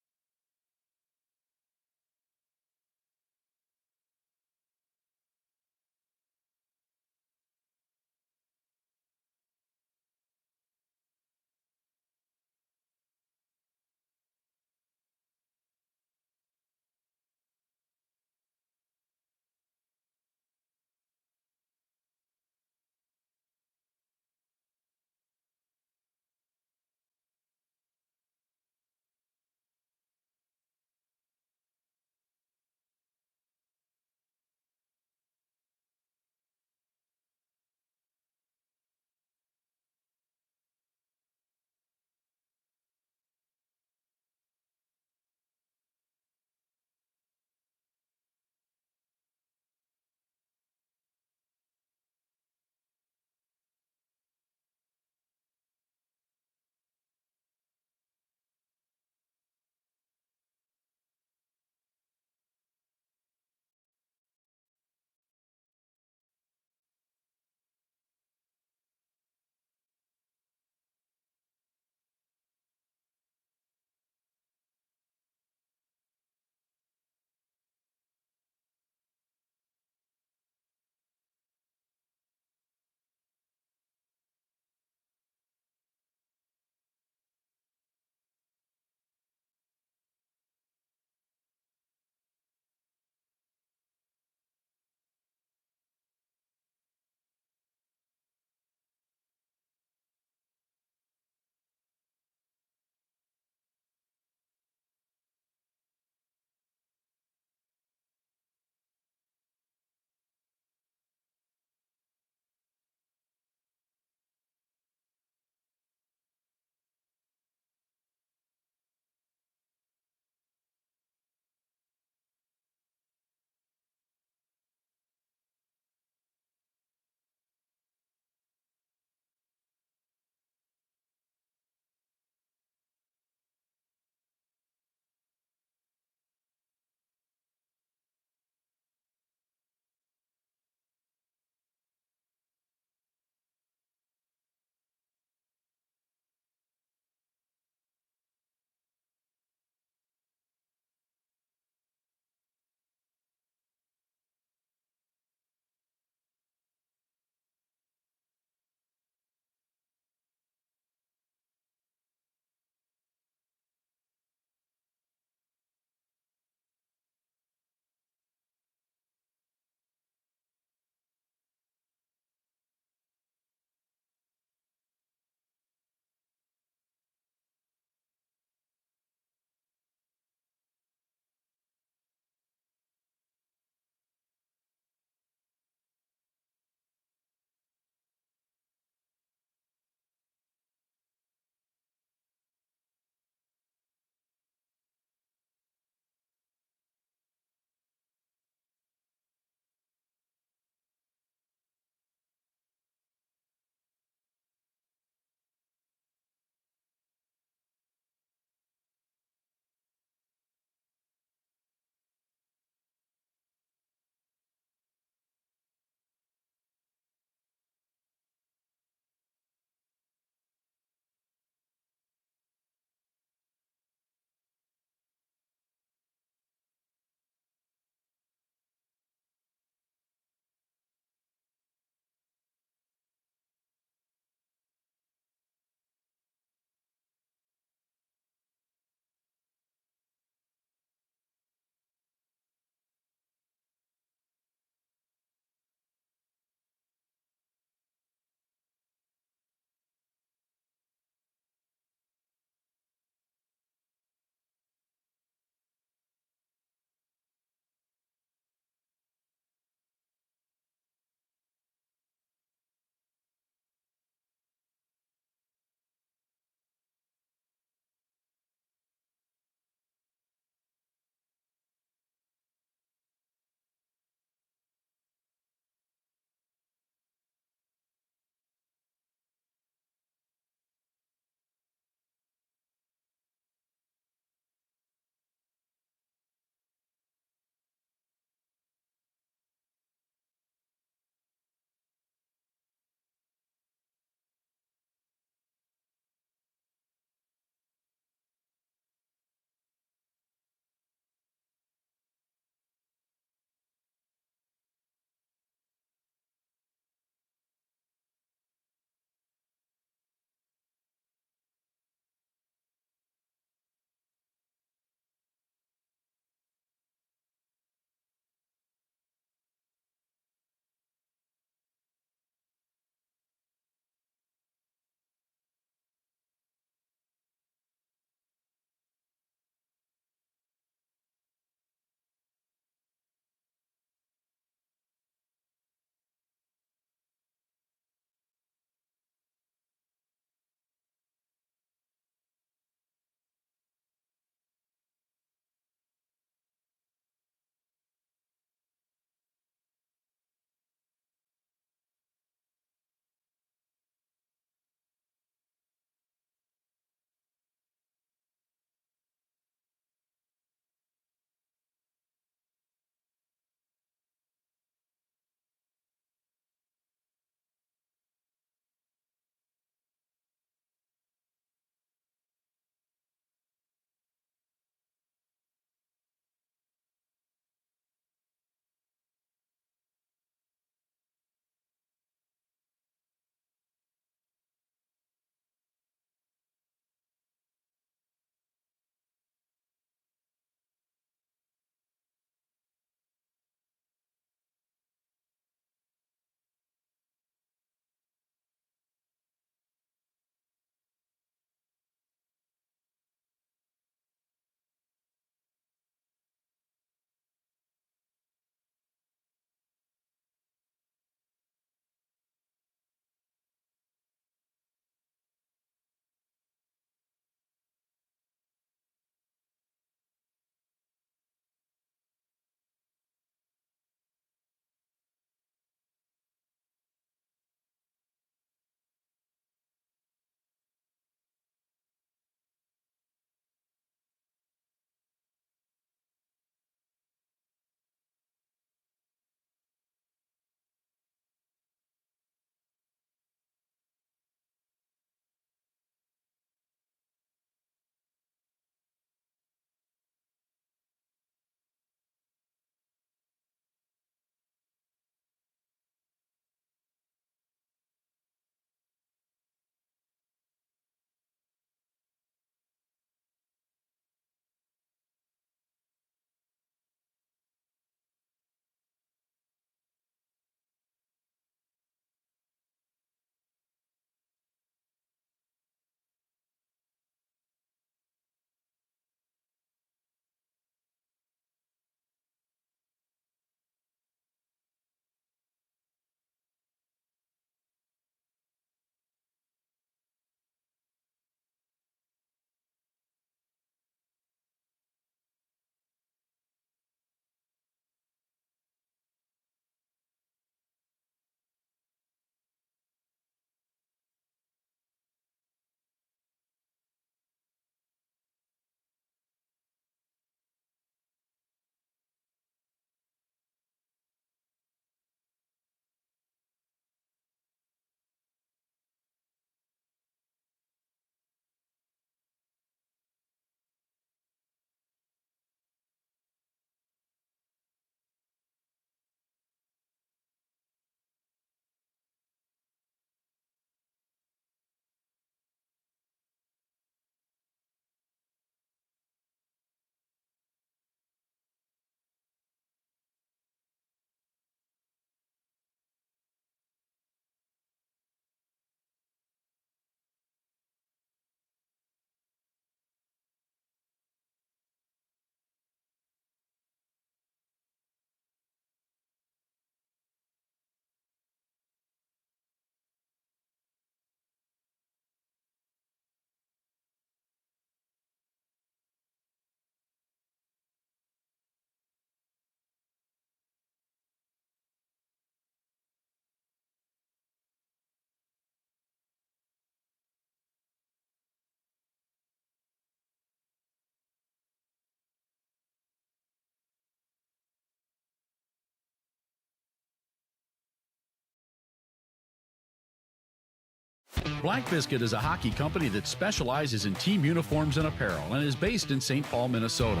Black Biscuit is a hockey company that specializes in team uniforms and apparel and is based in St. Paul, Minnesota.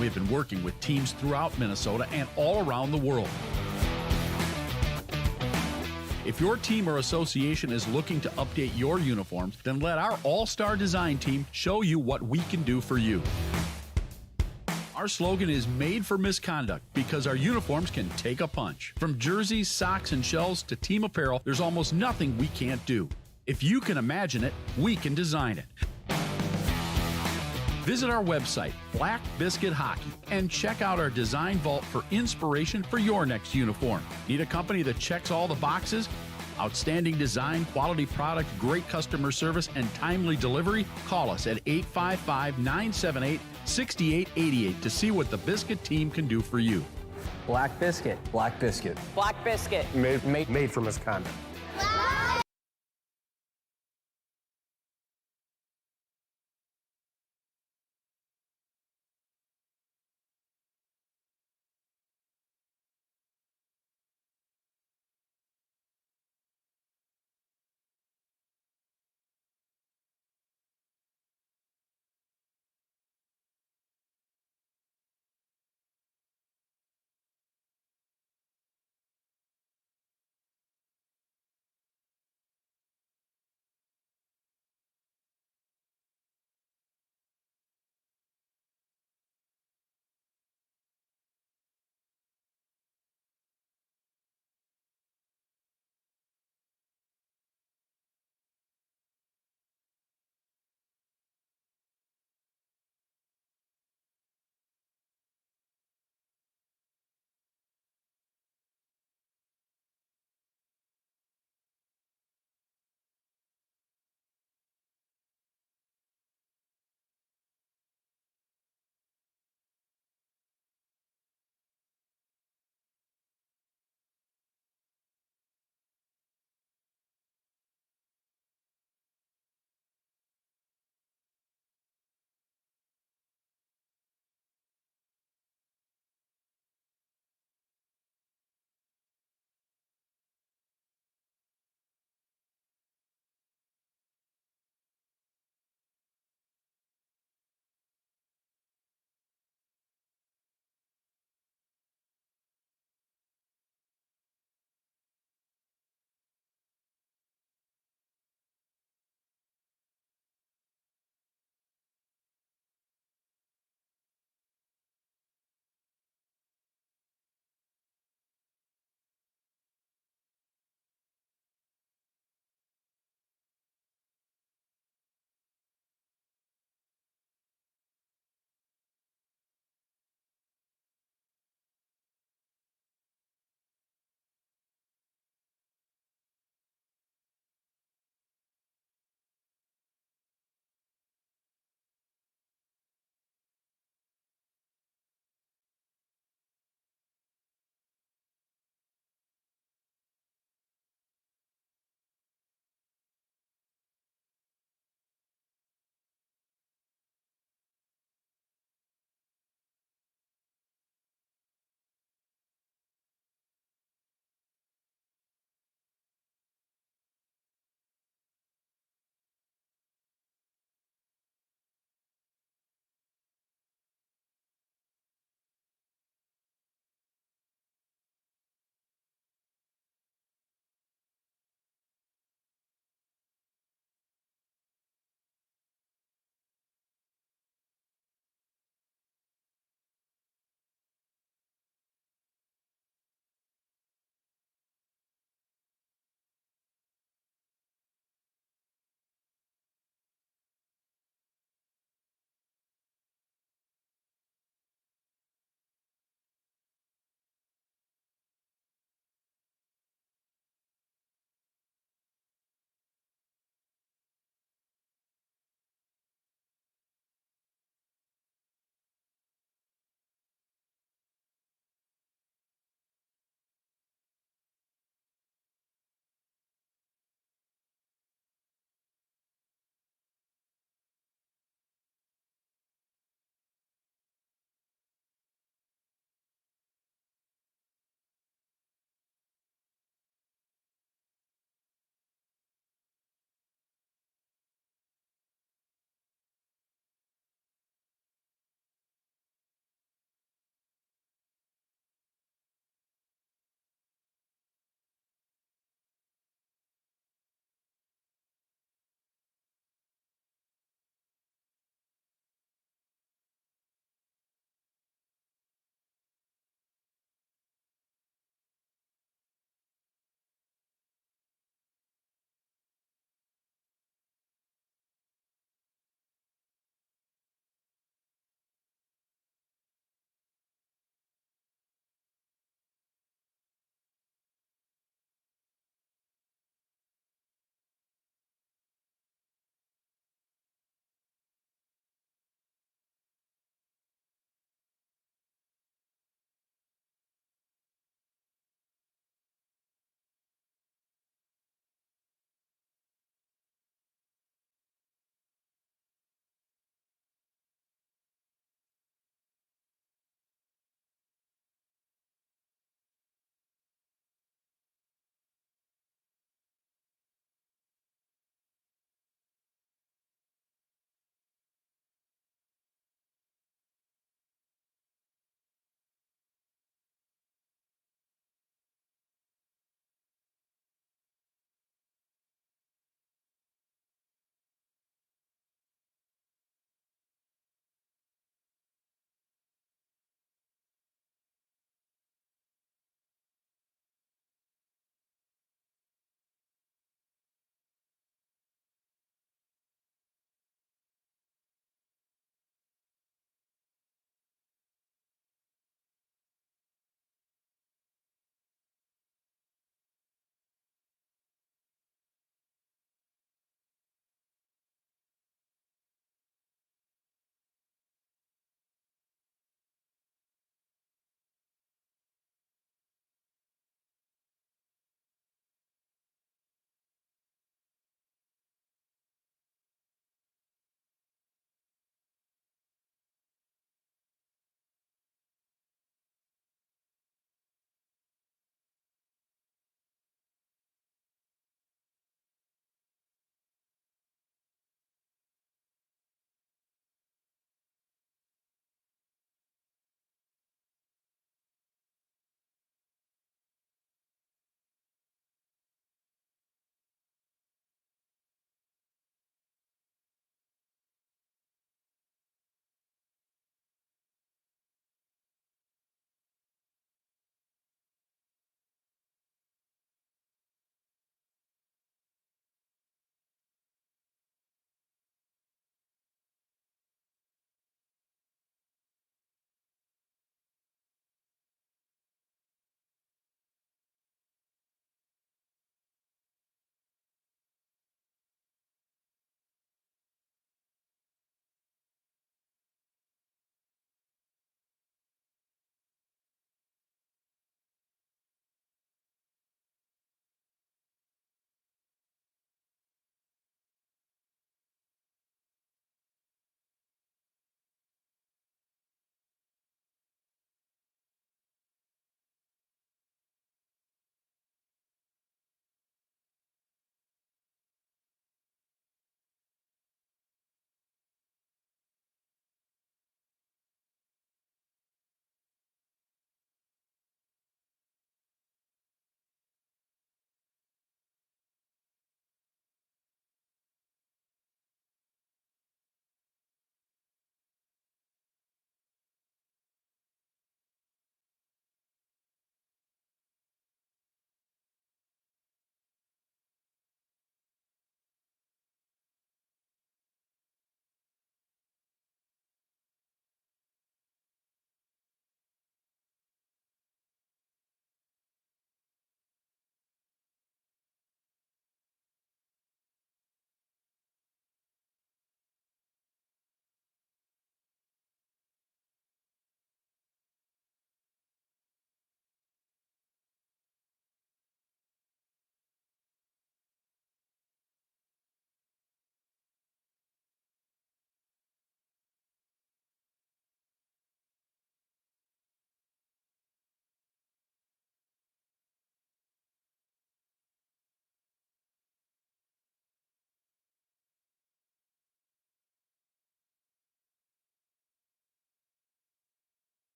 We have been working with teams throughout Minnesota and all around the world. If your team or association is looking to update your uniforms, then let our all-star design team show you what we can do for you. Our slogan is made for misconduct because our uniforms can take a punch. From jerseys, socks, and shells to team apparel, there's almost nothing we can't do. If you can imagine it, we can design it. Visit our website, Black Biscuit Hockey, and check out our design vault for inspiration for your next uniform. Need a company that checks all the boxes? Outstanding design, quality product, great customer service, and timely delivery? Call us at 855-978-6888 to see what the Biscuit team can do for you. Black Biscuit. Black Biscuit. Black Biscuit. Made for misconduct.